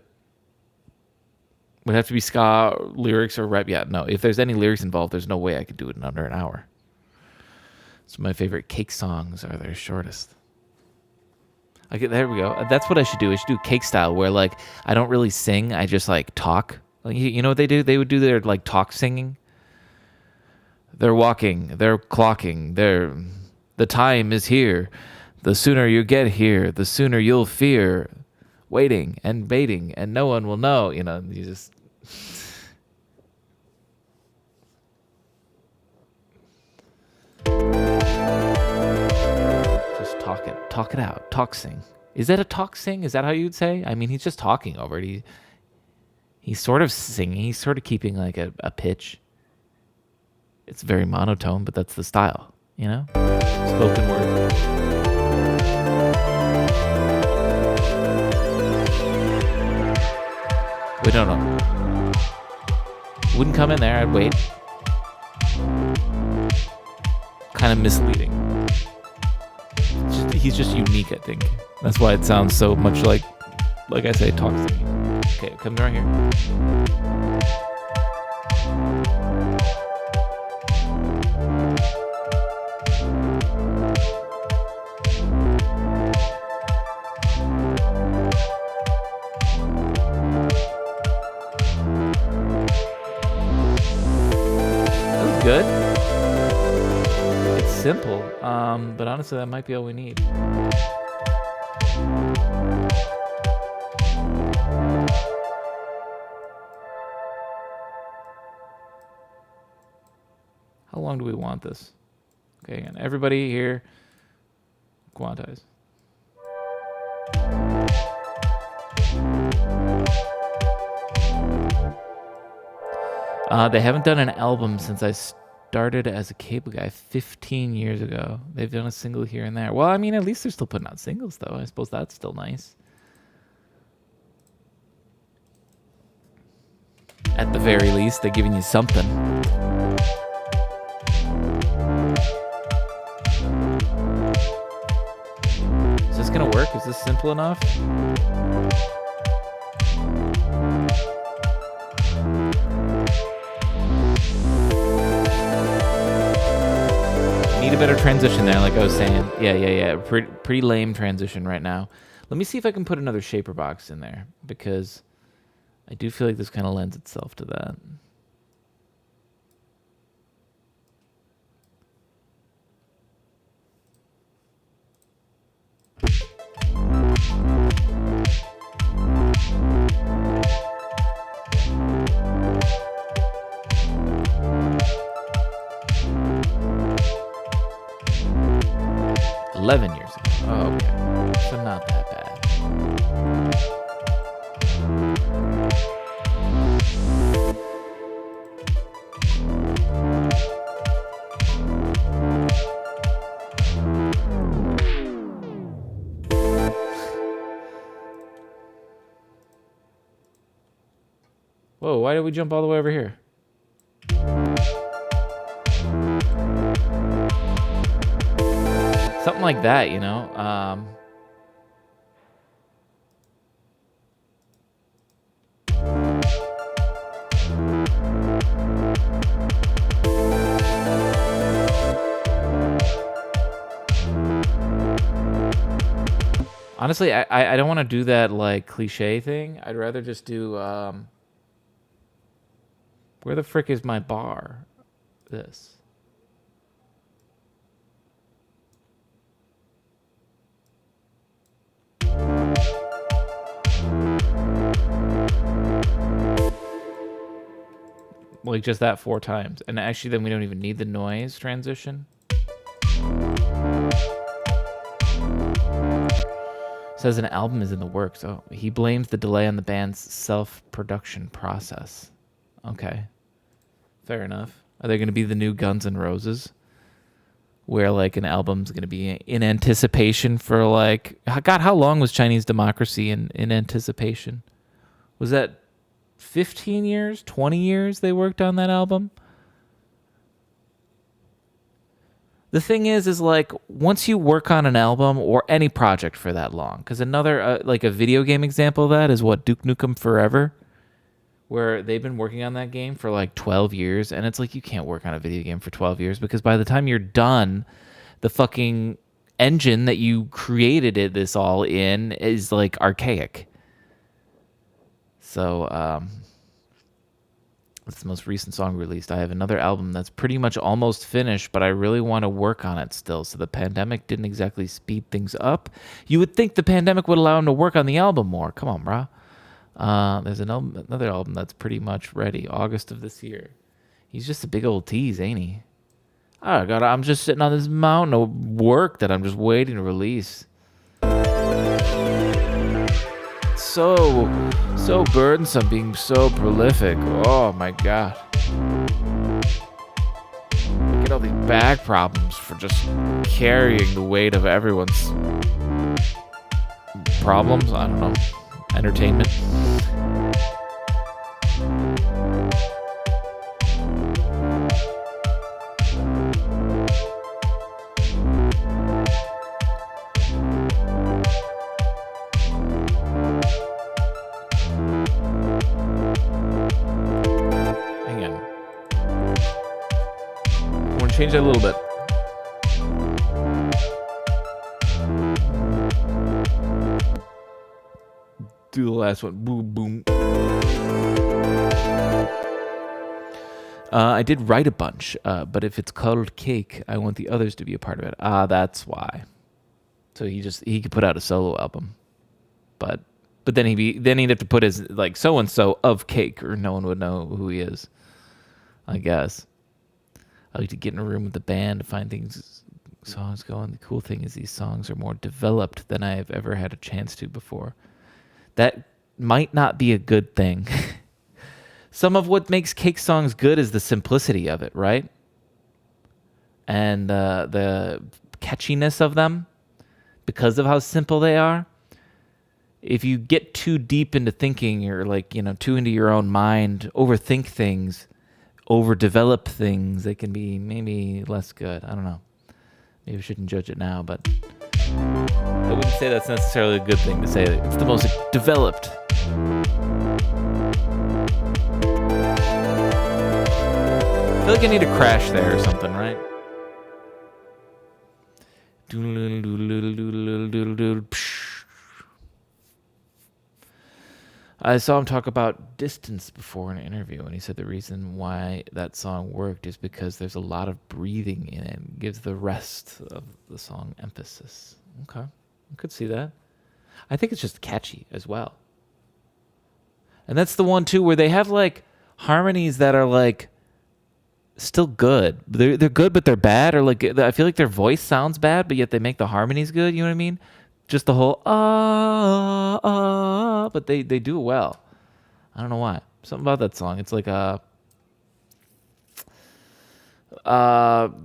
Would have to be ska lyrics or rap. Yeah, no. If there's any lyrics involved, there's no way I could do it in under an hour. So my favorite cake songs are their shortest. Okay, there we go. That's what I should do. I should do cake style, where like I don't really sing. I just like talk. Like, you know what they do? They would do their like talk singing. They're walking. They're clocking. The time is here. The sooner you get here, the sooner you'll fear waiting and baiting, and no one will know. You know, you just... just talk it out. Talk sing. Is that a talk sing? Is that how you'd say? I mean, he's just talking over it. He's sort of singing. He's sort of keeping like a pitch. It's very monotone, but that's the style, you know? Spoken word. Wait, no. Wouldn't come in there, I'd wait. Kind of misleading. He's just unique, I think. That's why it sounds so much like I say, talks to me. Okay, it comes right here. That was good. It's simple, but honestly, that might be all we need. How long do we want this? Okay, again, everybody here, quantize. They haven't done an album since I started as a cable guy 15 years ago. They've done a single here and there. Well, I mean, at least they're still putting out singles, though. I suppose that's still nice. At the very least, they're giving you something. Is this gonna work? Is this simple enough? Need a better transition there, like I was saying. Yeah. Pretty lame transition right now. Let me see if I can put another shaper box in there, because I do feel like this kind of lends itself to that. $11 years ago. Oh, okay. So not that bad. Whoa, why did we jump all the way over here? Something like that, you know? Honestly, I don't want to do that, like, cliche thing. I'd rather just do, where the frick is my bar? This. Like just that 4 times. And actually then we don't even need the noise transition. Says an album is in the works. Oh, he blames the delay on the band's self-production process. Okay. Fair enough. Are they going to be the new Guns N' Roses? Where like an album's going to be in anticipation for like... God, how long was Chinese Democracy in anticipation? Was that 15 years? 20 years they worked on that album? The thing is like, once you work on an album or any project for that long, because another, like a video game example of that is what, Duke Nukem Forever, where they've been working on that game for like 12 years, and it's like, you can't work on a video game for 12 years, because by the time you're done, the fucking engine that you created this all in is like archaic. So, it's the most recent song released. I have another album that's pretty much almost finished, but I really want to work on it still. So the pandemic didn't exactly speed things up. You would think the pandemic would allow him to work on the album more. Come on, bro. There's another album that's pretty much ready, August of this year. He's just a big old tease, ain't he? Oh, God, I'm just sitting on this mountain of work that I'm just waiting to release. So burdensome being so prolific. Oh my God. get all these back problems for just carrying the weight of everyone's problems. I don't know. Entertainment. Hang on. I want to change that a little bit. Do the last one. Boom, boom. I did write a bunch, but if it's called Cake, I want the others to be a part of it. That's why. So he could put out a solo album, but then he'd have to put his like so and so of Cake, or no one would know who he is. I guess. I like to get in a room with the band to find songs going. The cool thing is these songs are more developed than I have ever had a chance to before. That might not be a good thing. Some of what makes Cake songs good is the simplicity of it, right? And the catchiness of them because of how simple they are. If you get too deep into thinking, or like, too into your own mind, overthink things, overdevelop things, they can be maybe less good. I don't know. Maybe I shouldn't judge it now, but I wouldn't say that's necessarily a good thing to say. It's the most developed. I feel like I need a crash there or something, right? I saw him talk about distance before in an interview, and he said the reason why that song worked is because there's a lot of breathing in it. It gives the rest of the song emphasis. Okay, I could see that. I think it's just catchy as well. And that's the one, too, where they have, like, harmonies that are, like, still good. They're good, but they're bad. Or, like, I feel like their voice sounds bad, but yet they make the harmonies good. You know what I mean? Just the whole, but they do it well. I don't know why. Something about that song. It's like a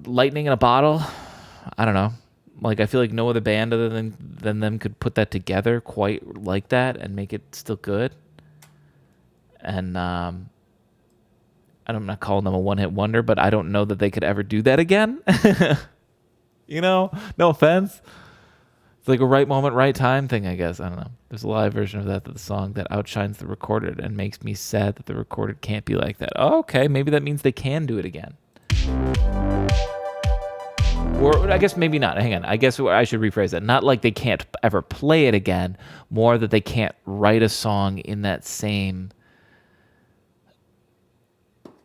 lightning in a bottle. I don't know. Like, I feel like no other band other than them could put that together quite like that and make it still good. And I'm not calling them a one-hit wonder, but I don't know that they could ever do that again. No offense. It's like a right moment, right time thing, I guess. I don't know. There's a live version of the song that outshines the recorded and makes me sad that the recorded can't be like that. Oh, okay, maybe that means they can do it again. Or I guess maybe not. Hang on. I guess I should rephrase that. Not like they can't ever play it again, more that they can't write a song in that same...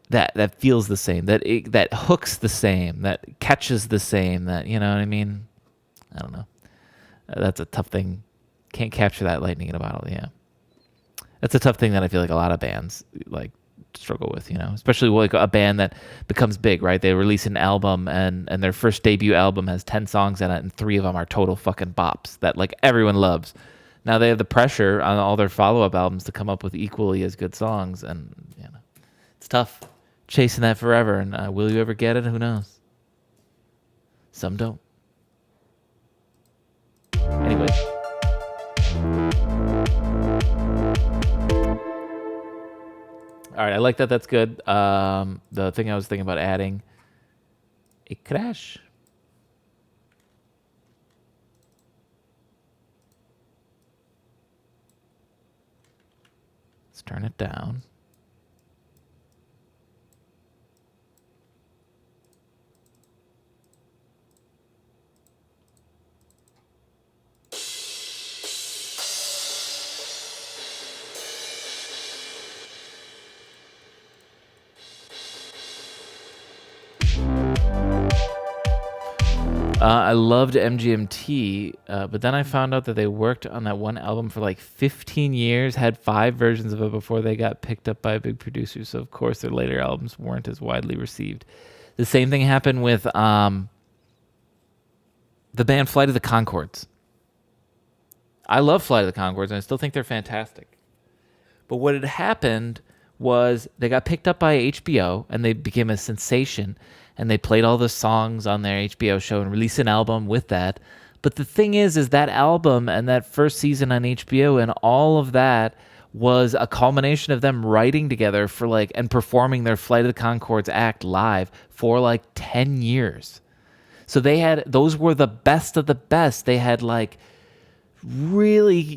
That feels the same, that hooks the same, that catches the same, that, you know what I mean? I don't know. That's a tough thing. Can't capture that lightning in a bottle, yeah. That's a tough thing that I feel like a lot of bands like struggle with, especially like a band that becomes big, right? They release an album and their first debut album has 10 songs in it and 3 of them are total fucking bops that like everyone loves. Now they have the pressure on all their follow-up albums to come up with equally as good songs, and it's tough. Chasing that forever, and will you ever get it? Who knows? Some don't. Anyway. All right, I like that. That's good. The thing I was thinking about adding, a crash. Let's turn it down. I loved MGMT, but then I found out that they worked on that one album for like 15 years, had 5 versions of it before they got picked up by a big producer. So, of course, their later albums weren't as widely received. The same thing happened with the band Flight of the Conchords. I love Flight of the Conchords, and I still think they're fantastic. But what had happened was they got picked up by HBO and they became a sensation, and they played all the songs on their HBO show and released an album with that. But the thing is that album and that first season on HBO and all of that was a culmination of them writing together for like and performing their Flight of the Conchords act live for like 10 years. So those were the best of the best. They had like really,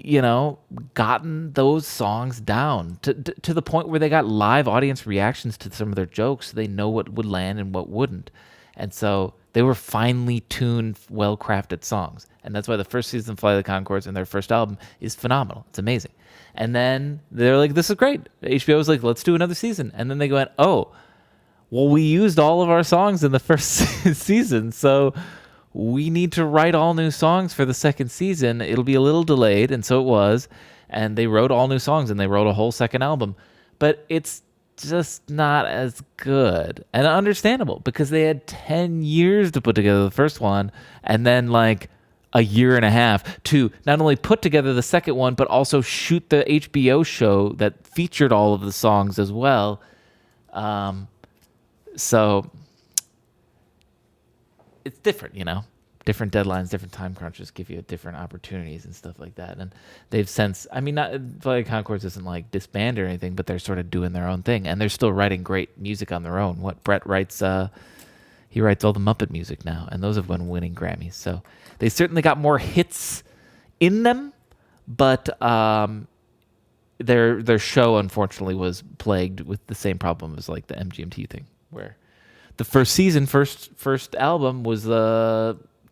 gotten those songs down to the point where they got live audience reactions to some of their jokes. So they know what would land and what wouldn't. And so they were finely tuned, well-crafted songs. And that's why the first season of Flight of the Conchords and their first album is phenomenal. It's amazing. And then they're like, this is great. HBO was like, let's do another season. And then they went, oh, well, we used all of our songs in the first season, so we need to write all new songs for the second season. It'll be a little delayed, and so it was. And they wrote all new songs, and they wrote a whole second album. But it's just not as good. And understandable, because they had 10 years to put together the first one, and then like a year and a half to not only put together the second one, but also shoot the HBO show that featured all of the songs as well. So it's different, different deadlines, different time crunches give you different opportunities and stuff like that. And they've since, not Flight of Conchords isn't like disbanded or anything, but they're sort of doing their own thing, and they're still writing great music on their own. What Brett writes, he writes all the Muppet music now, and those have been winning Grammys. So they certainly got more hits in them, but their show unfortunately was plagued with the same problem as like the MGMT thing, where the first season, first album was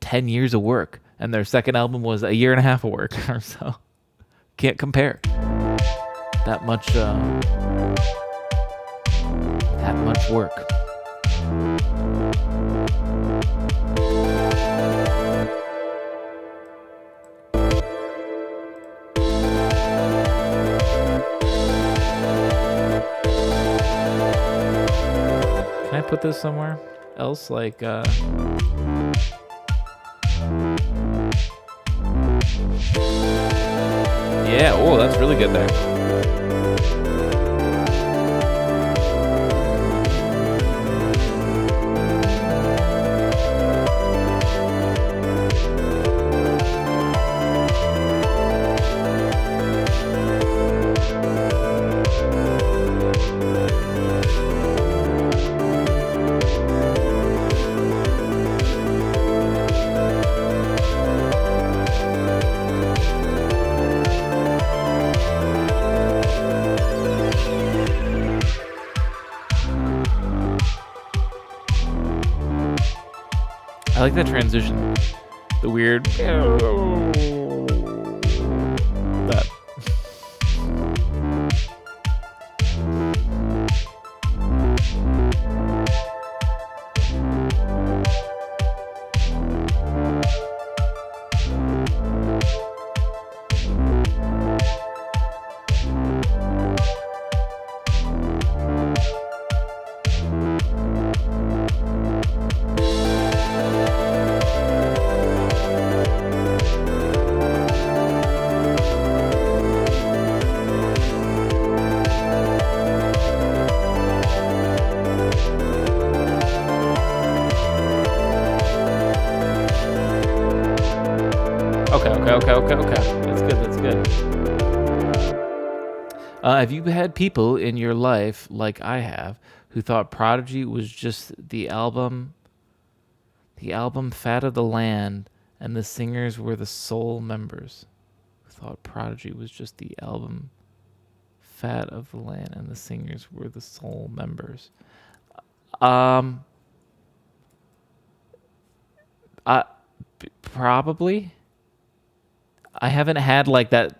10 years of work, and their second album was a year and a half of work. So can't compare that much work. Can I put this somewhere else? Like, yeah, oh, that's really good there. I like that transition. The weird. That. Okay. That's good. Have you had people in your life, like I have, who thought Prodigy was just the album Fat of the Land, and the singers were the sole members? Who thought Prodigy was just the album Fat of the Land, and the singers were the sole members? Probably. I haven't had like that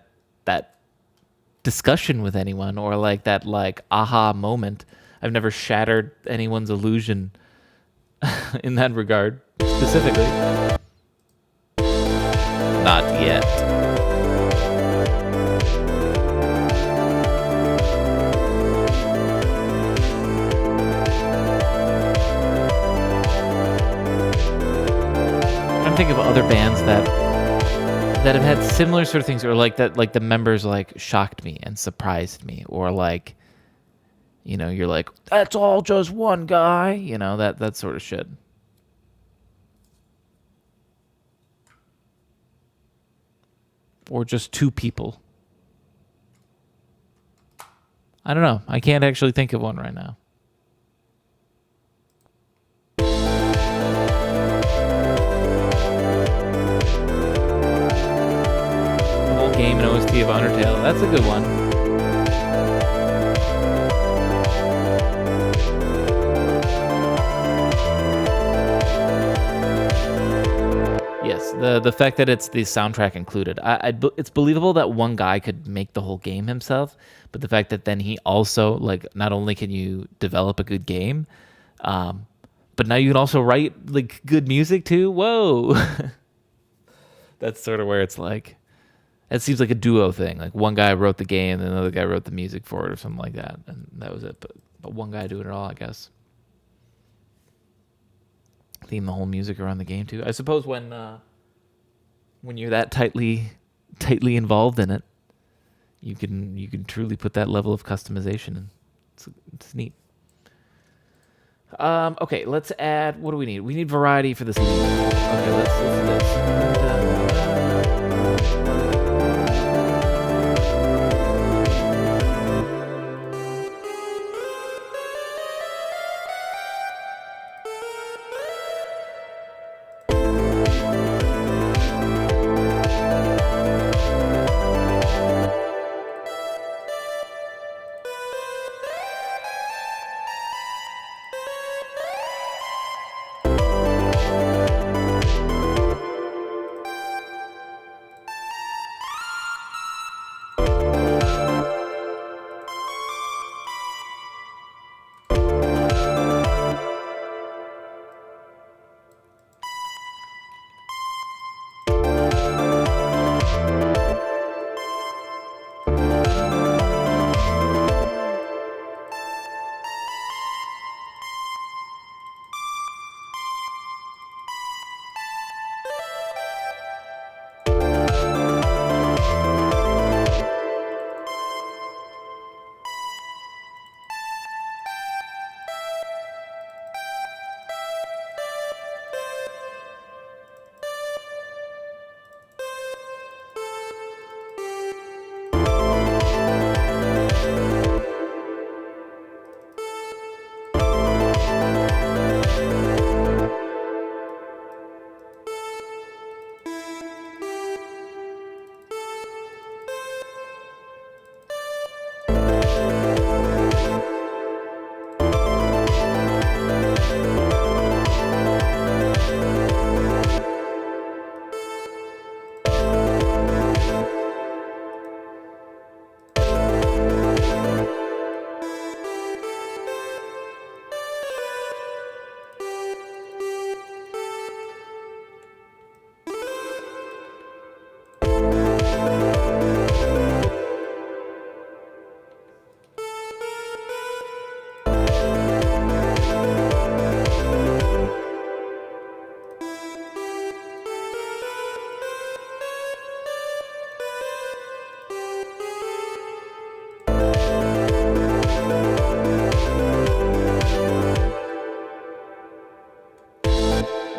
discussion with anyone, or like that like aha moment. I've never shattered anyone's illusion in that regard specifically. Not yet. I'm thinking of other bands that have had similar sort of things, or like that, like the members like shocked me and surprised me, or like You're like, that's all just one guy. That sort of shit. Or just two people. I don't know. I can't actually think of one right now. The whole game and OST of Undertale. That's a good one. Yes, the fact that it's the soundtrack included. It's believable that one guy could make the whole game himself, but the fact that then he also, like, not only can you develop a good game, but now you can also write like good music too. Whoa. That's sort of where it's like, it seems like a duo thing. Like one guy wrote the game and another guy wrote the music for it or something like that, and that was it. But one guy doing it all, I guess. Theme the whole music around the game too. I suppose when you're that tightly involved in it, you can truly put that level of customization in. It's neat. Okay, let's add. What do we need? We need variety for this. Okay, let's do this.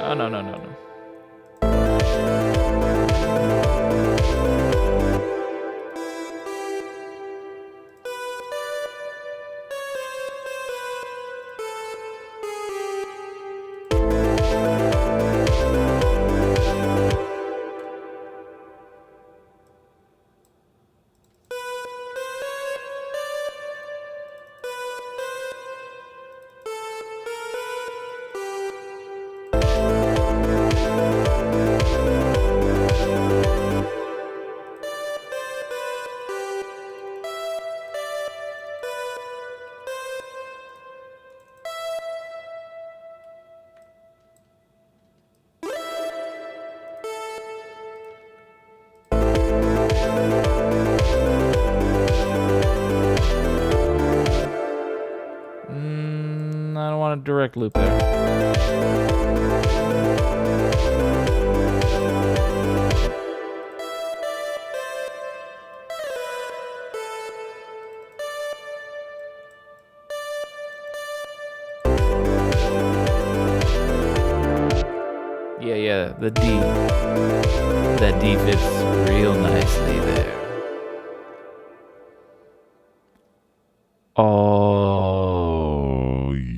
Oh, no, no, no, no. I don't want a direct loop there. Yeah, the D. That D fits real nicely there. Oh, yeah.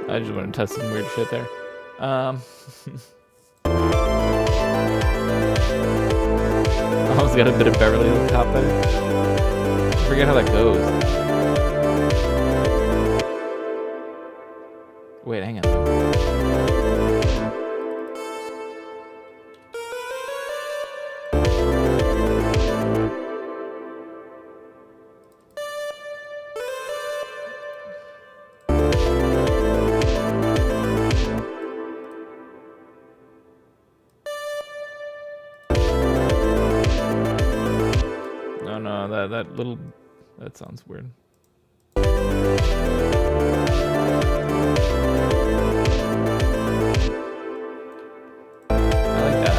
I just want to test some weird shit there. Almost got a bit of Beverly Hills Cop there. I forget how that goes. Wait, hang on. No, that sounds weird. I like that.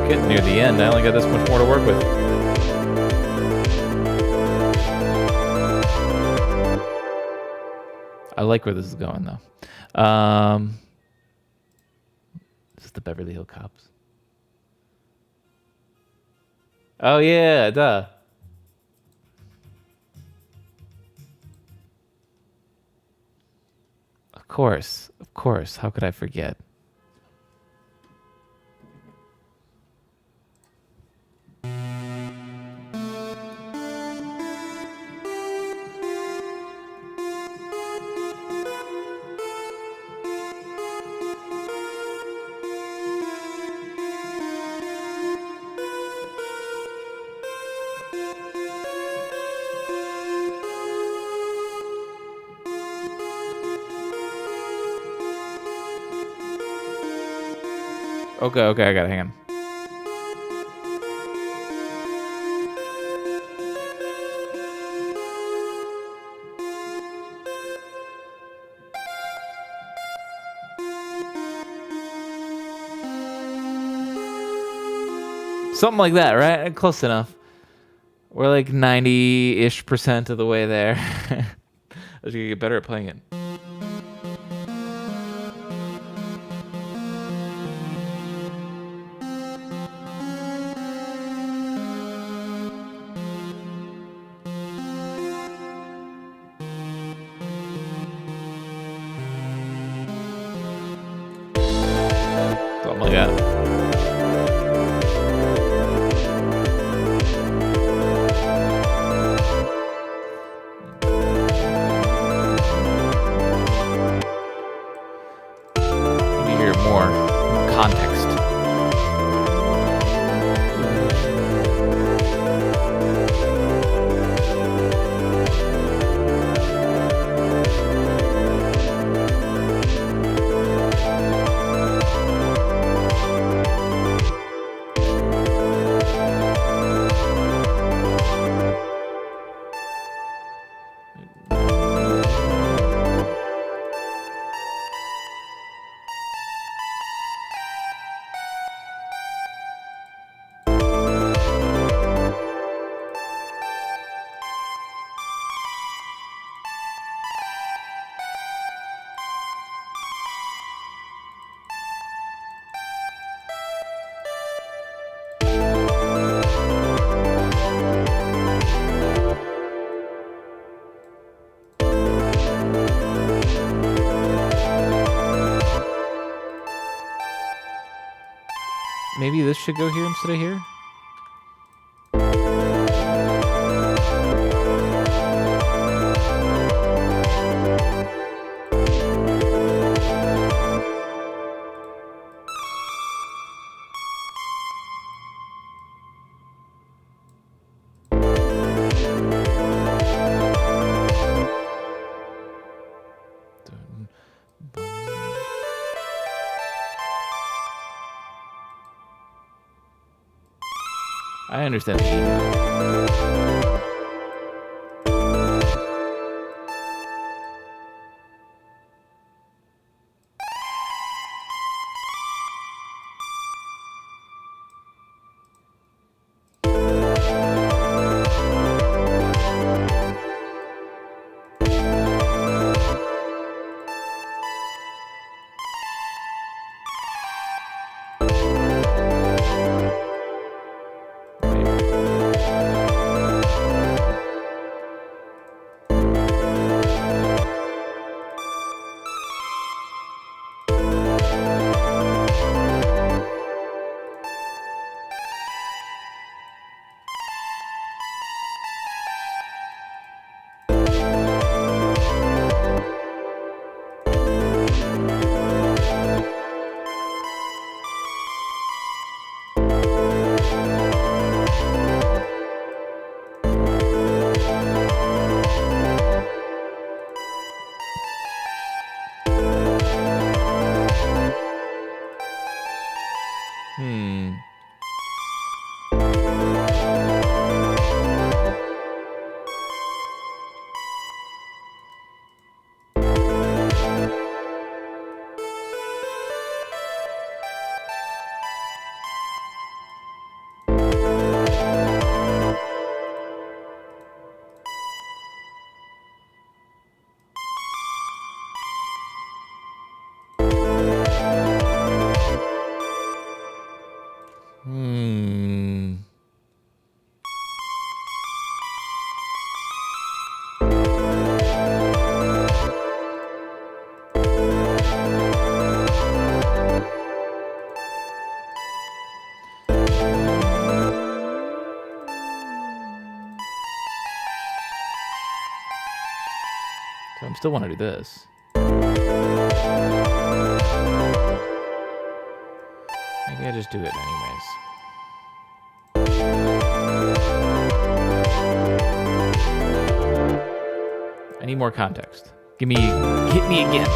Getting near the end. I only got this much more to work with. I like where this is going, though. This is the Beverly Hills Cops. Oh, yeah, duh. Of course. How could I forget? Okay, I got it. Hang on. Something like that, right? Close enough. We're like 90-ish% of the way there. I was gonna get better at playing it. Something like that. More context. Maybe this should go here instead of here? I understand the email. So I still want to do this. Maybe I just do it anyways. I need more context. Hit me again.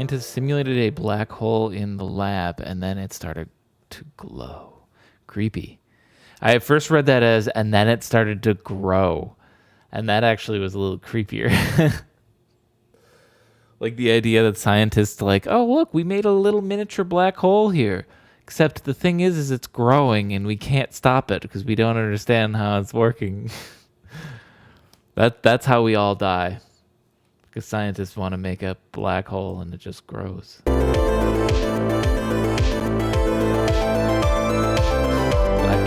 scientists simulated a black hole in the lab, and then it started to glow. Creepy. I at first read that as, and then it started to grow. And that actually was a little creepier. Like the idea that scientists like, oh, look, we made a little miniature black hole here. Except the thing is it's growing and we can't stop it because we don't understand how it's working. That's how we all die. Because scientists want to make a black hole and it just grows. Black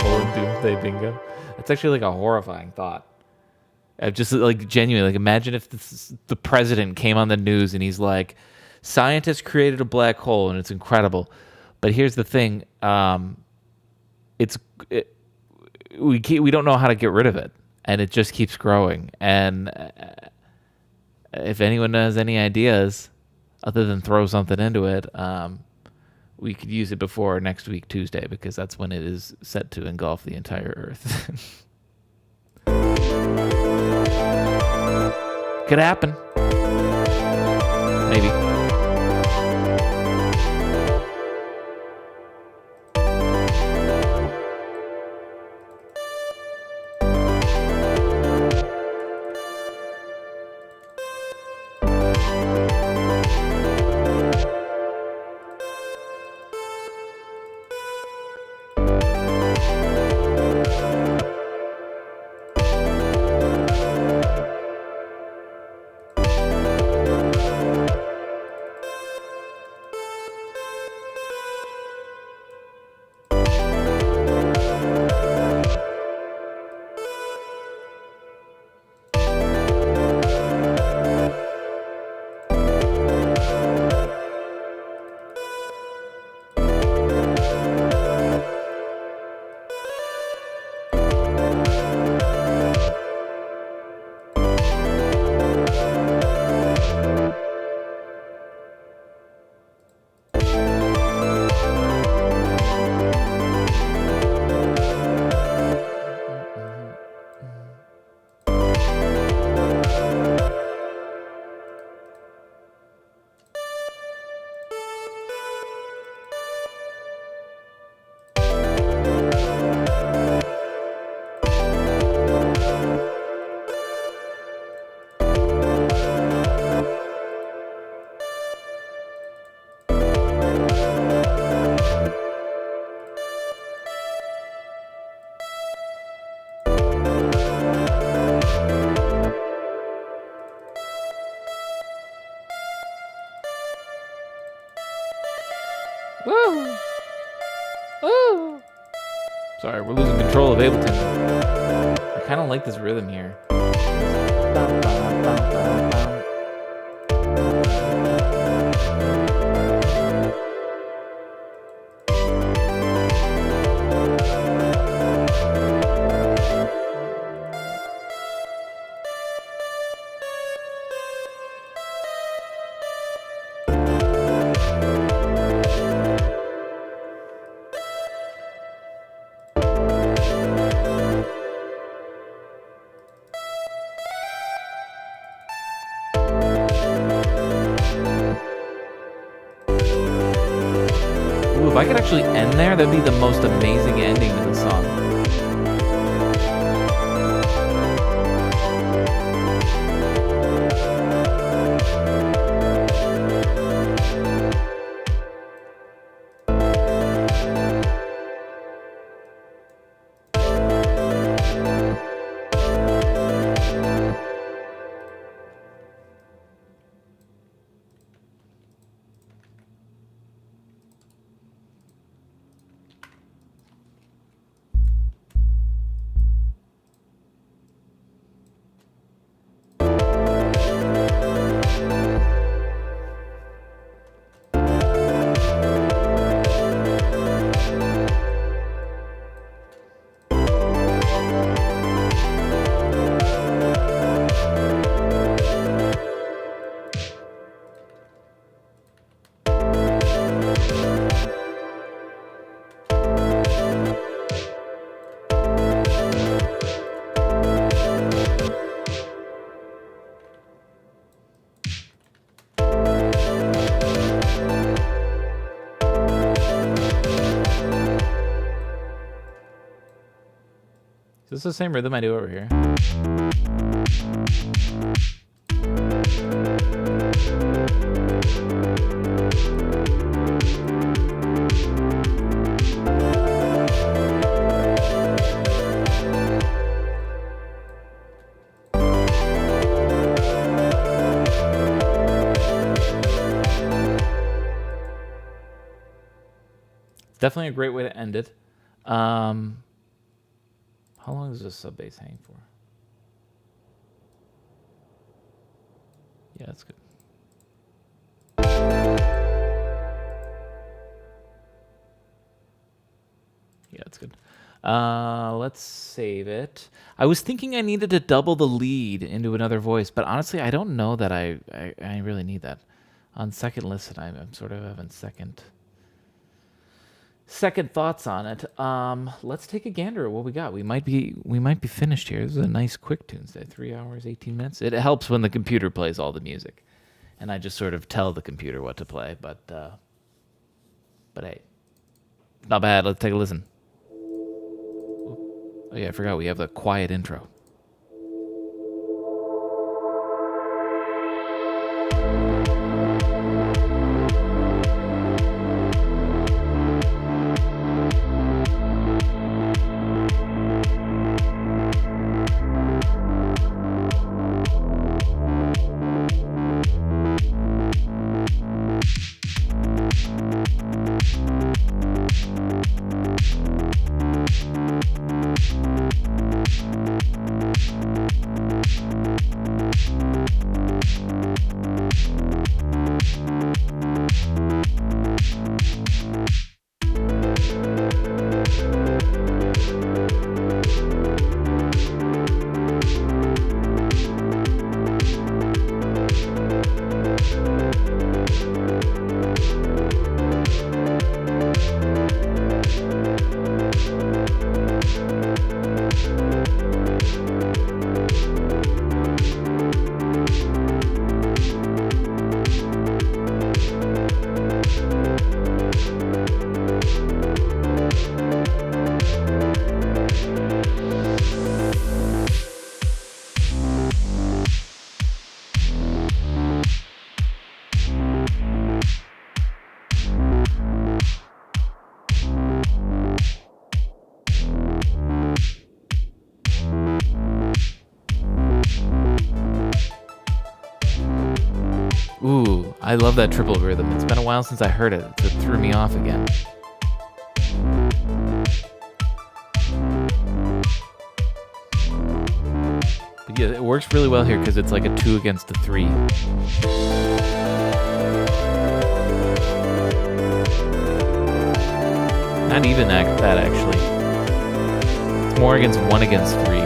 hole and doomsday bingo. That's actually like a horrifying thought. I've just like genuinely like imagine if the president came on the news and he's like, scientists created a black hole and it's incredible, but here's the thing, we don't know how to get rid of it, and it just keeps growing. And if anyone has any ideas other than throw something into it, we could use it before next week Tuesday, because that's when it is set to engulf the entire Earth. Could happen. Maybe. Woo! Woo! Sorry, we're losing control of Ableton. I kind of like this rhythm here. Ooh, if I could actually end there, that'd be the most amazing ending to the song. This is the same rhythm I do over here. Definitely a great way to end it. How long is this sub bass hang for? Yeah, that's good. Yeah, that's good. Let's save it. I was thinking I needed to double the lead into another voice, but honestly, I don't know that I really need that. On second listen, I'm sort of having second thoughts on it. Let's take a gander at what we got. We might be finished here. This is a nice quick Tunesday, 3 hours, 18 minutes. It helps when the computer plays all the music, and I just sort of tell the computer what to play. But hey, not bad. Let's take a listen. Oh yeah, I forgot we have the quiet intro. Ooh, I love that triple rhythm. It's been a while since I heard it. It threw me off again. But yeah, it works really well here because it's like a 2 against a 3. Not even that actually. It's more against 1 against 3.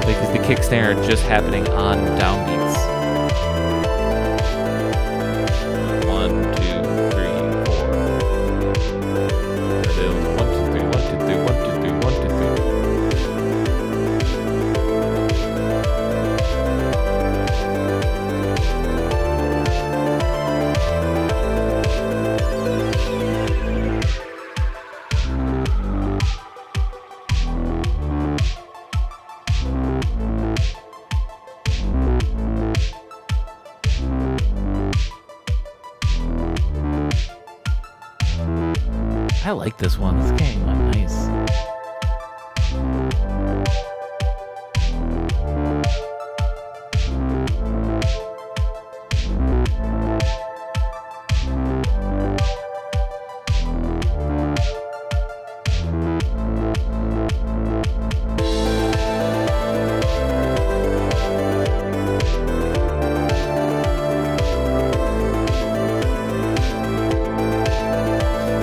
Because the kick snare are just happening on downbeats. 1, 2, 3, 4. There it is. 1, 2, 3, 1, 2, 3, 1, 2, 3, 1, 2, I like this one. This game went nice.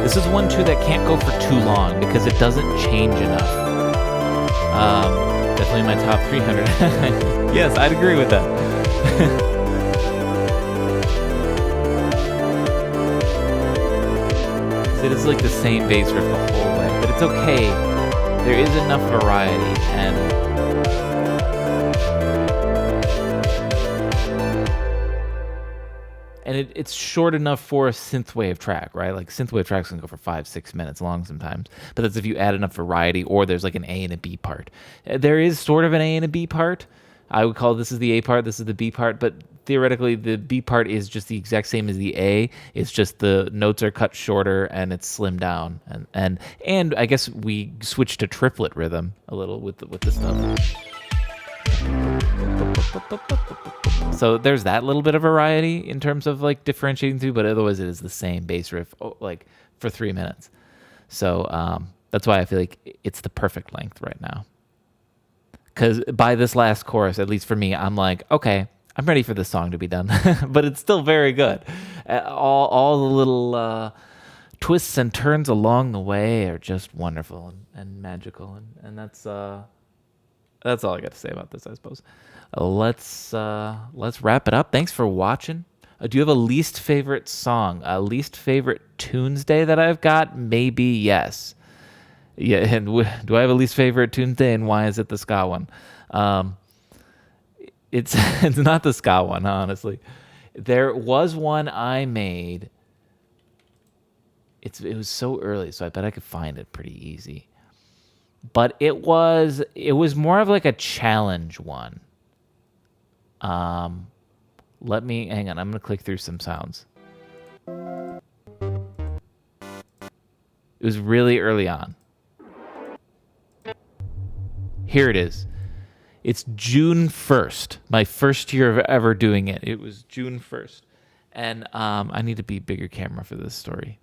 This is one too that can't go for too long because it doesn't change enough. Definitely my top 300. Yes, I'd agree with that. It is like the same bass riff the whole way, but it's okay. There is enough variety, and and it's short enough for a synthwave track, right? Like synthwave tracks can go for 5-6 minutes long sometimes, but that's if you add enough variety, or there's like an A and a B part. There is sort of an A and a B part. I would call this is the A part, this is the B part, but theoretically the B part is just the exact same as the A. It's just the notes are cut shorter and it's slimmed down, and I guess we switched to triplet rhythm a little with this stuff. So there's that little bit of variety in terms of like differentiating through, but otherwise it is the same bass riff like for 3 minutes. So that's why I feel like it's the perfect length right now. Because by this last chorus, at least for me, I'm like, okay, I'm ready for this song to be done. But it's still very good. All the little twists and turns along the way are just wonderful and magical, and that's all I got to say about this, I suppose. Let's wrap it up. Thanks for watching. Do you have a least favorite song? A least favorite Tunesday that I've got? Maybe yes. Yeah, and do I have a least favorite Tunesday, and why is it the ska one? It's it's not the ska one, honestly. There was one I made. It was so early, so I bet I could find it pretty easy. But it was more of like a challenge one. Let me hang on. I'm gonna click through some sounds. It was really early on. Here it is. It's June 1st. My first year of ever doing it. It was June 1st. And I need to be bigger camera for this story.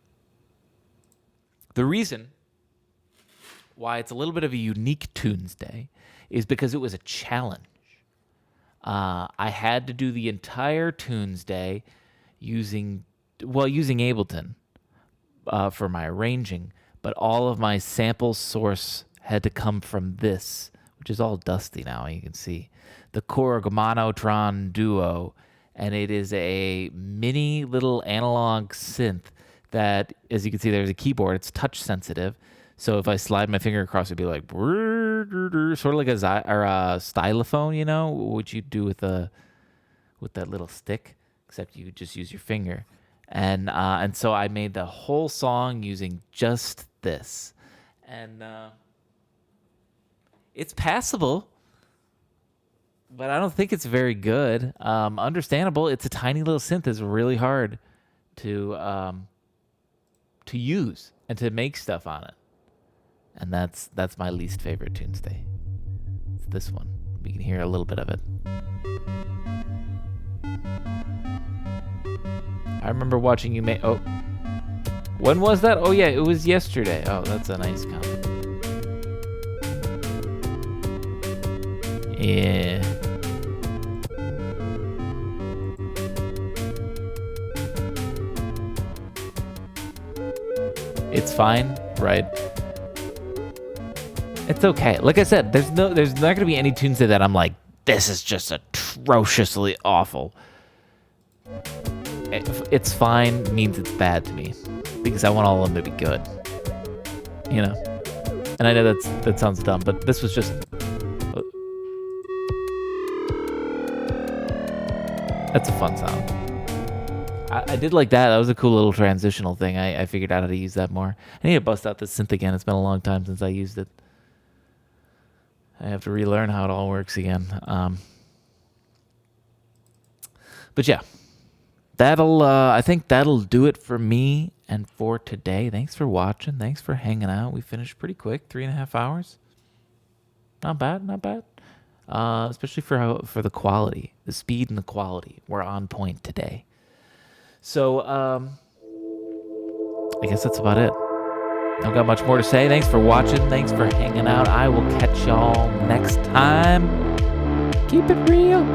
The reason why it's a little bit of a unique Tunesday is because it was a challenge. I had to do the entire Tunesday using Ableton for my arranging, but all of my sample source had to come from this, which is all dusty now, you can see. The Korg Duo, and it is a mini little analog synth that, as you can see, there's a keyboard. It's touch sensitive. So if I slide my finger across, it'd be like, sort of like a stylophone, you know, what you do with that little stick, except you just use your finger. And so I made the whole song using just this. And it's passable, but I don't think it's very good. Understandable. It's a tiny little synth. It's really hard to use and to make stuff on it. And that's my least favorite Tunesday. It's this one. We can hear a little bit of it. I remember watching you make... Oh. When was that? Oh, yeah, it was yesterday. Oh, that's a nice comment. Yeah. It's fine, right? It's okay. Like I said, there's not going to be any Tunesday that I'm like, this is just atrociously awful. It's fine means it's bad to me, because I want all of them to be good, you know. And I know that sounds dumb, but this was just. That's a fun sound. I did like that. That was a cool little transitional thing. I figured out how to use that more. I need to bust out this synth again. It's been a long time since I used it. I have to relearn how it all works again. But yeah, I think that'll do it for me and for today. Thanks for watching. Thanks for hanging out. We finished pretty quick, 3.5 hours. Not bad, not bad. Especially for the quality, the speed and the quality. We're on point today. So I guess that's about it. Don't got much more to say. Thanks for watching. Thanks for hanging out. I will catch y'all next time. Keep it real.